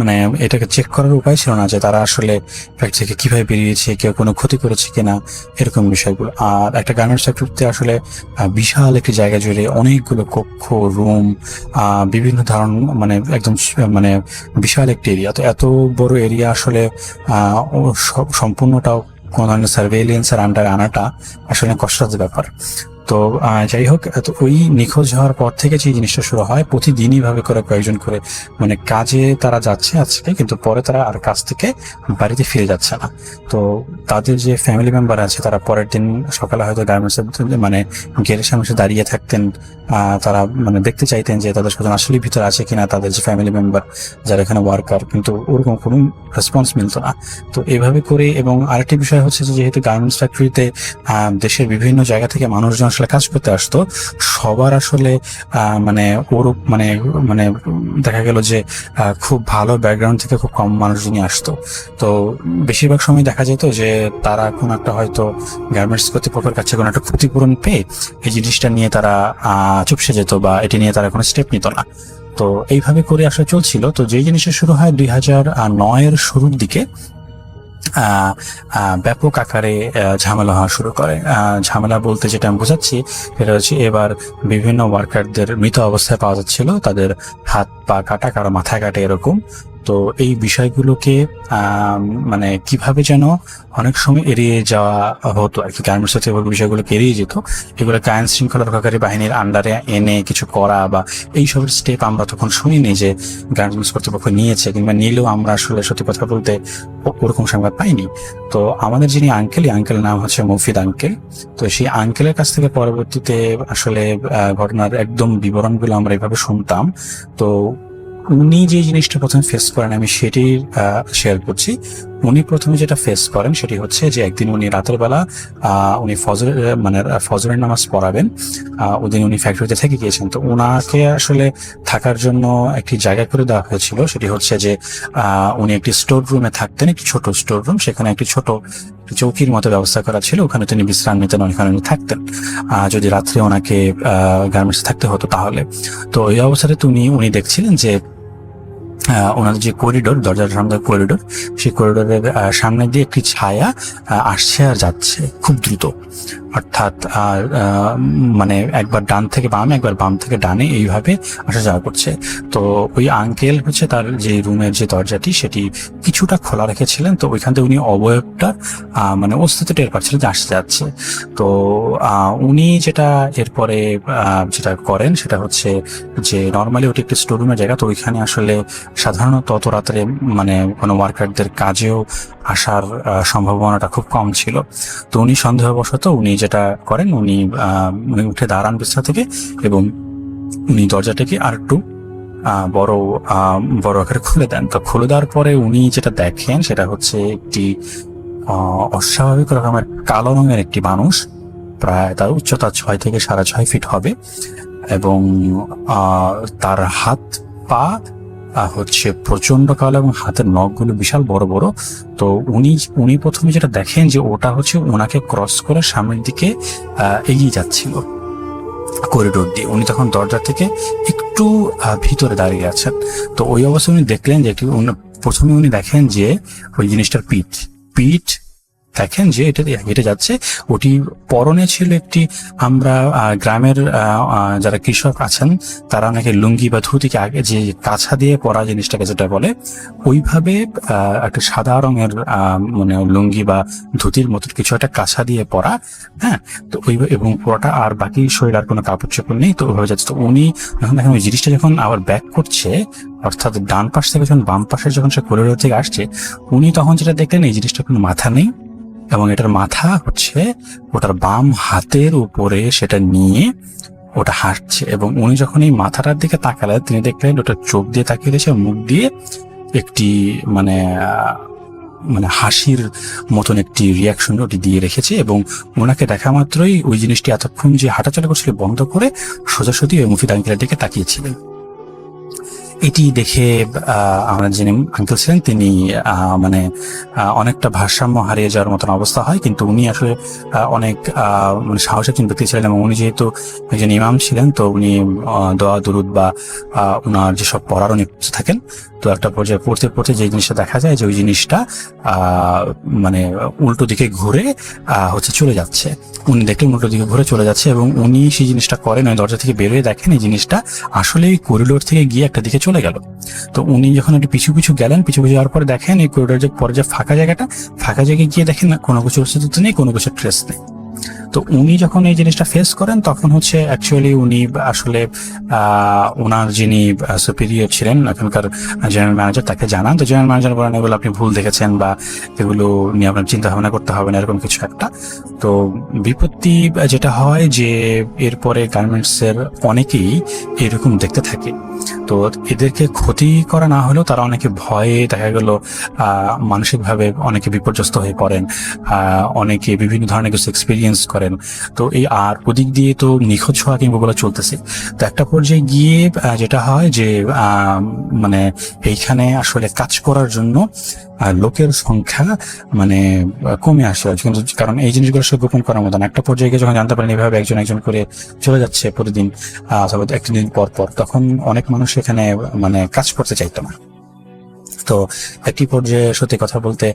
মানে এটাকে চেক করার উপায় ছিল না যে তারা আসলে ফ্যাক্টরি থেকে কিভাবে বেরিয়েছে, কেউ কোনো ক্ষতি করেছে কিনা, এরকম বিষয়গুলো। আর একটা গার্মেন্টস ফ্যাক্টরিতে আসলে বিশাল একটি জায়গা জুড়ে অনেকগুলো কক্ষ, রুম, বিভিন্ন ধরনের মানে একদম মানে বিশাল একটি এরিয়া। তো এত বড় এরিয়া আসলে সম্পূর্ণটাও কোনো ধরনের সার্ভেইলেন্সের আন্ডারে আনাটা আসলে কষ্টসাধ্য ব্যাপার। তো যাই হোক, তো ওই নিখোঁজ হওয়ার পর থেকে যে জিনিসটা শুরু হয়, প্রতিদিনই ভাবে করে কয়েকজন করে মানে কাজে তারা যাচ্ছে আজকে, কিন্তু পরে তারা আর কাজ থেকে বাড়িতে ফিরে যাচ্ছে না। তো তাদের যে ফ্যামিলি মেম্বার আছে তারা পরের দিন সকালে হয়তো গার্মেন্টসের মানে গেটের সামনে দাঁড়িয়ে থাকতেন, তারা মানে দেখতে চাইতেন যে তাদের স্বজন আসলে ভিতরে আছে কিনা, তাদের যে ফ্যামিলি মেম্বার যারা এখানে ওয়ার্কার, কিন্তু ওরকম কোনো রেসপন্স মিলতো না। তো এভাবে করে, এবং আরেকটি বিষয় হচ্ছে যে যেহেতু গার্মেন্টস ফ্যাক্টরিতে দেশের বিভিন্ন জায়গা থেকে মানুষজন আসলে কাজ করতে আসতো সবার আসলে মানে ওর মানে মানে দেখা গেল যে খুব ভালো ব্যাকগ্রাউন্ড থেকে খুব কম মানুষজনই আসতো। তো বেশিরভাগ সময় দেখা যেত যে তারা কোনো একটা হয়তো গার্মেন্টস কর্তৃপক্ষের কাছে কোনো একটা ক্ষতিপূরণ পেয়ে এই জিনিসটা নিয়ে তারা চুপসে যেত বা এটি নিয়ে তারা কোনো স্টেপ নিত না। তো এইভাবে করে আসলে চলছিল। তো যেই জিনিসটা শুরু হয় 2009-এর শুরুর দিকে ব্যাপক আকারে ঝামেলা হওয়া শুরু করে। ঝামেলা বলতে যেটা আমি বোঝাচ্ছি সেটা হচ্ছে এবার বিভিন্ন ওয়ার্কারদের মৃত অবস্থায় পাওয়া যাচ্ছিল, তাদের হাত পা কাটা, কারো মাথা কাটে এরকম। তো এই বিষয়গুলোকে মানে কিভাবে যেন অনেক সময় এড়িয়ে যাওয়া হতো আর কি, গার্মেন্টস কর্তৃপক্ষ বিষয়গুলোকে এড়িয়ে যেত। এগুলো আইন শৃঙ্খলা রক্ষাকারী বাহিনীর আন্ডারে এনে কিছু করা বা এইসবের স্টেপ আমরা তখন শুনিনি যে গার্মেন্টস কর্তৃপক্ষ নিয়েছে, কিংবা নিলেও আমরা আসলে সত্যি কথা বলতে ওরকম সংবাদ পাইনি। তো আমাদের যিনি আঙ্কেল নাম হচ্ছে মফিদ আঙ্কেল। তো সেই আঙ্কেলের কাছ থেকে পরবর্তীতে আসলে ঘটনার একদম বিবরণগুলো আমরা এভাবে শুনতাম। তো উনি যে জিনিসটা প্রথমে ফেস করেন আমি সেটি শেয়ার করছি। উনি প্রথমে যেটা ফেস করেন সেটি হচ্ছে যে একদিন উনি রাতের বেলা উনি ফজরের নামাজ পড়াবেন। ওদিন উনি ফ্যাক্টরিতে থেকে গিয়েছেন। তো ওনাকে আসলে থাকার জন্য একটি জায়গা করে দেওয়া হয়েছিল, সেটি হচ্ছে যে উনি একটি স্টোর রুমে থাকতেন, একটি ছোট স্টোর রুম, সেখানে একটি ছোট চৌকির মতো ব্যবস্থা করা ছিল, ওখানে তিনি বিশ্রাম নিতেন, ওখানে উনি থাকতেন যদি রাত্রে ওনাকে গার্মেন্টসে থাকতে হতো তাহলে। তো এই অবস্থাতে উনি দেখছিলেন যে ওনাদের যে করিডোর, দরজার সামনে করিডোর, সেই করিডোরের সামনে দিয়ে একটি ছায়া আসছে আর যাচ্ছে খুব দ্রুত, অর্থাৎ মানে একবার ডান থেকে বামে একবার বাম থেকে ডানে এইভাবে আসা যাওয়া করছে। তো ওই আঙ্কেল হচ্ছে তার যে রুমের যে দরজাটি সেটি কিছুটা খোলা রেখেছিলেন। তো ওইখান থেকে উনি অবয়বটা মানে অস্তিত্ব টের পাচ্ছিলেন যে আসতে যাচ্ছে। তো উনি যেটা এরপরে যেটা করেন সেটা হচ্ছে যে নর্মালি ওটি একটি স্টোর রুমের জায়গা, তো ওইখানে আসলে সাধারণত অত রাত্রে মানে কোনো ওয়ার্কারদের কাজেও আসার সম্ভাবনাটা খুব কম ছিল। তো উনি সন্দেহবশত উনি যেটা করেন উনি উঠে দাঁড়ান বিছানা থেকে এবং উনি দরজাটাকে আর একটু বড় আকারে খুলে দেন। তো খুলে দেওয়ার পরে উনি যেটা দেখেন সেটা হচ্ছে একটি অস্বাভাবিক রকমের কালো রঙের একটি মানুষ, প্রায় তার উচ্চতা 6 থেকে 6.5 ফিট হবে, এবং তার হাত পা হচ্ছে প্রচন্ড কালো এবং হাতের নখগুলো বিশাল বড় বড়। তো উনি প্রথমে যেটা দেখেন যে ওটা হচ্ছে ওনাকে ক্রস করে সামনের দিকে এগিয়ে যাচ্ছিল করিডোর দিয়ে। উনি তখন দরজা থেকে একটু ভিতরে দাঁড়িয়ে আছেন। তো ওই অবস্থায় উনি দেখলেন যে প্রথমে উনি দেখেন যে ওই জিনিসটার পিঠ দেখেন যে এটা হেঁটে যাচ্ছে। ওটি পরনে ছিল একটি, আমরা গ্রামের যারা কৃষক আছেন তারা অনেকে লুঙ্গি বা ধুতিকে আগে যে কাছা দিয়ে পরা জিনিসটাকে যেটা বলে, ওইভাবে একটা সাদা রঙের মানে লুঙ্গি বা ধুতির মতো কিছু একটা কাছা দিয়ে পরা। হ্যাঁ, তো ওই এবং পরাটা আর বাকি শরীর আর কোনো কাপড় চোপড় নেই। তো ওইভাবে যাচ্ছে। তো উনি যখন দেখেন ওই জিনিসটা যখন আবার ব্যাক করছে, অর্থাৎ ডান পাশ থেকে যখন বাম পাশে যখন সে করিডোর থেকে আসছে, উনি তখন যেটা দেখলেন এই জিনিসটা কোনো মাথা নেই এবং এটার মাথা হচ্ছে ওটার বাম হাতের উপরে সেটা নিয়ে ওটা হাঁটছে। এবং উনি যখন এই মাথাটার দিকে তাকালেন তিনি দেখলেন ওটা চোখ দিয়ে তাকিয়ে দিয়েছে, মুখ দিয়ে একটি মানে হাসির মতন একটি রিয়াকশন ওটি দিয়ে রেখেছে। এবং ওনাকে দেখা মাত্রই ওই জিনিসটি এতক্ষণ যে হাঁটাচলা করছিল বন্ধ করে সোজাসুজি ওই মুফিদ আঙ্কেলের দিকে তাকিয়েছিলেন। এটি দেখে আমরা যিনি আঙ্কেল ছিলেন তিনি মানে অনেকটা ভারসাম্য হারিয়ে যাওয়ার মতন অবস্থা হয়। কিন্তু উনি আসলে অনেক মানে সাহসী একজন ব্যক্তি ছিলেন এবং উনি যেহেতু একজন ইমাম ছিলেন তো উনি দোয়া দুরুদ বা ওনার যেসব পড়ার উনি থাকেন। তো একটা পর্যায়ে পড়তে পড়তে যে জিনিসটা দেখা যায় যে ওই জিনিসটা মানে উল্টো দিকে ঘুরে হচ্ছে চলে যাচ্ছে। উনি দেখলেন উল্টো দিকে ঘুরে চলে যাচ্ছে এবং উনি সেই জিনিসটা করেন, ওই দরজা থেকে বেরোয় দেখেন এই জিনিসটা আসলে এই করিডোর থেকে গিয়ে একটা দিকে চলে গেল। তো উনি যখন একটু পিছু পিছু গেলেন, পিছু যাওয়ার পরে দেখেন এই করিডোর যে পরে যে ফাঁকা জায়গায় গিয়ে দেখেন কোনো কিছু অস্তিত্ব নেই, কোনো কিছু ট্রেস নেই। তো উনি যখন এই জিনিসটা ফেস করেন তখন হচ্ছে অ্যাকচুয়ালি উনি আসলে ওনার যিনি সুপিরিয়র ছিলেন এখনকার জেনারেল ম্যানেজার তাকে জানান। তো জেনারেল ম্যানেজার বলেন এগুলো আপনি ভুল দেখেছেন বা এগুলো নিয়ে আপনার চিন্তা ভাবনা করতে হবে না, এরকম কিছু একটা। তো বিপত্তি যেটা হয় যে এরপরে গার্মেন্টসের অনেকেই এরকম দেখতে থাকে। তো তো এদেরকে ক্ষতি করা না হলেও তারা অনেকে ভয়ে দেখা গেল মানসিকভাবে অনেকে বিপর্যস্ত হয়ে পড়েন, অনেকে বিভিন্ন ধরনের কিছু এক্সপিরিয়েন্স করেন। তো এই আর ওদিক দিয়ে তো নিখোঁজ হওয়া কিংবা বলা চলতেছে। তো একটা পর্যায়ে গিয়ে যেটা হয় যে মানে এইখানে আসলে কাজ করার জন্য লোকের সংখ্যা মানে কমে আসে, কিন্তু কারণ এই জিনিসগুলো সব গোপন করার মতন। একটা পর্যায়ে গিয়ে যখন জানতে পারেন এভাবে একজন একজন করে চলে যাচ্ছে প্রতিদিন অথবা একদিন পর পর, তখন অনেক মানুষ এখানে মানে কাজ করতে চাইতো না। তো একটি পর্যায়ে সত্যি কথা বলতে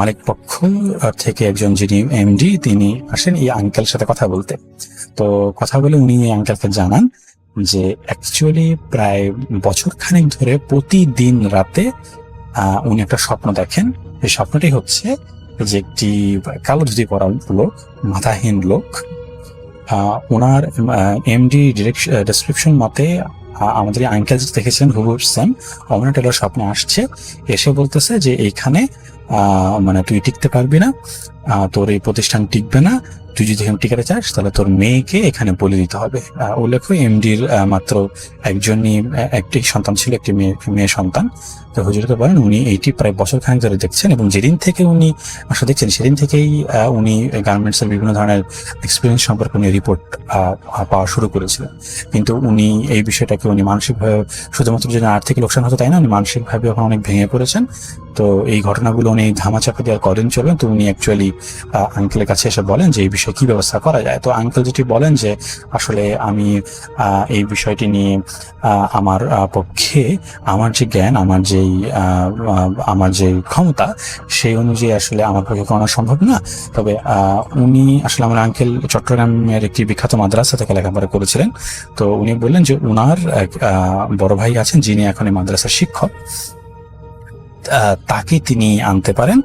মালিক পক্ষ থেকে একজন যিনি এমডি তিনি আসেন এই আঙ্কেল সাথে কথা বলতে। তো কথা বলে উনি এই আঙ্কেলকে জানান যে অ্যাকচুয়ালি প্রায় বছর খানেক ধরে প্রতিদিন রাতে উনি একটা স্বপ্ন দেখেন। এই স্বপ্নটি হচ্ছে যে একটি কালো ধুতি পরা লোক, মাথাহীন লোক, ওনার এমডি ডেসক্রিপশন মতে আমাদের আঙ্কেল দেখেছেন হুবহু সেম অমর টেলর স্বপ্নে আসছে, এসে বলতেছে যে এইখানে মানে তুই টিকতে পারবি না, তোর এই প্রতিষ্ঠান টিকবে না, তুই যদি এখানে টিকাতে চাস তাহলে তোর মেয়েকে এখানে বলে দিতে হবে। উল্লেখ্য এমডির মাত্র একটি সন্তান ছিল, একটি মেয়ে সন্তান। তো হুজুরকে বলেন উনি এইটি প্রায় বছর খানেক ধরে দেখছেন, এবং যেদিন থেকে উনি আসলে দেখছেন সেদিন থেকেই উনি গার্মেন্টসের বিভিন্ন ধরনের এক্সপিরিয়েন্স সম্পর্কে উনি রিপোর্ট পাওয়া শুরু করেছিলেন। কিন্তু উনি এই বিষয়টাকে উনি মানসিকভাবে শুধুমাত্র যে আর্থিক লোকসান হতো তাই না, উনি মানসিকভাবে এখন অনেক ভেঙে পড়েছেন। তো এই ঘটনাগুলো উনি ধামাচাপা দিয়ে আর কদিন চলবেন। তো উনি অ্যাকচুয়ালি আঙ্কেলের কাছে এসে বলেন যে এই বিষয়ে কি ব্যবস্থা করা যায়। তো আঙ্কেল যেটি বলেন যে আসলে আমি এই বিষয়টি নিয়ে আমার পক্ষে আমার যে জ্ঞান, আমার যে ক্ষমতা সেই অনুযায়ী আসলে আমার পক্ষে করানো সম্ভব না। তবে উনি আসলে আমার আঙ্কেল চট্টগ্রামের একটি বিখ্যাত মাদ্রাসা থেকে লেখাপড়া করেছিলেন। তো উনি বললেন যে উনার বড় ভাই আছেন যিনি এখন এই মাদ্রাসার শিক্ষক, তাকে তিনি আনতে পারেন,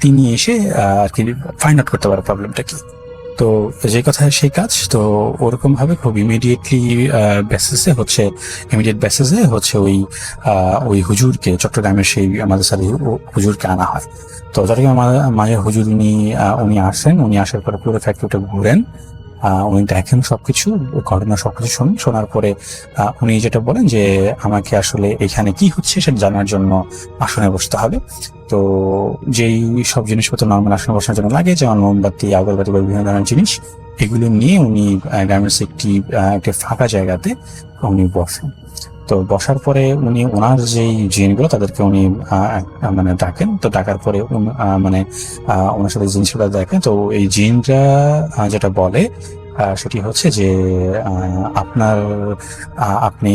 তিনি এসে আর কি ফাইন্ড আউট করতে পারে প্রবলেমটা কি। তো যে কথা সেই কাজ। তো ওরকম ভাবে খুব ইমিডিয়েট বেসিসে হচ্ছে ওই হুজুরকে, চট্টগ্রামের সেই মাদ্রাসার হুজুরকে আনা হয়। তো চট্টগ্রামের মাঝে হুজুর উনি আসেন, উনি আসার পরে পুরো ফ্যাক্টরিটা ঘুরেন, উনি দেখেন সবকিছু, ঘটনা সবকিছু শোনার পরে উনি যেটা বলেন যে আমাকে আসলে এখানে কি হচ্ছে সেটা জানার জন্য আসনে বসতে হবে। তো যেই সব জিনিসপত্র নর্মাল আসনে বসার জন্য লাগে, যেমন মোমবাতি, আগরবাতি বা বিভিন্ন ধরনের জিনিস, এগুলো নিয়ে উনি গার্মেন্টস একটি ফাঁকা জায়গাতে উনি বসেন। তো বসার পরে উনি ওনার যেই জিনগুলো তাদেরকে উনি মানে ডাকেন। তো ডাকার পরে মানে ওনার সাথে জিনিসগুলো দেখেন। তো এই জিনরা যেটা বলে সেটি হচ্ছে যে আপনি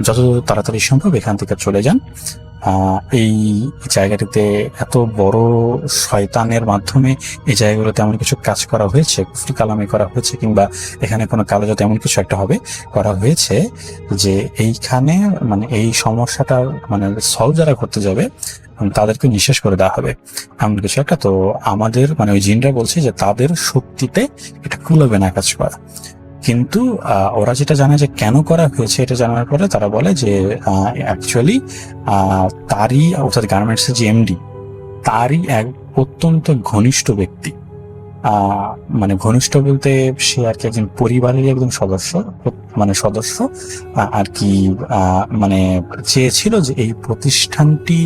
যত তাড়াতাড়ি সম্ভব এখান থেকে চলে যান। এই জায়গাটিতে এত বড় শয়তানের মাধ্যমে এই জায়গাগুলোতে এমন কিছু কাজ করা হয়েছে, কুফরি কালামে করা হয়েছে, কিংবা এখানে কোনো কালো জাতে এমন কিছু একটা হবে করা হয়েছে যে এইখানে মানে এই সমস্যাটা মানে সলভ যারা করতে যাবে তাদেরকে নিঃশেষ করে দেওয়া হবে এমন কিছু একটা। তো আমাদের মানে ওই জিনরা বলছে যে তাদের শক্তিতে এটা কুলাবে না কাজ করা। কিন্তু ওরা যেটা জানে যে কেন করা হয়েছে এটা জানার পরে তারা বলে যে অ্যাকচুয়ালি তারই অর্থাৎ গার্মেন্টসের যে এমডি তারই এক অত্যন্ত ঘনিষ্ঠ ব্যক্তি, মানে ঘনিষ্ঠ বলতে সে আর কি একজন পরিবারের একজন সদস্য আর কি মানে চেয়েছিল যে এই প্রতিষ্ঠানটি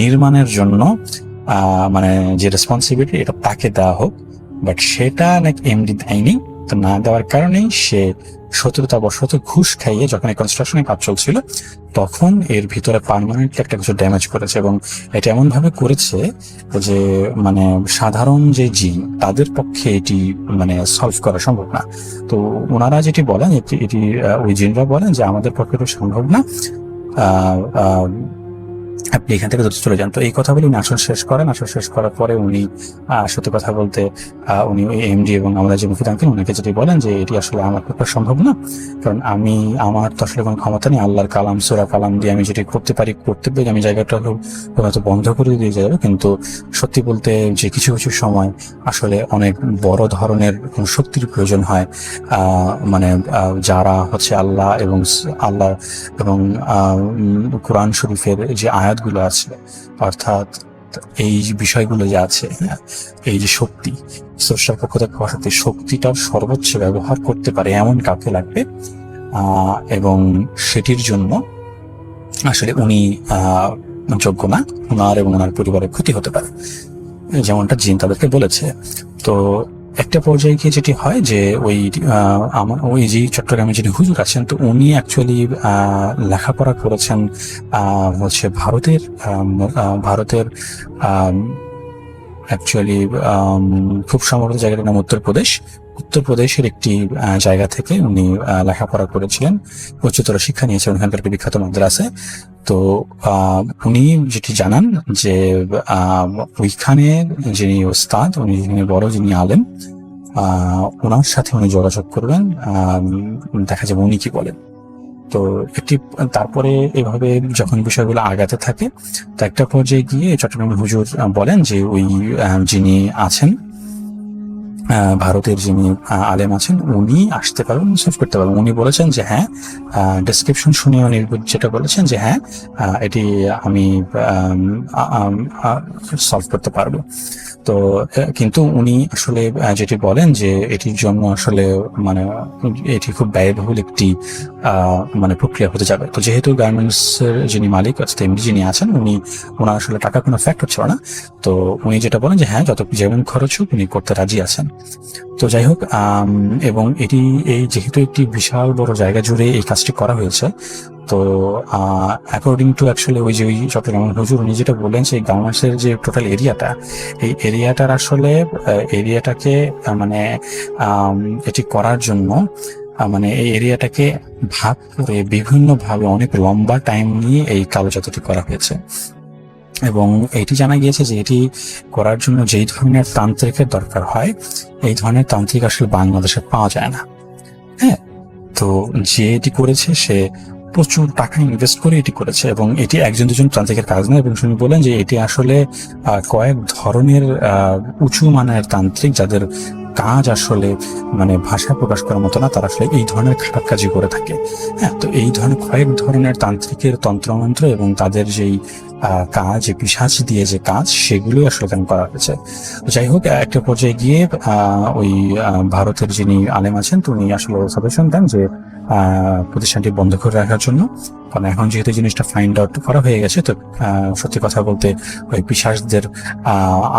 নির্মাণের জন্য মানে যে রেসপন্সিবিলিটি এটা তাকে দেওয়া হোক, বাট সেটা নাকি এমডি দেয়নি। তো না দেওয়ার কারণেই সে শত্রুতাবশত ঘুষ খাইয়ে যখন এই কনস্ট্রাকশনের কাজ চলছিল তখন এর ভিতরে পার্মানেন্টলি একটা কিছু ড্যামেজ করেছে, এবং এটা এমন ভাবে করেছে যে মানে সাধারণ যে জিন তাদের পক্ষে এটি মানে সলভ করা সম্ভব না। তো ওনারা যেটি বলেন এটি ওই জিনরা বলেন যে আমাদের পক্ষে তো সম্ভব না, আপনি এখান থেকে চলে যান। তো এই কথা বলে উনি আসন শেষ করার পরে উনি সত্যি কথা বলতে উনি এমডি এবং আমাদের যে মুফিদ আঙ্কেল উনাকে যেটি বলেন যে এটি আসলে আমার পক্ষে সম্ভব না, কারণ আমার তো আসলে কোনো ক্ষমতা নেই, আল্লাহর কালাম সূরা কালাম দিয়ে আমি যেটি করতে পারি আমি জায়গাটা হয়তো বন্ধ করে দিয়ে যাবো। কিন্তু সত্যি বলতে যে কিছু কিছু সময় আসলে অনেক বড় ধরনের শক্তির প্রয়োজন হয়, মানে যারা হচ্ছে আল্লাহ এবং কোরআন শরীফের যে আয়াতগুলো আছে, অর্থাৎ এই বিষয়গুলো যে আছে, এই যে শক্তি স্রষ্টার পক্ষ থেকে শক্তি, শক্তিটার সর্বোচ্চ ব্যবহার করতে পারে এমন কাউকে লাগবে, এবং সেটির জন্য আসলে উনি যোগ্য না, ওনার এবং ওনার পরিবারের ক্ষতি হতে পারে, যেমনটা জিন তাদেরকে বলেছে। তো একটা পর্যায়ে গিয়ে যেটি হয় যে ওই যে চট্টগ্রামে যিনি হুজুর আছেন, তো উনি অ্যাকচুয়ালি লেখাপড়া করেছেন হচ্ছে ভারতের অ্যাকচুয়ালি খুব সম্ভবত জায়গাটার নাম উত্তরপ্রদেশের একটি জায়গা থেকে উনি লেখাপড়া করেছিলেন, উচ্চতর শিক্ষা নিয়েছিলেন ওখানকার একটি বিখ্যাত মাদ্রাসায়। তো উনি যেটি জানান যে ওইখানে যিনি ওস্তাদ, যিনি বড়, যিনি আলেম, ওনার সাথে উনি যোগাযোগ করবেন, দেখা যাবে উনি কি বলেন। তো তারপরে এভাবে যখন বিষয়গুলো আগাতে থাকে, তো একটা পর্যায়ে গিয়ে চট্টগ্রামের হুজুর বলেন যে ওই যিনি আছেন ভারতের যিনি আলেম আছেন, উনি আসতে পারবেন, সলভ করতে পারবেন। উনি বলেছেন যে হ্যাঁ, ডেসক্রিপশন শুনে উনি যেটা বলেছেন যে হ্যাঁ, এটি আমি সলভ করতে পারবো। তো কিন্তু উনি আসলে যেটি বলেন যে এটির জন্য আসলে মানে এটি খুব ব্যয়বহুল একটি মানে প্রক্রিয়া হতে যাবে। তো যেহেতু গার্মেন্টস এর যিনি মালিক অর্থাৎ এমডি যিনি আছেন, ওনার আসলে টাকা কোনো ফ্যাক্টর ছিল না। তো উনি যেটা বলেন যে হ্যাঁ, যেমন খরচ হোক উনি করতে রাজি আছেন। তো যাই হোক, এবং যেহেতু একটি বিশাল বড় জায়গা জুড়ে এই কাজটি করা হয়েছে, তো অ্যাকর্ডিং টু অ্যাকচুয়ালি ওই চট্টগ্রামের হুজুর উনি যেটা বললেন, সেই গার্মেন্টসের যে টোটাল এরিয়াটা, এই এরিয়াটার আসলে এরিয়াটাকে মানে এটি করার জন্য মানে এই এরিয়াটাকে ভাগ করে বিভিন্নভাবে অনেক লম্বা টাইম নিয়ে এই কাগজপত্রটি করা হয়েছে। এবং এটি জানা গিয়েছে যে এটি করার জন্য যেই ধরনের তান্ত্রিকের দরকার হয়, এই ধরনের তান্ত্রিক আসলে বাংলাদেশে পাওয়া যায় না। হ্যাঁ, তো যে এটি করেছে সে প্রচুর টাকা ইনভেস্ট করে এটি করেছে, এবং এটি একজন দুজন তান্ত্রিকের কাজ না। এবং শুনি বলেন যে এটি আসলে কয়েক ধরনের উঁচু মানের তান্ত্রিক, যাদের কাজ আসলে মানে ভাষা প্রকাশ করার মতো না, তারা আসলে এই ধরনের খারাপ কাজই করে থাকে। হ্যাঁ, তো এই ধরনের কয়েক ধরনের তান্ত্রিকের তন্ত্রমন্ত্র এবং তাদের যেই কাজ, পিশাচ দিয়ে যে কাজ, সেগুলো আসলে কেন করা হয়েছে। যাই হোক, একটা পর্যায়ে গিয়ে ওই ভারতের যিনি আলেম আছেন, তো উনি আসলে সাজেশন দেন যে প্রতিষ্ঠানটি বন্ধ করে রাখার জন্য, কারণ এখন যেহেতু জিনিসটা ফাইন্ড আউট করা হয়ে গেছে, তো সত্যি কথা বলতে ওই পিশাচদের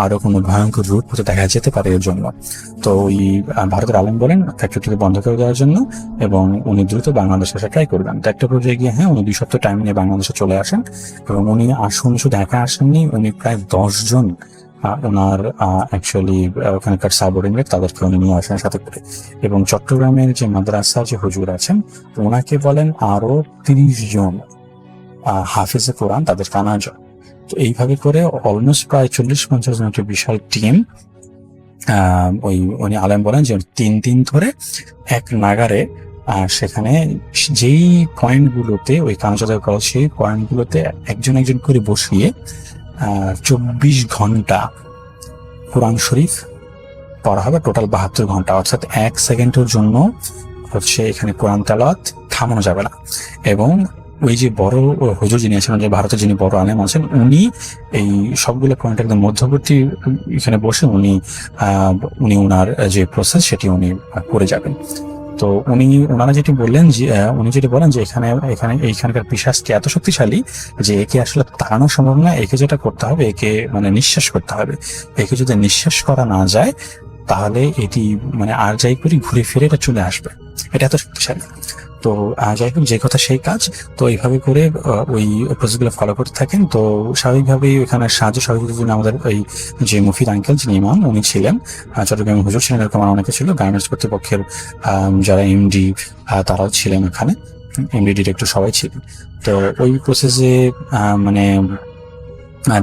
আরো কোনো ভয়ঙ্কর রূপ হতে দেখা যেতে পারে এর জন্য। তো ওই ভারতের আলেম বলেন ফ্যাক্টরিটিকে বন্ধ করে দেওয়ার জন্য, এবং উনি দ্রুত বাংলাদেশে আসা ট্রাই করবেন। তো একটা পর্যায়ে গিয়ে হ্যাঁ, উনি 2 সপ্তাহ টাইম নিয়ে বাংলাদেশে চলে আসেন, এবং উনি শুধু একা আসেননি, উনি প্রায় 10 জন ওনার অ্যাকচুয়ালি ওখানকার সাবঅর্ডিনেট তাদেরকে উনি নিয়ে আসেন সাথে করে। এবং চট্টগ্রামের যে মাদ্রাসা যে হুজুর আছেন, ওনাকে বলেন আরো 30 জন হাফিজে কোরআন তাদেরকে আনা যায়। তো এইভাবে করে অলমোস্ট প্রায় 40-50 জন একটা বিশাল টিম, উনি আলেম বলেন যে 3 দিন ধরে এক নাগারে সেখানে যেই পয়েন্টগুলোতে ওই কানজাদা করা, সেই পয়েন্টগুলোতে একজন একজন করে বসিয়ে 24 ঘন্টা কোরআন শরীফ পড়া হবে, টোটাল 72 ঘন্টা, অর্থাৎ 1 সেকেন্ডের জন্য হচ্ছে এখানে কোরআন তেলাওয়াত থামানো যাবে না। এবং ওই যে বড় হুজুর যিনি আছেন, যে ভারতের যিনি বড় আলেম আছেন, উনি এই সবগুলো পয়েন্ট একদম মধ্যবর্তী এখানে বসে উনি ওনার যে প্রসেস সেটি উনি করে যাবেন। তো ওনারা যেটি বললেন যে উনি যেটি বলেন যে এইখানকার পিশাচটি এত শক্তিশালী যে একে আসলে তাড়ানো সম্ভব না। একে যেটা করতে হবে, একে মানে নিঃশ্বাস করতে হবে। একে যদি নিঃশ্বাস করা না যায়, তাহলে এটি মানে আর যাই করি ঘুরে ফিরে এটা চলে আসবে, এটা এত শক্তিশালী। তো যাই হোক, যে কথা সেই কাজ। তো এইভাবে করে ওই প্রসেসগুলো ফলো করতে থাকেন। তো স্বাভাবিকভাবেই ওখানে সাহায্য সহযোগিতার জন্য আমাদের ওই যে মুফিদ আঙ্কেল যিনি ইমাম, উনি ছিলেন, চট্টগ্রাম হুজুর ছিলেন, এরকম অনেকে ছিল, গার্মেন্টস কর্তৃপক্ষের যারা এমডি তারাও ছিলেন ওখানে, এমডি ডিরেক্টর সবাই ছিলেন। তো ওই প্রসেসে মানে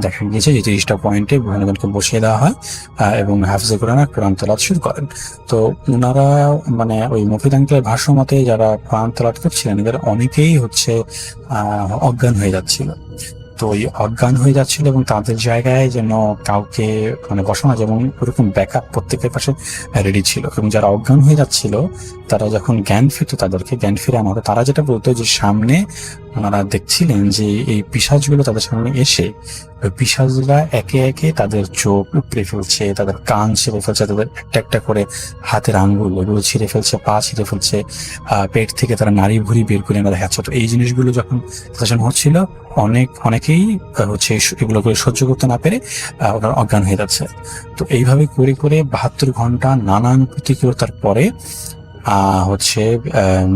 দেখা গিয়েছে যে 30টা পয়েন্টে বহুজনকে বসিয়ে দেওয়া হয় এবং হাফিজে কোরআন তেলাওয়াত শুরু করেন। তো ওনারা মানে ওই মুফিদ আঙ্কেলের ভাষ্য মতে যারা কোরআন তেলাওয়াত করছিলেন, এদের অনেকেই হচ্ছে অজ্ঞান হয়ে যাচ্ছিল। তো ওই অজ্ঞান হয়ে যাচ্ছিল এবং তাদের জায়গায় যেন কাউকে মানে বসানো, যেমন ওরকম ব্যাকআপ প্রত্যেকের পাশে রেডি ছিল। এবং যারা অজ্ঞান হয়ে যাচ্ছিল, তারা যখন জ্ঞান ফিরতো, তাদেরকে জ্ঞান ফিরে আনা হতো, তারা যেটা বলতো যে সামনে ওনারা দেখছিলেন যে এই পিশাচগুলো তাদের সামনে এসে ওই পিশাচগুলা একে একে তাদের চোখ উপড়ে ফেলছে, তাদের কান ছিঁড়ে ফেলছে, তাদের একটা একটা করে হাতের আঙ্গুল এগুলো ছিঁড়ে ফেলছে, পা ছিঁড়ে ফেলছে, পেট থেকে তারা নাড়ি ভুড়ি বের করে এনে দেখাচ্ছে। তো এই জিনিসগুলো যখন তাদের সামনে হচ্ছিল অনেকেই হচ্ছে এগুলো করে সহ্য করতে না পেরে ওনারা অজ্ঞান হয়ে যাচ্ছে। তো এইভাবে করে করে 72 ঘন্টা নানান প্রতিকূলতার পরে হচ্ছে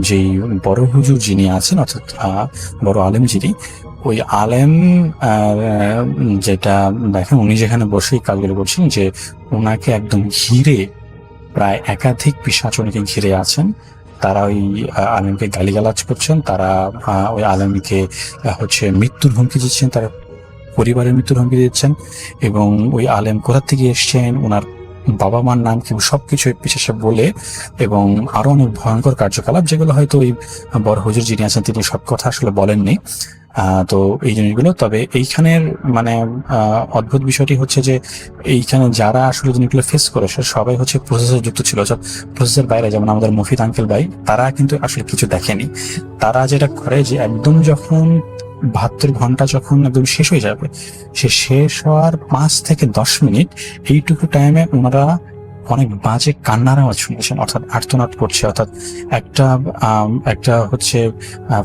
যেই বড় হুজুর যিনি আছেন, অর্থাৎ বড় আলেম যিনি, ওই আলেম যেটা দেখেন উনি যেখানে বসে কাজগুলো করছেন, যে ওনাকে একদম ঘিরে প্রায় একাধিক পিশাচ উনাকে ঘিরে আছেন। তারা ওই আলেমকে গালিগালাজ করছেন, তারা ওই আলেমকে হচ্ছে মৃত্যুর হুমকি দিচ্ছেন, তারা পরিবারের মৃত্যুর হুমকি দিচ্ছেন, এবং ওই আলেম কোথা থেকে এসছেন, ওনার বাবা মার নাম কি, সবকিছু পিছাসে বলে, এবং আরো অনেক ভয়ঙ্কর কার্যকলাপ যেগুলো হয়তো ওই বড় হুজুর যিনি আছেন তিনি সব কথা আসলে বলেননি। তো এই জিনিসগুলো, তবে এইখানের মানে অদ্ভুত বিষয়টি হচ্ছে যে এইখানে যারা আসলে জিনিসগুলো ফেস করেছে সবাই হচ্ছে প্রসেসে যুক্ত ছিল। সব প্রসেসের বাইরে, যেমন আমাদের মফিদ আঙ্কেল ভাই, তারা কিন্তু আসলে কিছু দেখেনি। তারা যেটা করে যে একদম যখন 72 ঘন্টা যখন একদম শেষ হয়ে যাবে, সে শেষ হওয়ার 5 থেকে 10 মিনিট এইটুকু টাইমে ওনারা অনেক বাজে কান্নার আওয়াজ শুনেছেন, অর্থাৎ আর্তনাদ করছে, অর্থাৎ একটা হচ্ছে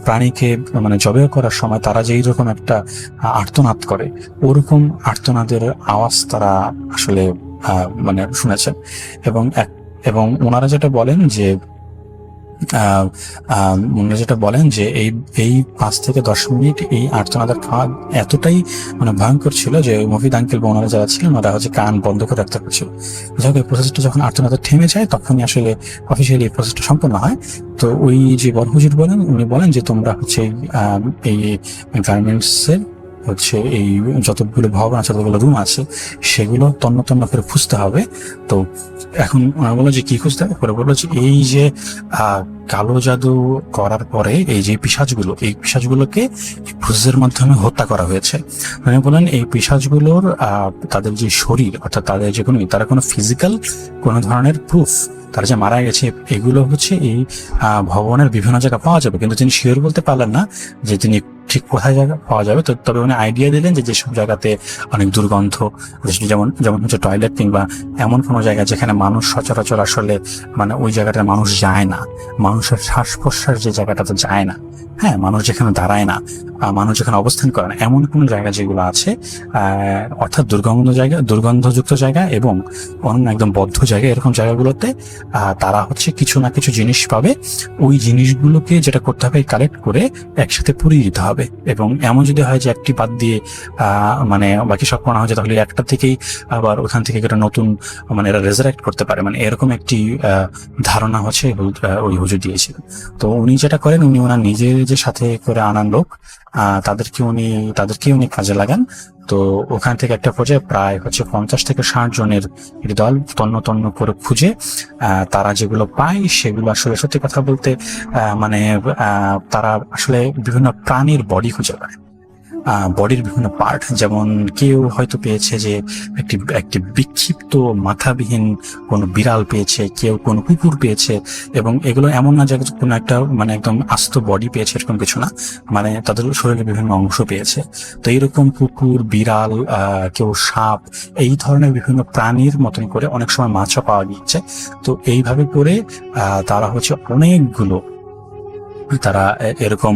প্রাণীকে মানে জবাই করার সময় তারা যে এইরকম একটা আর্তনাদ করে, ওরকম আর্তনাদের আওয়াজ তারা আসলে মানে শুনেছেন। এবং ওনারা যেটা বলেন যে এই 5 থেকে 10 মিনিট এই আর্তনাদের খাওয়া এতটাই মানে ভয়ঙ্কর ছিল যে মফিদ আঙ্কেল বা ওনারা যারা ছিলেন ওনারা হচ্ছে কান বন্ধ করে রাখতে পারছিল। যাই হোক, এই প্রসেসটা যখন আর্তনাদের থেমে যায় তখনই আসলে অফিসিয়ালি এই প্রসেসটা সম্পন্ন হয়। তো ওই যে বড় হুজুর উনি বলেন যে তোমরা হচ্ছে এই গার্মেন্টসের হচ্ছে এই যতগুলো ভবন আছে, যতগুলো রুম আছে, সেগুলো তন্ন তন্ন করে খুঁজতে হবে। তো এখন ওনারা বললো যে কি খুঁজতে হবে, পরে বললো যে এই যে কালো জাদু করার পরে এই যে এই পিশাচগুলোকে প্রসেসের মাধ্যমে হত্যা করা হয়েছে। মানে বলেন এই পিশাচগুলোর তাদের যে শরীর, অর্থাৎ তাদের যে তারা কোনো ফিজিক্যাল কোনো ধরনের প্রুফ তারা যে মারা গেছে এগুলো হচ্ছে এই ভবনের বিভিন্ন জায়গায় পাওয়া যাবে, কিন্তু তিনি শিওর বলতে পারলেন না যে তিনি ঠিক কোথায় জায়গা পাওয়া যাবে। তো তবে উনি আইডিয়া দিলেন যে যেসব জায়গাতে অনেক দুর্গন্ধ, যেমন হচ্ছে টয়লেট কিংবা এমন কোনো জায়গা যেখানে মানুষ সচরাচর আসলে মানে ওই জায়গাটায় মানুষ যায় না, মানুষের শ্বাস প্রশ্বাস যে জায়গাটাতে যায় না, হ্যাঁ, মানুষ যেখানে দাঁড়ায় না, মানুষ যেখানে অবস্থান করে না, এমন কোন জায়গা যেগুলো আছে অর্থাৎ দুর্গন্ধযুক্ত জায়গা এবং অন্য একদম বদ্ধ জায়গা, এরকম জায়গাগুলোতে তারা হচ্ছে কিছু না কিছু জিনিস পাবে। ওই জিনিসগুলোকে যেটা করতে হবে কালেক্ট করে একসাথে পুড়িয়ে দিতে হবে, এবং এমন যদি হয় যে একটি বাদ দিয়ে মানে বাকি সব করা হয়েছে, তাহলে একটা থেকেই আবার ওখান থেকে একটা নতুন মানে এরা রেজারেক্ট করতে পারে, মানে এরকম একটি ধারণা হচ্ছে ওই হুজুর দিয়েছিলেন। তো উনি যেটা করেন, উনি ওনার নিজের যে সাথে করে আনান লোক তাদেরকে উনি কাজে লাগান। তো ওখান থেকে একটা পর্যায়ে প্রায় হচ্ছে 50 থেকে 60 জনের একটি দল তন্ন করে খুঁজে তারা যেগুলো পায় সেগুলো আসলে সত্যি কথা বলতে মানে তারা আসলে বিভিন্ন প্রাণীর বডি খুঁজে পায়, বডির বিভিন্ন পার্ট। যেমন কেউ হয়তো পেয়েছে যে একটি বিক্ষিপ্ত মাথাবিহীন কোনো বিড়াল পেয়েছে, কেউ কোনো কুকুর পেয়েছে, এবং এগুলো এমন না যে কোনো একটা মানে একদম আস্ত বডি পেয়েছে এরকম কিছু না, মানে তাদের শরীরের বিভিন্ন অংশ পেয়েছে। তো এইরকম কুকুর, বিড়াল, কেউ সাপ, এই ধরনের বিভিন্ন প্রাণীর মতন করে অনেক সময় মাছও পাওয়া গিয়েছে। তো এইভাবে করে তারা হচ্ছে অনেকগুলো তারা এরকম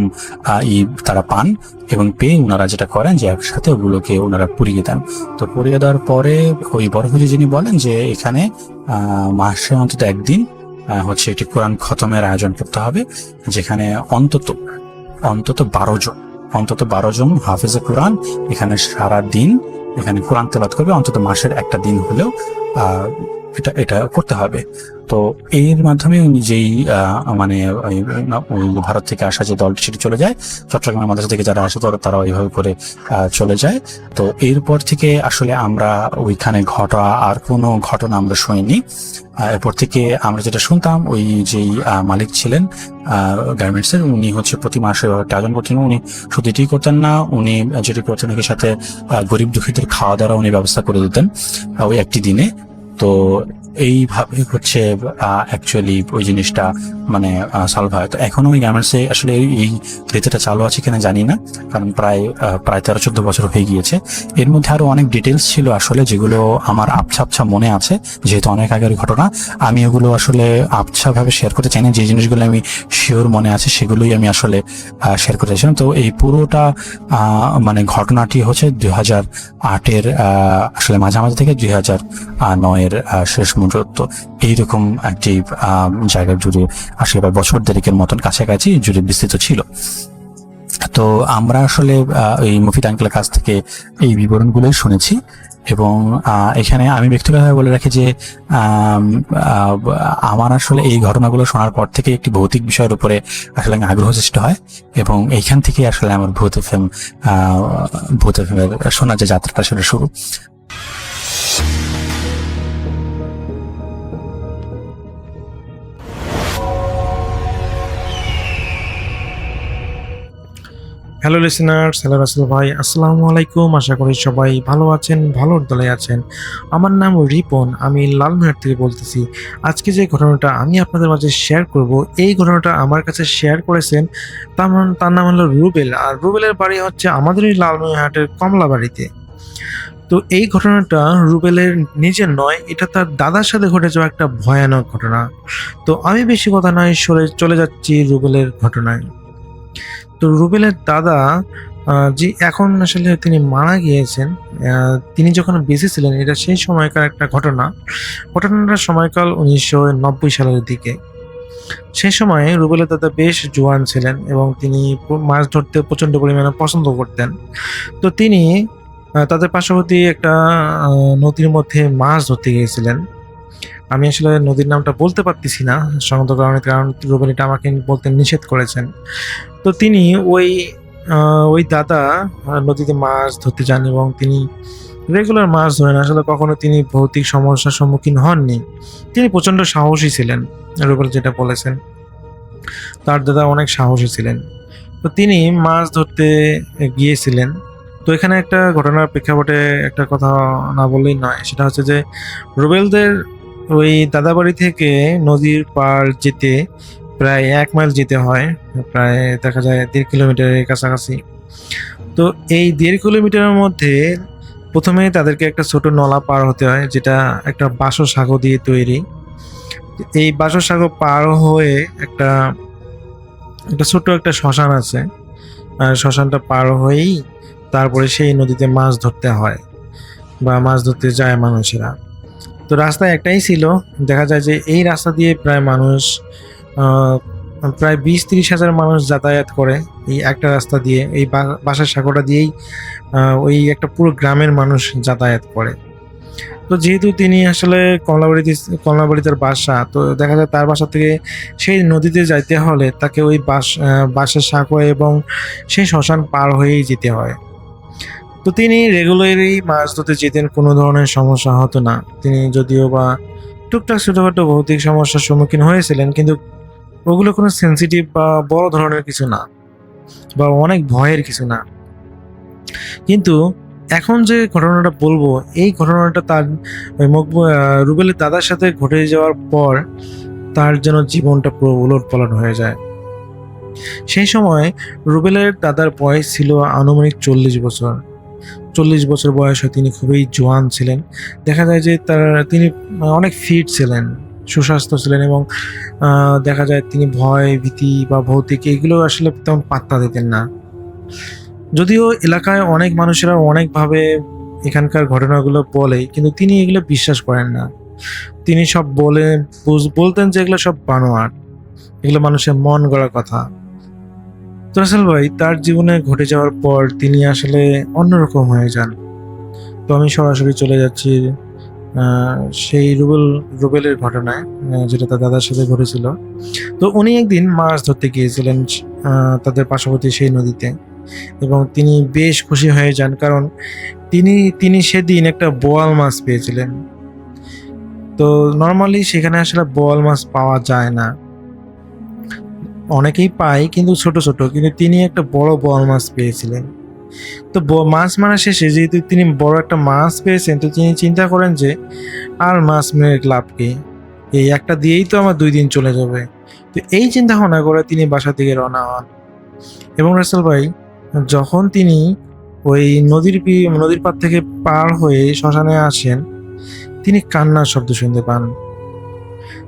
তারা পান, এবং পেয়ে ওনারা যেটা করেন যে একসাথে ওগুলোকে ওনারা পুড়িয়ে দেন। তো পুড়িয়ে দেওয়ার পরে ওই বড় হুজুর যিনি বলেন যে এখানে মাসে অন্তত একদিন হচ্ছে একটি কোরআন খতমের আয়োজন করতে হবে, যেখানে অন্তত 12 জন হাফেজে কোরআন এখানে সারা দিন এখানে কোরআন তেলাওয়াত করবে, অন্তত মাসের একটা দিন হলেও এটা করতে হবে। তো এর মাধ্যমে যেই মানে ওই ভারত থেকে আসা যে দলটি সেটি চলে যায়, চট্টগ্রামের মাদ্রাসা থেকে যারা আসে তারা ওইভাবে করে চলে যায়। তো এরপর থেকে আসলে আমরা ওইখানে আর কোনো ঘটনা আমরা শুনিনি। এরপর থেকে আমরা যেটা শুনতাম, ওই যেই মালিক ছিলেন গার্মেন্টসের, উনি হচ্ছে প্রতি মাসে আয়োজন করতেন। উনি শুধু এটি করতেন না, উনি যেটি করতেন এর সাথে গরিব দুঃখীদের খাওয়া দাওয়া উনি ব্যবস্থা করে দিতেন ওই একটি দিনে। তো এইভাবে হচ্ছে অ্যাকচুয়ালি ওই জিনিসটা মানে সলভ হয়। তো এখনো ওই গ্যামার্সে আসলে এই ঋতুটা চালু আছে কিনা জানি না, কারণ প্রায় 13-14 বছর হয়ে গিয়েছে। এর মধ্যে আরো অনেক ডিটেলস ছিল আসলে, যেগুলো আমার আবছা আবছা মনে আছে, যেহেতু অনেক আগের ঘটনা। আমি ওগুলো আসলে আবছা ভাবে শেয়ার করতে চাই না, যে জিনিসগুলো আমি শিওর মনে আছে সেগুলোই আমি আসলে শেয়ার করতে চাইছিলাম। তো এই পুরোটা মানে ঘটনাটি হচ্ছে 2008-এর আসলে মাঝামাঝি থেকে 2009-এর শেষ মুহূর্ত, এইরকম একটি জায়গা জুড়ে আসলে প্রায় বছর দেড়েকের মতন কাছাকাছি জুড়ে বিস্তৃত ছিল। তো আমরা আসলে এই মুফিদ আঙ্কেলের কাছ থেকে এই বিবরণগুলোই শুনেছি। এবং এখানে আমি ব্যক্তিগতভাবে বলে রাখি যে আমার আসলে এই ঘটনাগুলো শোনার পর থেকে একটি ভৌতিক বিষয়ের উপরে আসলে আগ্রহ সৃষ্টি হয়, এবং এইখান থেকে আসলে আমার ভূত এফএম এর শোনার যে যাত্রাটা সেটা শুরু। হ্যালো লিসেনার্স, হ্যালো রাসেল ভাই, আসসালামু আলাইকুম। আশা করি সবাই ভালো আছেন, ভালোর দলে আছেন। আমার নাম রিপন, আমি লালমনিরহাট থেকে বলতেছি। আজকে যে ঘটনাটা আমি আপনাদের মাঝে শেয়ার করব, এই ঘটনাটা আমার কাছে শেয়ার করেছেন তার নাম হলো রুবেল। আর রুবেলের বাড়ি হচ্ছে আমাদের এই লালমনিরহাটের কমলাবাড়িতে। তো এই ঘটনাটা রুবেলের নিজের নয়, এটা তার দাদার সাথে ঘটে যাওয়া একটা ভয়ানক ঘটনা। তো আমি বেশি কথা নয়, চলে যাচ্ছি রুবেলের ঘটনায়। তো রুবেলের দাদা যে এখন আসলে তিনি মারা গিয়েছেন, তিনি যখন বেঁচে ছিলেন, এটা সেই সময়কার একটা ঘটনাটার সময়কাল 1990 সালের দিকে। সেই সময়ে রুবেলের দাদা বেশ জোয়ান ছিলেন এবং তিনি মাছ ধরতে প্রচণ্ড পরিমাণে পছন্দ করতেন। তো তিনি তাদের পার্শ্ববর্তী একটা নদীর মধ্যে মাছ ধরতে গিয়েছিলেন। আমি আসলে নদীর নামটা বলতে পারতেছি না সঙ্গত কারণে, কারণ রুবেল এটা আমাকে বলতে নিষেধ করেছেন। তো তিনি ওই দাদা নদীতে মাছ ধরতে যান এবং তিনি রেগুলার মাছ ধরেন। আসলে কখনো তিনি ভৌতিক সমস্যার সম্মুখীন হননি। তিনি প্রচণ্ড সাহসী ছিলেন, রুবেল যেটা বলেছেন। তার দাদা অনেক সাহসী ছিলেন। তো তিনি মাছ ধরতে গিয়েছিলেন। তো এখানে একটা ঘটনার প্রেক্ষাপটে একটা কথা না বললেই নয়, সেটা হচ্ছে যে রুবেলদের ওই দাদাবাড়ি থেকে নদীর পার যেতে প্রায় 1 মাইল যেতে হয়, প্রায় দেখা যায় 1.5 কিলোমিটারের কাছাকাছি। তো এই 1.5 কিলোমিটারের মধ্যে প্রথমে তাদেরকে একটা ছোট নলা পার হতে হয়, যেটা একটা বাঁশের সাঁকো দিয়ে তৈরি। এই বাঁশের সাঁকো পার হয়ে একটা ছোট একটা শ্মশান আছে, আর শ্মশানটা পার হয়েই তারপরে সেই নদীতে মাছ ধরতে হয় বা মাছ ধরতে যায় মানুষেরা। তো রাস্তা একটাই ছিল, দেখা যায় যে এই রাস্তা দিয়ে প্রায় মানুষ প্রায় 20-30 হাজার মানুষ যাতায়াত করে এই একটা রাস্তা দিয়ে। এই বাঁশের সাঁকোটা দিয়েই ওই একটা পুরো গ্রামের মানুষ যাতায়াত করে। তো যেহেতু তিনি আসলে কমলাবাড়ি তার বাসা, তো দেখা যায় তার বাসা থেকে সেই নদীতে যাইতে হলে তাকে ওই বাঁশের সাঁকো এবং সেই শ্মশান পার হয়েই যেতে হয়। তো তিনি রেগুলারই মাছ ধরতে যেতেন, কোনো ধরনের সমস্যা হতো না। তিনি যদিও বা টুকটাক ছোটোখাটো ভৌতিক সমস্যার সম্মুখীন হয়েছিলেন, কিন্তু ওগুলো কোনো সেন্সিটিভ বা বড় ধরনের কিছু না বা অনেক ভয়ের কিছু না। কিন্তু এখন যে ঘটনাটা বলবো, এই ঘটনাটা তার রুবেলের দাদার সাথে ঘটে যাওয়ার পর তার যেন জীবনটা পুরো উলটপালট হয়ে যায়। সেই সময় রুবেলের দাদার বয়স ছিল আনুমানিক 40 বছর। 40 বছর বয়সে তিনি খুবই জোয়ান ছিলেন। দেখা যায় যে তিনি অনেক ফিট ছিলেন, সুস্বাস্থ্য ছিলেন, এবং দেখা যায় তিনি ভয় ভীতি বা ভৌতিক এগুলো আসলে তেমন পাত্তা দিতেন না। যদিও এলাকায় অনেক মানুষেরা অনেকভাবে এখানকার ঘটনাগুলো বলে, কিন্তু তিনি এগুলো বিশ্বাস করেন না। তিনি সব বলতেন যে এগুলো সব বানোয়াট, এগুলো মানুষের মন গড়া কথা। তো রাসেল ভাই, তার জীবনে ঘটে যাওয়ার পর তিনি আসলে অন্যরকম হয়ে যান। তো আমি সরাসরি চলে যাচ্ছি সেই রুবেলের ঘটনায়, যেটা তার দাদার সাথে ঘটেছিল। তো উনি একদিন মাছ ধরতে গিয়েছিলেন তাদের পার্শ্ববর্তী সেই নদীতে, এবং তিনি বেশ খুশি হয়ে যান, কারণ তিনি সেদিন একটা বোয়াল মাছ পেয়েছিলেন। তো নর্মালি সেখানে আসলে বোয়াল মাছ পাওয়া যায় না, অনেকেই পায় কিন্তু ছোট ছোট, কিন্তু তিনি একটা বড় বোয়াল মাছ পেয়েছিলেন। তো মাছ মারা শেষে যেহেতু তিনি বড় একটা মাছ পেয়েছেন, তো তিনি চিন্তা করেন যে আর মাছ মেরে লাভ কি, এই একটা দিয়েই তো আমার 2 দিন চলে যাবে। তো এই চিন্তা ভাবনা করে তিনি বাসা থেকে রওনা হন। এবং রাসেল ভাই, যখন তিনি ওই নদীর পাড় থেকে পার হয়ে শ্মশানে আসেন, তিনি কান্নার শব্দ শুনতে পান।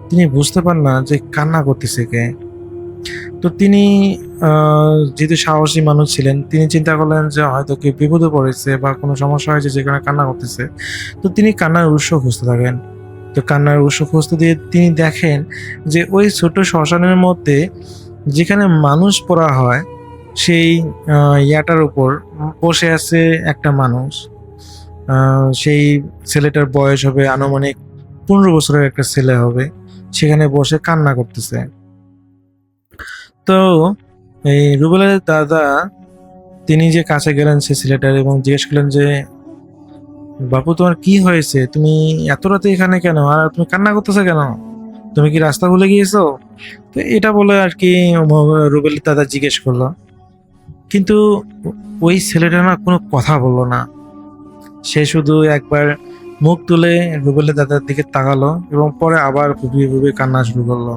তিনি বুঝতে পান না যে কান্না করতেছে কে। তো তিনি যেহেতু সাহসী মানুষ ছিলেন, তিনি চিন্তা করলেন যে হয়তো কেউ বিপদে পড়েছে বা কোনো সমস্যা হয়েছে যেখানে কান্না করতেছে। তো তিনি কান্নার উৎস খুঁজতে থাকেন। তো কান্নার উৎস খুঁজতে দিয়ে তিনি দেখেন যে ওই ছোট শ্মশানের মধ্যে যেখানে মানুষ পোড়া হয়, সেই ইয়াটার উপর বসে আছে একটা মানুষ। সেই ছেলেটার বয়স হবে আনুমানিক 15 বছরের একটা ছেলে হবে, সেখানে বসে কান্না করতেছে। তো এই রুবেলের দাদা তিনি যে কাছে গেলেন সে ছেলেটার এবং জিজ্ঞেস করলেন যে বাপু, তোমার কি হয়েছে? তুমি এত রাতে এখানে কেন? আর তুমি কান্না করতেছো কেন? তুমি কি রাস্তা ভুলে গিয়েছো? তো এটা বলে আর কি রুবেলের দাদা জিজ্ঞেস করলো। কিন্তু ওই ছেলেটা না কোনো কথা বললো না। সে শুধু একবার মুখ তুলে রুবেলের দাদার দিকে তাকালো এবং পরে আবার ফুপিয়ে ফুপিয়ে কান্না শুরু করলো।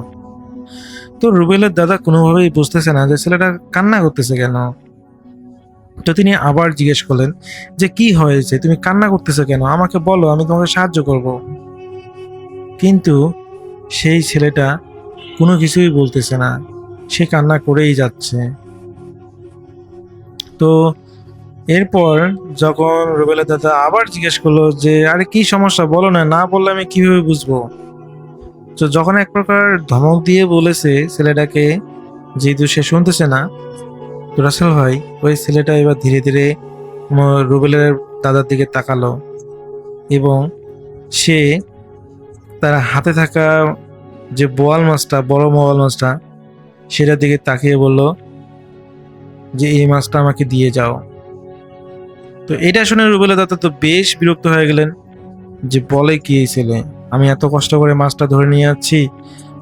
তো রুবেলের দাদা কোনোভাবেই বুঝতেছে না যে ছেলেটা কান্না করতেছে কেন। তো তিনি আবার জিজ্ঞেস করলেন যে কি হয়েছে, তুমি কান্না করতেছো কেন? আমাকে বলো, আমি তোমাকে সাহায্য করব। কিন্তু সেই ছেলেটা কোনো কিছুই বলতেছে না, সে কান্না করেই যাচ্ছে। তো এরপর যখন রুবেলের দাদা আবার জিজ্ঞেস করলো যে আরে কি সমস্যা, বলো না, না বললে আমি কিভাবে বুঝবো। তো যখন এক প্রকার ধমক দিয়ে বলেছে ছেলেটাকে, যেহেতু সে শুনতেছে না, তো রাসেল ভাই ওই ছেলেটা এবার ধীরে ধীরে রুবেলের দাদার দিকে তাকালো এবং সে তার হাতে থাকা যে বোয়াল মাছটা, বড় বোয়াল মাছটা, সেটার দিকে তাকিয়ে বলল যে এই মাছটা আমাকে দিয়ে যাও। তো এটা শুনে রুবেলের দাদা তো বেশ বিরক্ত হয়ে গেলেন যে বলে কি এই ছেলে, আমি এত কষ্ট করে মাছটা ধরে নিয়ে যাচ্ছি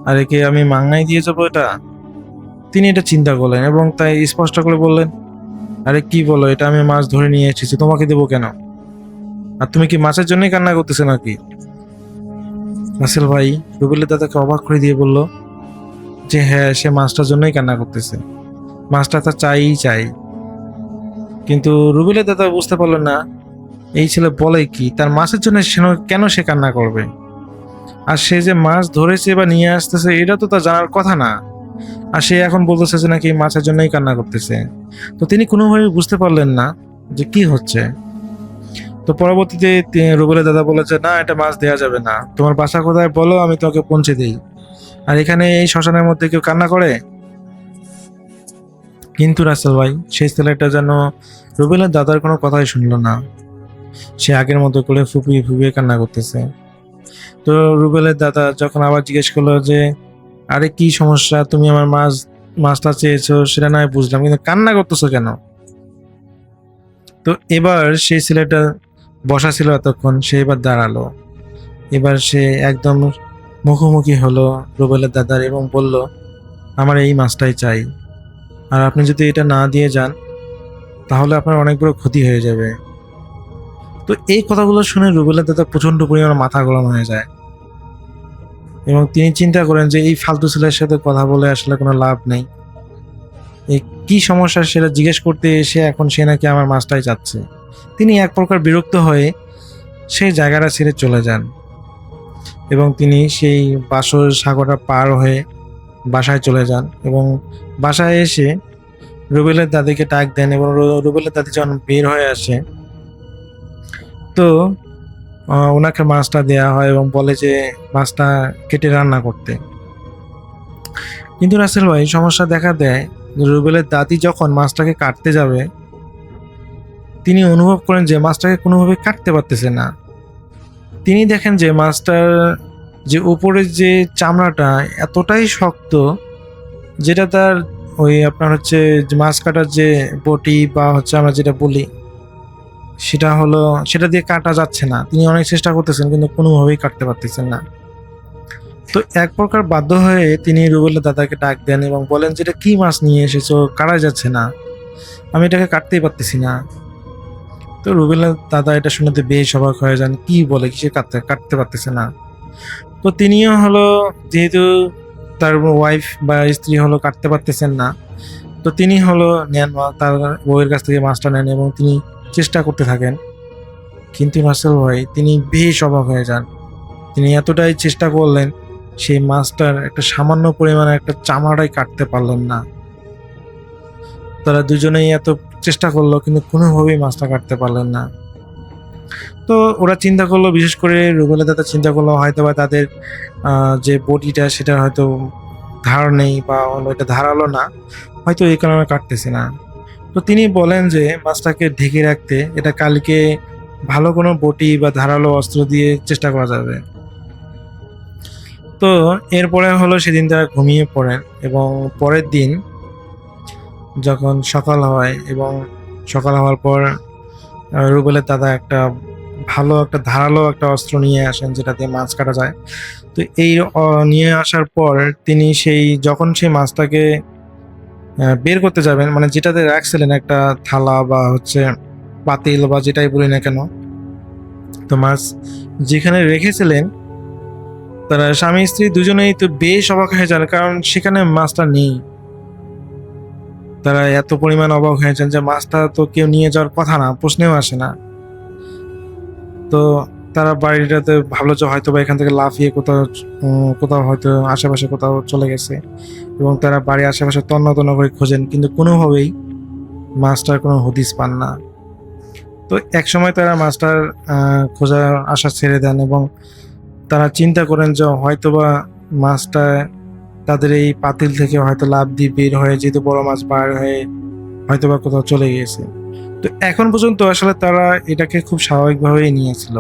আর একে আমি মাংনায় দিয়ে যাবো এটা। তিনি এটা চিন্তা করলেন এবং তাই স্পষ্ট করে বললেন, আরে কি বলো, এটা আমি মাছ ধরে নিয়ে এসেছি, তোমাকে দেবো কেন? আর তুমি কি মাছের জন্যই কান্না করতেছো নাকি? রাসেল ভাই রুবেলের দাদাকে অবাক করে দিয়ে বলল যে হ্যাঁ, সে মাছটার জন্যই কান্না করতেছে, মাছটা তার চাই। কিন্তু রুবেলের দাদা বুঝতে পারলো না এই ছেলে বলে কি, তার মাছের জন্য কেন সে কান্না করবে। আর সে যে মাছ ধরেছে বা নিয়ে আসতেছে এটা তো তার জানার কথা না, আর সে এখন বলতেছে যে নাকি মাছের জন্যই কান্না করতেছে। তো তিনি কোনোভাবে বুঝতে পারলেন না যে কি হচ্ছে। তো পরবর্তীতে রুবেলের দাদা বলেছে, না, এটা মাছ দেওয়া যাবে না, তোমার বাসা কোথায় বলো, আমি তোমাকে পৌঁছে দিই। আর এখানে এই শ্মশানের মধ্যে কেউ কান্না করে? কিন্তু রাসেল ভাই সেই ছেলেটা যেন রুবেলের দাদার কোনো কথাই শুনলো না, সে আগের মতো করে ফুপিয়ে ফুপিয়ে কান্না করতেছে। তো রুবেলের দাদা যখন আবার জিজ্ঞেস করলো যে আরে কি সমস্যা, তুমি আমার মাছটা চেয়েছো সেটা নয় বুঝলাম, কিন্তু কান্না করতেছো কেন? তো এবার সেই ছেলেটা বসা ছিল এতক্ষণ, সে এবার দাঁড়ালো। এবার সে একদম মুখোমুখি হলো রুবেলের দাদার এবং বলল, আমার এই মাছটাই চাই, আর আপনি যদি এটা না দিয়ে যান তাহলে আপনার অনেক বড় ক্ষতি হয়ে যাবে। তো এই কথাগুলো শুনে রুবেলের দাদা প্রচন্ড পরিমাণে মাথা গরম হয়ে যায় এবং তিনি চিন্তা করেন যে এই ফালতু ছেলের সাথে কথা বলে আসলে কোনো লাভ নেই। এই কি সমস্যা সেটা জিজ্ঞেস করতে এসে এখন সে নাকি আমার মাছটাই চাচ্ছে। তিনি এক প্রকার বিরক্ত হয়ে সেই জায়গাটা ছেড়ে চলে যান এবং তিনি সেই বাসর সাগরটা পার হয়ে বাসায় চলে যান এবং বাসায় এসে রুবেলের দাদিকে ডাক দেন এবং রুবেলের দাদি যখন বের হয়ে আসে তো ওনাকে মাছটা দেয়া হয় এবং বলে যে মাছটা কেটে রান্না করতে। কিন্তু রাসেল ভাই সমস্যা দেখা দেয়, রুবেলের দাদি যখন মাছটাকে কাটতে যাবে তিনি অনুভব করেন যে মাছটাকে কোনোভাবে কাটতে পারতেছে না। তিনি দেখেন যে মাছটার যে উপরের যে চামড়াটা এতটাই শক্ত, যেটা তার ওই আপনার হচ্ছে মাছ কাটার যে বটি বা হচ্ছে আমরা যেটা বলি সেটা দিয়ে কাটা যাচ্ছে না। তিনি অনেক চেষ্টা করতেছেন কিন্তু কোনোভাবেই কাটতে পারতেছেন না। তো এক প্রকার বাধ্য হয়ে তিনি রুবেলের দাদাকে ডাক দেন এবং বলেন যে এটা কি মাছ নিয়ে এসেছো, কাটা যাচ্ছে না। আমি এটাকে কাটতেই পারতেছি না। তো রুবেলের দাদা এটা শুনেতে বেশ অবাক হয়ে যান, কি বলে, কিসে কাটতে পারতেছে না। তো তিনিও হলো, যেহেতু তার ওয়াইফ বা স্ত্রী হলো কাটতে পারতেছেন না, তো তিনি হলো নেন তার বউয়ের কাছ থেকে মাছটা নেন এবং তিনি চেষ্টা করতে থাকেন। কিন্তু রাসেল ভাই তিনি বেশ অবাক হয়ে যান। তিনি এতটাই চেষ্টা করলেন, সেই মাছটার একটা সামান্য পরিমাণে একটা চামড়াটাই কাটতে পারলেন না। তারা দুজনেই এত চেষ্টা করলো কিন্তু কোনোভাবেই মাছটা কাটতে পারলেন না। তো ওরা চিন্তা করলো, বিশেষ করে রুবেলের দাদা চিন্তা করলো হয়তো বা তাদের যে বডিটা সেটা হয়তো ধার নেই বা হলো এটা ধারালো না, হয়তো এই কারণে কাটতেছে না। তো তিনি বলেন যে মাছটাকে ঢেকে রাখতে এটা কালকে ভালো কোনো বটি বা ধারালো অস্ত্র দিয়ে চেষ্টা করা যাবে। তো এরপরে হলো সেদিন তারা ঘুমিয়ে পড়েন এবং পরের দিন যখন সকাল হয় এবং সকাল হওয়ার পর রুবেলের দাদা একটা ভালো একটা ধারালো একটা অস্ত্র নিয়ে আসেন যেটা দিয়ে মাছ কাটা যায়। তো এই নিয়ে আসার পর তিনি যখন সেই মাছটাকে বের করতে যাবেন, মানে যেটাতে রাখছিলেন একটা থালা বা হচ্ছে পাতিল বা যেটাই বলি না কেন, তো মাছ যেখানে রেখেছিলেন তারা স্বামী স্ত্রী দুজনেই তো বেশ অবাক হয়ে যান, কারণ সেখানে মাছটা নেই। তারা এত পরিমাণ অবাক হয়েছেন যে মাছটা তো কেউ নিয়ে যাওয়ার কথা না, প্রশ্নেও আসে না। তো তারা বাড়িটাতে ভাবলো যে হয়তো বা এখান থেকে লাফিয়ে কোথাও হয়তো আশেপাশে কোথাও চলে গেছে এবং তারা বাড়ির আশেপাশে তন্ন তন্ন করে খোঁজেন, কিন্তু কোনোভাবেই মাছটার কোনো হদিস পান না। তো এক সময় তারা মাছটার খোঁজা আশা ছেড়ে দেন এবং তারা চিন্তা করেন যে হয়তোবা মাছটা তাদের এই পাতিল থেকে হয়তো লাফ দিয়ে বের হয়ে, যেহেতু বড় মাছ বার হয়ে হয়তোবা কোথাও চলে গিয়েছে। তো এখন পর্যন্ত আসলে তারা এটাকে খুব স্বাভাবিকভাবেই নিয়েছিল।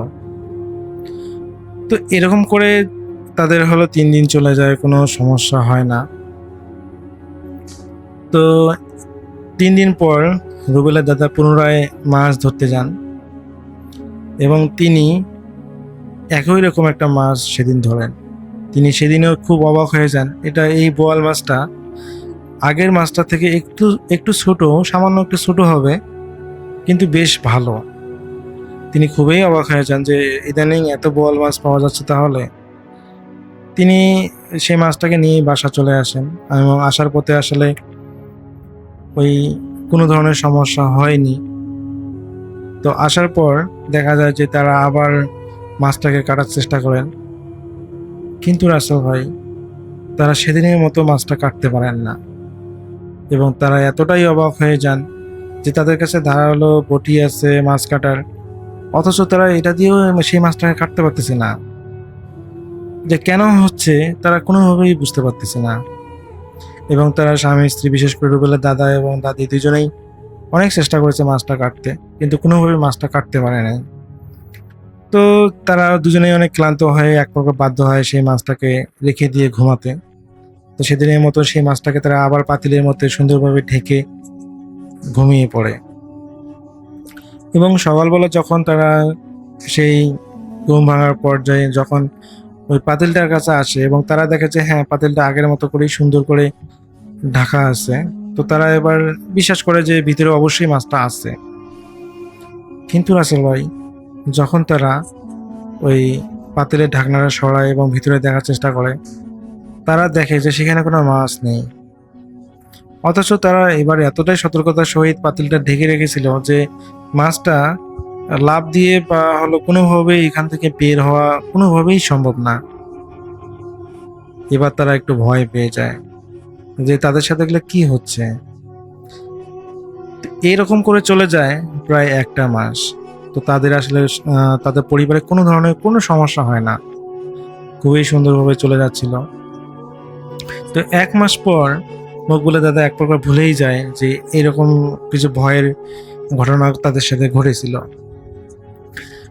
তো এরকম করে তাদের হলো 3 দিন চলে যায়, কোনো সমস্যা হয় না। তো 3 দিন পর রুবেলের দাদা পুনরায় মাছ ধরতে যান এবং তিনি একই রকম একটা মাছ সেদিন ধরেন। তিনি সেদিনেও খুব অবাক হয়ে যান, এই বোয়াল মাছটা আগের মাছটা থেকে একটু ছোট, সামান্য একটু ছোট হবে কিন্তু বেশ ভালো। তিনি খুবই অবাক হয়ে যান যে ইদানিং এত বোয়াল মাছ পাওয়া যাচ্ছে। তাহলে তিনি সেই মাছটাকে নিয়ে বাসা চলে আসেন এবং আসার পথে আসলে ওই কোনো ধরনের সমস্যা হয়নি। তো আসার পর দেখা যায় যে তারা আবার মাছটাকে কাটার চেষ্টা করেন, কিন্তু রাসেল ভাই তারা সেদিনের মতো মাছটা কাটতে পারেন না এবং তারা এতটাই অবাক হয়ে যান যে তাদের কাছে ধারালো বটি আছে মাছ কাটার, অথচ তারা এটা দিয়েও সেই মাছটাকে কাটতে পারতেছে না। যে কেন হচ্ছে তারা কোনোভাবেই বুঝতে পারতেছে না। এবং তারা স্বামী স্ত্রী, বিশেষ করে রুবেলের দাদা এবং দাদি দুজনেই অনেক চেষ্টা করেছে মাছটা কাটতে, কিন্তু কোনোভাবে মাছটা কাটতে পারে নাই। তো তারা দুজনেই অনেক ক্লান্ত হয়ে এক প্রকার বাধ্য হয় সেই মাছটাকে রেখে দিয়ে ঘুমাতে। তো সেদিনের মতো সেই মাছটাকে তারা আবার পাতিলের মধ্যে সুন্দরভাবে ঢেকে ঘুমিয়ে পড়ে এবং সকালবেলা যখন তারা সেই ঘুম ভাঙার পর্যায়ে যখন ওই পাতিলটার কাছে আসে এবং তারা দেখে যে হ্যাঁ, পাতিলটা আগের মতো করেই সুন্দর করে ঢাকা আছে, তো তারা এবার বিশ্বাস করে যে ভিতরে অবশ্যই মাছটা আছে। কিন্তু রাসেল ভাই যখন তারা ওই পাতিলের ঢাকনাটা সরায় এবং ভিতরে দেখার চেষ্টা করে, তারা দেখে যে সেখানে কোনো মাছ নেই। অথচ তারা এবার এতটাই সতর্কতার সহিত পাতিলটা ঢেকে রেখেছিল যে মাছটা লাফ দিয়ে বা হলো কোনোভাবেই এখান থেকে বের হওয়া কোনোভাবেই সম্ভব না। এবার তারা একটু ভয় পেয়ে যায় যে তাদের সাথে এগুলো কি হচ্ছে। এরকম করে চলে যায় প্রায় 1টা মাস। তো তাদের আসলে তাদের পরিবারে কোনো ধরনের কোনো সমস্যা হয় না, খুবই সুন্দরভাবে চলে যাচ্ছিল। তো 1 মাস পর মকবুলের দাদা এক প্রকার ভুলেই যায় যে এরকম কিছু ভয়ের ঘটনা তাদের সাথে ঘটেছিল।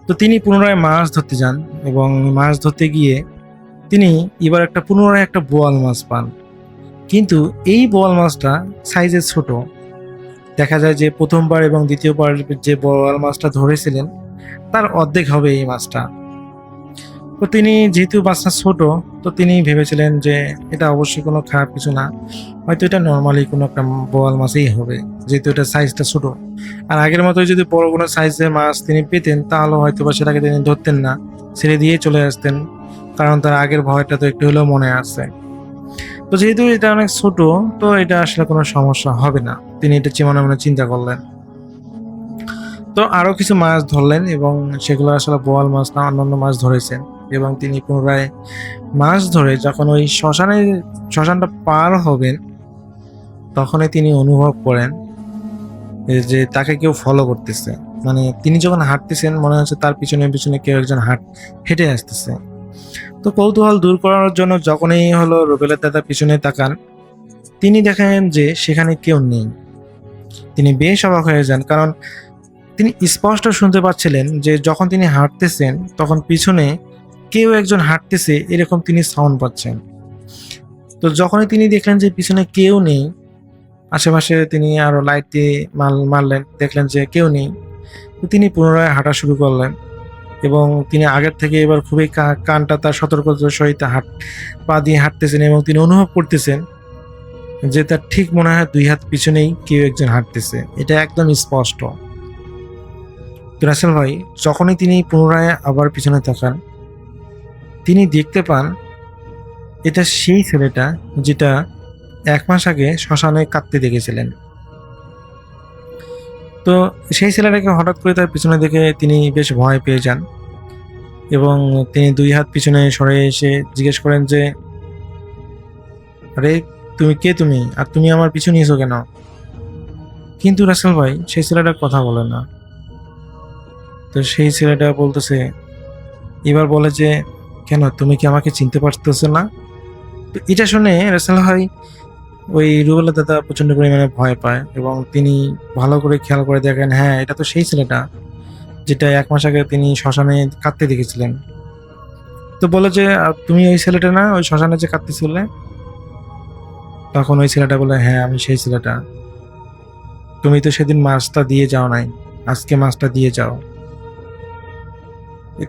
তো তিনি পুনরায় মাছ ধরতে যান এবং মাছ ধরতে গিয়ে তিনি এবার পুনরায় একটা বোয়াল মাছ পান, কিন্তু এই বোয়াল মাছটা সাইজে ছোট। দেখা যায় যে প্রথমবার এবং দ্বিতীয়বার যে বোয়াল মাছটা ধরেছিলেন তার অর্ধেক হবে এই মাছটা। তো তিনি যেহেতু বাচ্চা ছোট, তো তিনি ভেবেছিলেন যে এটা অবশ্যই কোনো খারাপ কিছু না, হয়তো এটা নর্মালি কোনো একটা বোয়াল মাছই হবে, যেহেতু এটা সাইজটা ছোট। আর আগের মতোই যদি বড় কোনো সাইজের মাছ তিনি পেতেন, তাহলে হয়তো বা সেটাকে তিনি ধরতেন না, ছেড়ে দিয়ে চলে আসতেন, কারণ তার আগের ভয়টা তো একটু হলেও মনে আছে। তো যেহেতু এটা অনেক ছোট, তো এটা আসলে কোনো সমস্যা হবে না, তিনি এটা মনে মনে চিন্তা করলেন। তো আরো কিছু মাছ ধরলেন এবং সেগুলো আসলে বোয়াল মাছ না, অন্যান্য মাছ ধরেছেন। এবং তিনি পুনরায় মাছ ধরে যখন ওই শ্মশানটা পার হবেন, তখনই তিনি অনুভব করেন যে তাকে কেউ ফলো করতেছে। মানে তিনি যখন হাঁটতেছেন, মনে হচ্ছে তার পিছনে পিছনে কেউ একজন হেঁটে আসতেছে। তো কৌতূহল দূর করার জন্য যখনই হলো রুবেলের দাদা পিছনে তাকান, তিনি দেখেন যে সেখানে কেউ নেই। তিনি বেশ অবাক হয়ে যান, কারণ তিনি স্পষ্ট শুনতে পাচ্ছিলেন যে যখন তিনি হাঁটতেছেন তখন পিছনে কেউ একজন হাঁটতেছে, এরকম তিনি সাউন্ড পাচ্ছেন। তো যখনই তিনি দেখলেন যে পিছনে কেউ নেই, আশেপাশে তিনি আরো লাইট দিয়ে মারলেন, দেখলেন যে কেউ নেই। তো তিনি পুনরায় হাঁটা শুরু করলেন এবং তিনি আগের থেকে এবার খুবই কানটা তার সতর্কতার সহিত পা দিয়ে হাঁটতেছেন এবং তিনি অনুভব করতেছেন যে তার ঠিক মনে হয় 2 হাত পিছনেই কেউ একজন হাঁটতেছে, এটা একদম স্পষ্ট। তো রাসেল ভাই, যখনই তিনি পুনরায় আবার পিছনে তাকান, তিনি দেখতে পান এটা সেই ছেলেটা যেটা 1 মাস আগে শ্মশানে কাঁদতে দেখেছিলেন। তো সেই ছেলেটাকে হঠাৎ করে তার পিছনে দেখে তিনি বেশ ভয় পেয়ে যান এবং তিনি 2 হাত পিছনে সরে এসে জিজ্ঞেস করেন যে, আরে তুমি কে, তুমি আর তুমি আমার পিছু নিয়েছো কেন? কিন্তু রাসেল ভাই, সেই ছেলেটা কথা বলে না। তো সেই ছেলেটা বলতেছে, এবার বলে যে, কেন তুমি কি আমাকে চিনতে পারতেছো না? তো এটা শুনে রাসেল ভাই, ওই রুবেলের দাদা প্রচন্ড পরিমাণে ভয় পায় এবং তিনি ভালো করে খেয়াল করে দেখেন, হ্যাঁ এটা তো সেই ছেলেটা যেটা 1 মাস আগে তিনি শ্মশানে কাঁদতে দেখেছিলেন। তো বলে যে, তুমি ওই ছেলেটা না, ওই শ্মশানে যে কাঁদতেছিলে? তখন ওই ছেলেটা বলে, হ্যাঁ আমি সেই ছেলেটা। তুমি তো সেদিন মাছটা দিয়ে যাও নাই, আজকে মাছটা দিয়ে যাও।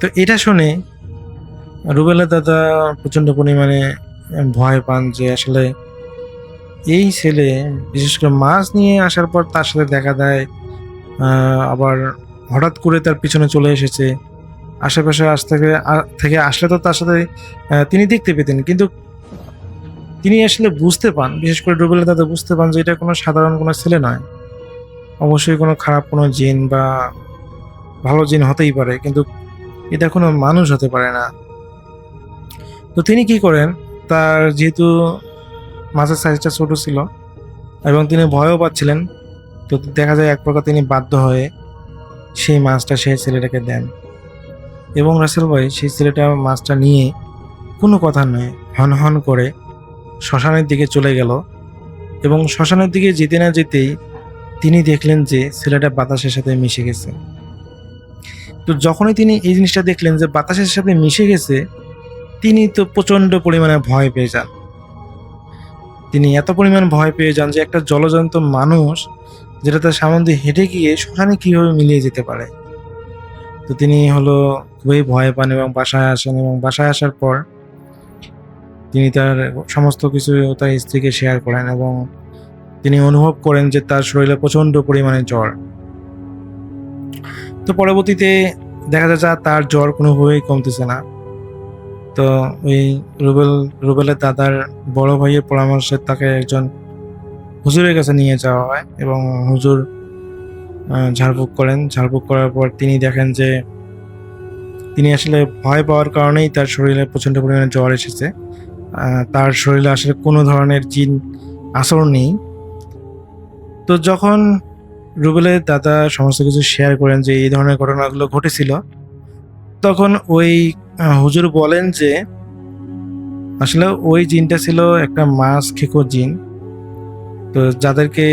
তো এটা শুনে রুবেলের দাদা প্রচন্ড পরিমাণে ভয় পান যে আসলে এই ছেলে বিশেষ করে মাছ নিয়ে আসার পর তার সাথে দেখা দেয়, আবার হঠাৎ করে তার পিছনে চলে এসেছে। আশেপাশে থেকে আসলে তো তার সাথে তিনি দেখতে পেতেন, কিন্তু তিনি আসলে বুঝতে পান, বিশেষ করে রুবেলের দাদা বুঝতে পান যে এটা কোনো সাধারণ কোনো ছেলে নয়, অবশ্যই কোনো খারাপ কোনো জিন বা ভালো জিন হতেই পারে, কিন্তু এটা কোনো মানুষ হতে পারে না। তো তিনি কি করেন, তার যেহেতু মাছের সাইজটা ছোট ছিল এবং তিনি ভয়ও পাচ্ছিলেন, তো দেখা যায় এক প্রকার তিনি বাধ্য হয়ে সেই মাছটা সেই ছেলেটাকে দেন। এবং রাসেল ভাই, সেই ছেলেটা মাছটা নিয়ে কোনো কথা নয়, হন হন করে শ্মশানের দিকে চলে গেল এবং শ্মশানের দিকে যেতে না যেতেই তিনি দেখলেন যে ছেলেটা বাতাসের সাথে মিশে গেছে। তো যখনই তিনি এই জিনিসটা দেখলেন যে বাতাসের সাথে মিশে গেছে, তিনি তো প্রচন্ড পরিমাণে ভয় পেয়ে যান। তিনি এত পরিমাণ ভয় পেয়ে যান যে একটা জলজন্ত মানুষ যেটা তার সামনে দিয়ে হেঁটে গিয়ে শ্মশানে কিভাবে মিলিয়ে যেতে পারে। তো তিনি হলো খুবই ভয় পান এবং বাসায় আসেন এবং বাসায় আসার পর তিনি তার সমস্ত কিছু তার স্ত্রীকে শেয়ার করেন এবং তিনি অনুভব করেন যে তার শরীরে প্রচন্ড পরিমাণে জ্বর। তো পরবর্তীতে দেখা যায় যে তার জ্বর কোনোভাবেই কমতেছে না। তো ওই রুবেলের দাদার বড় ভাইয়ের পরামর্শে তাকে একজন হুজুরের কাছে নিয়ে যাওয়া হয় এবং হুজুর ঝাড়ফুঁক করেন। ঝাড়ফুঁক করার পর তিনি দেখেন যে তিনি আসলে ভয় পাওয়ার কারণেই তার শরীরে প্রচন্ড পরিমাণে জ্বর এসেছে। তার শরীরে আসলে কোনো ধরনের জিন আসর নেই। তো যখন রুবেলের দাদা সমস্ত কিছু শেয়ার করেন যে এই ধরনের ঘটনাগুলো ঘটেছিল, তখন ওই হুজুর বলেন যে আসলে ওই জিনটা ছিল একটা মাছ খেকো জিন। তো যাদেরকে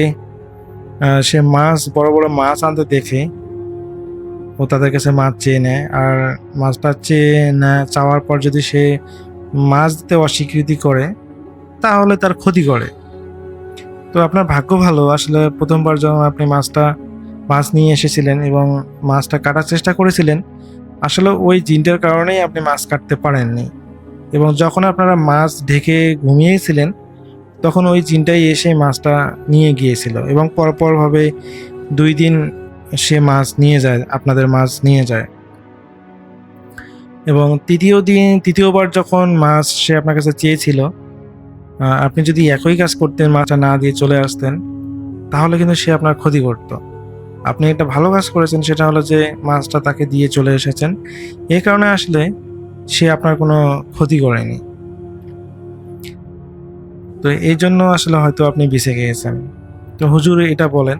সে মাছ বড় বড় মাছ আনতে দেখে ও তাদের কাছে মাছ চেয়ে নেয়, আর মাছটা চাওয়ার পর যদি সে মাছ দিতে অস্বীকৃতি করে তাহলে তার ক্ষতি করে। তো আপনার ভাগ্য ভালো, আসলে প্রথমবার যখন আপনি মাছ নিয়ে এসেছিলেন এবং মাছটা কাটার চেষ্টা করেছিলেন, আসলে ওই জিনটার কারণেই আপনি মাছ কাটতে পারেননি, এবং যখন আপনারা মাছ ঢেকে ঘুমিয়েছিলেন তখন ওই জিনটাই এসে মাছটা নিয়ে গিয়েছিল, এবং পরপরভাবে 2 দিন সে মাছ নিয়ে যায়, আপনাদের মাছ নিয়ে যায়। এবং তৃতীয়বার যখন মাছ সে আপনার কাছে চেয়েছিল, আপনি যদি একই কাজ করতেন, মাছটা না দিয়ে চলে আসতেন, তাহলে কিন্তু সে আপনার ক্ষতি করত। আপনি একটা ভালো কাজ করেছেন, সেটা হলো যে মাছটা তাকে দিয়ে চলে এসেছেন, এই কারণে আসলে সে আপনার কোনো ক্ষতি করেনি। তো এই জন্য আসলে হয়তো আপনি বেঁচে গিয়েছেন। তো হুজুর এটা বলেন।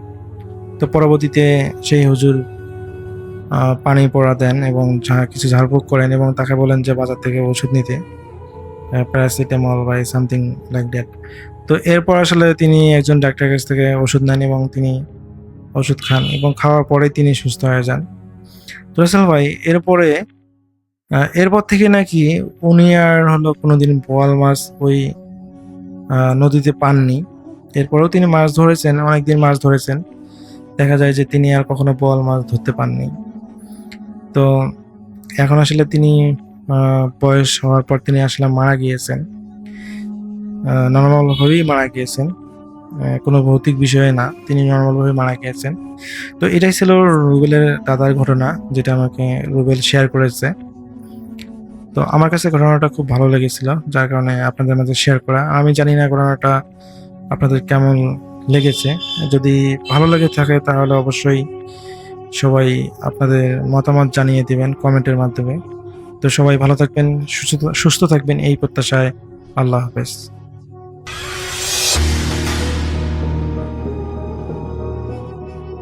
তো পরবর্তীতে সেই হুজুর পানি পড়া দেন এবং কিছু ঝাড়ফুঁক করেন এবং তাকে বলেন যে বাজার থেকে ওষুধ নিতে, প্যারাসিটামল বা সামথিং লাইক দ্যাট। তো এরপর আসলে তিনি একজন ডাক্তারের কাছ থেকে ওষুধ নেন এবং তিনি ওষুধ খান, এবং খাওয়ার পরে তিনি সুস্থ হয়ে যান। তো রাসেল ভাই, এরপর থেকে নাকি উনি আর হলো কোনোদিন বোয়াল মাছ ওই নদীতে পাননি। এরপরেও তিনি মাছ ধরেছেন, অনেকদিন মাছ ধরেছেন, দেখা যায় যে তিনি আর কখনো বোয়াল মাছ ধরতে পাননি। তো এখন আসলে তিনি বয়স হওয়ার পর তিনি আসলে মারা গিয়েছেন, নর্মালভাবেই মারা গিয়েছেন, কোনো ভৌতিক বিষয়ে না, তিনি নর্মালভাবে মারা গিয়েছেন। তো এটাই ছিল রুবেলের দাদার ঘটনা, যেটা আমাকে রুবেল শেয়ার করেছে। তো আমার কাছে ঘটনাটা খুব ভালো লেগেছিল, যার কারণে আপনাদের মাঝে শেয়ার করা। আমি জানি না ঘটনাটা আপনাদের কেমন লেগেছে। যদি ভালো লেগে থাকে তাহলে অবশ্যই সবাই আপনাদের মতামত জানিয়ে দিবেন কমেন্টের মাধ্যমে। তো সবাই ভালো থাকবেন, সুস্থ থাকবেন এই প্রত্যাশায়। আল্লাহ হাফেজ।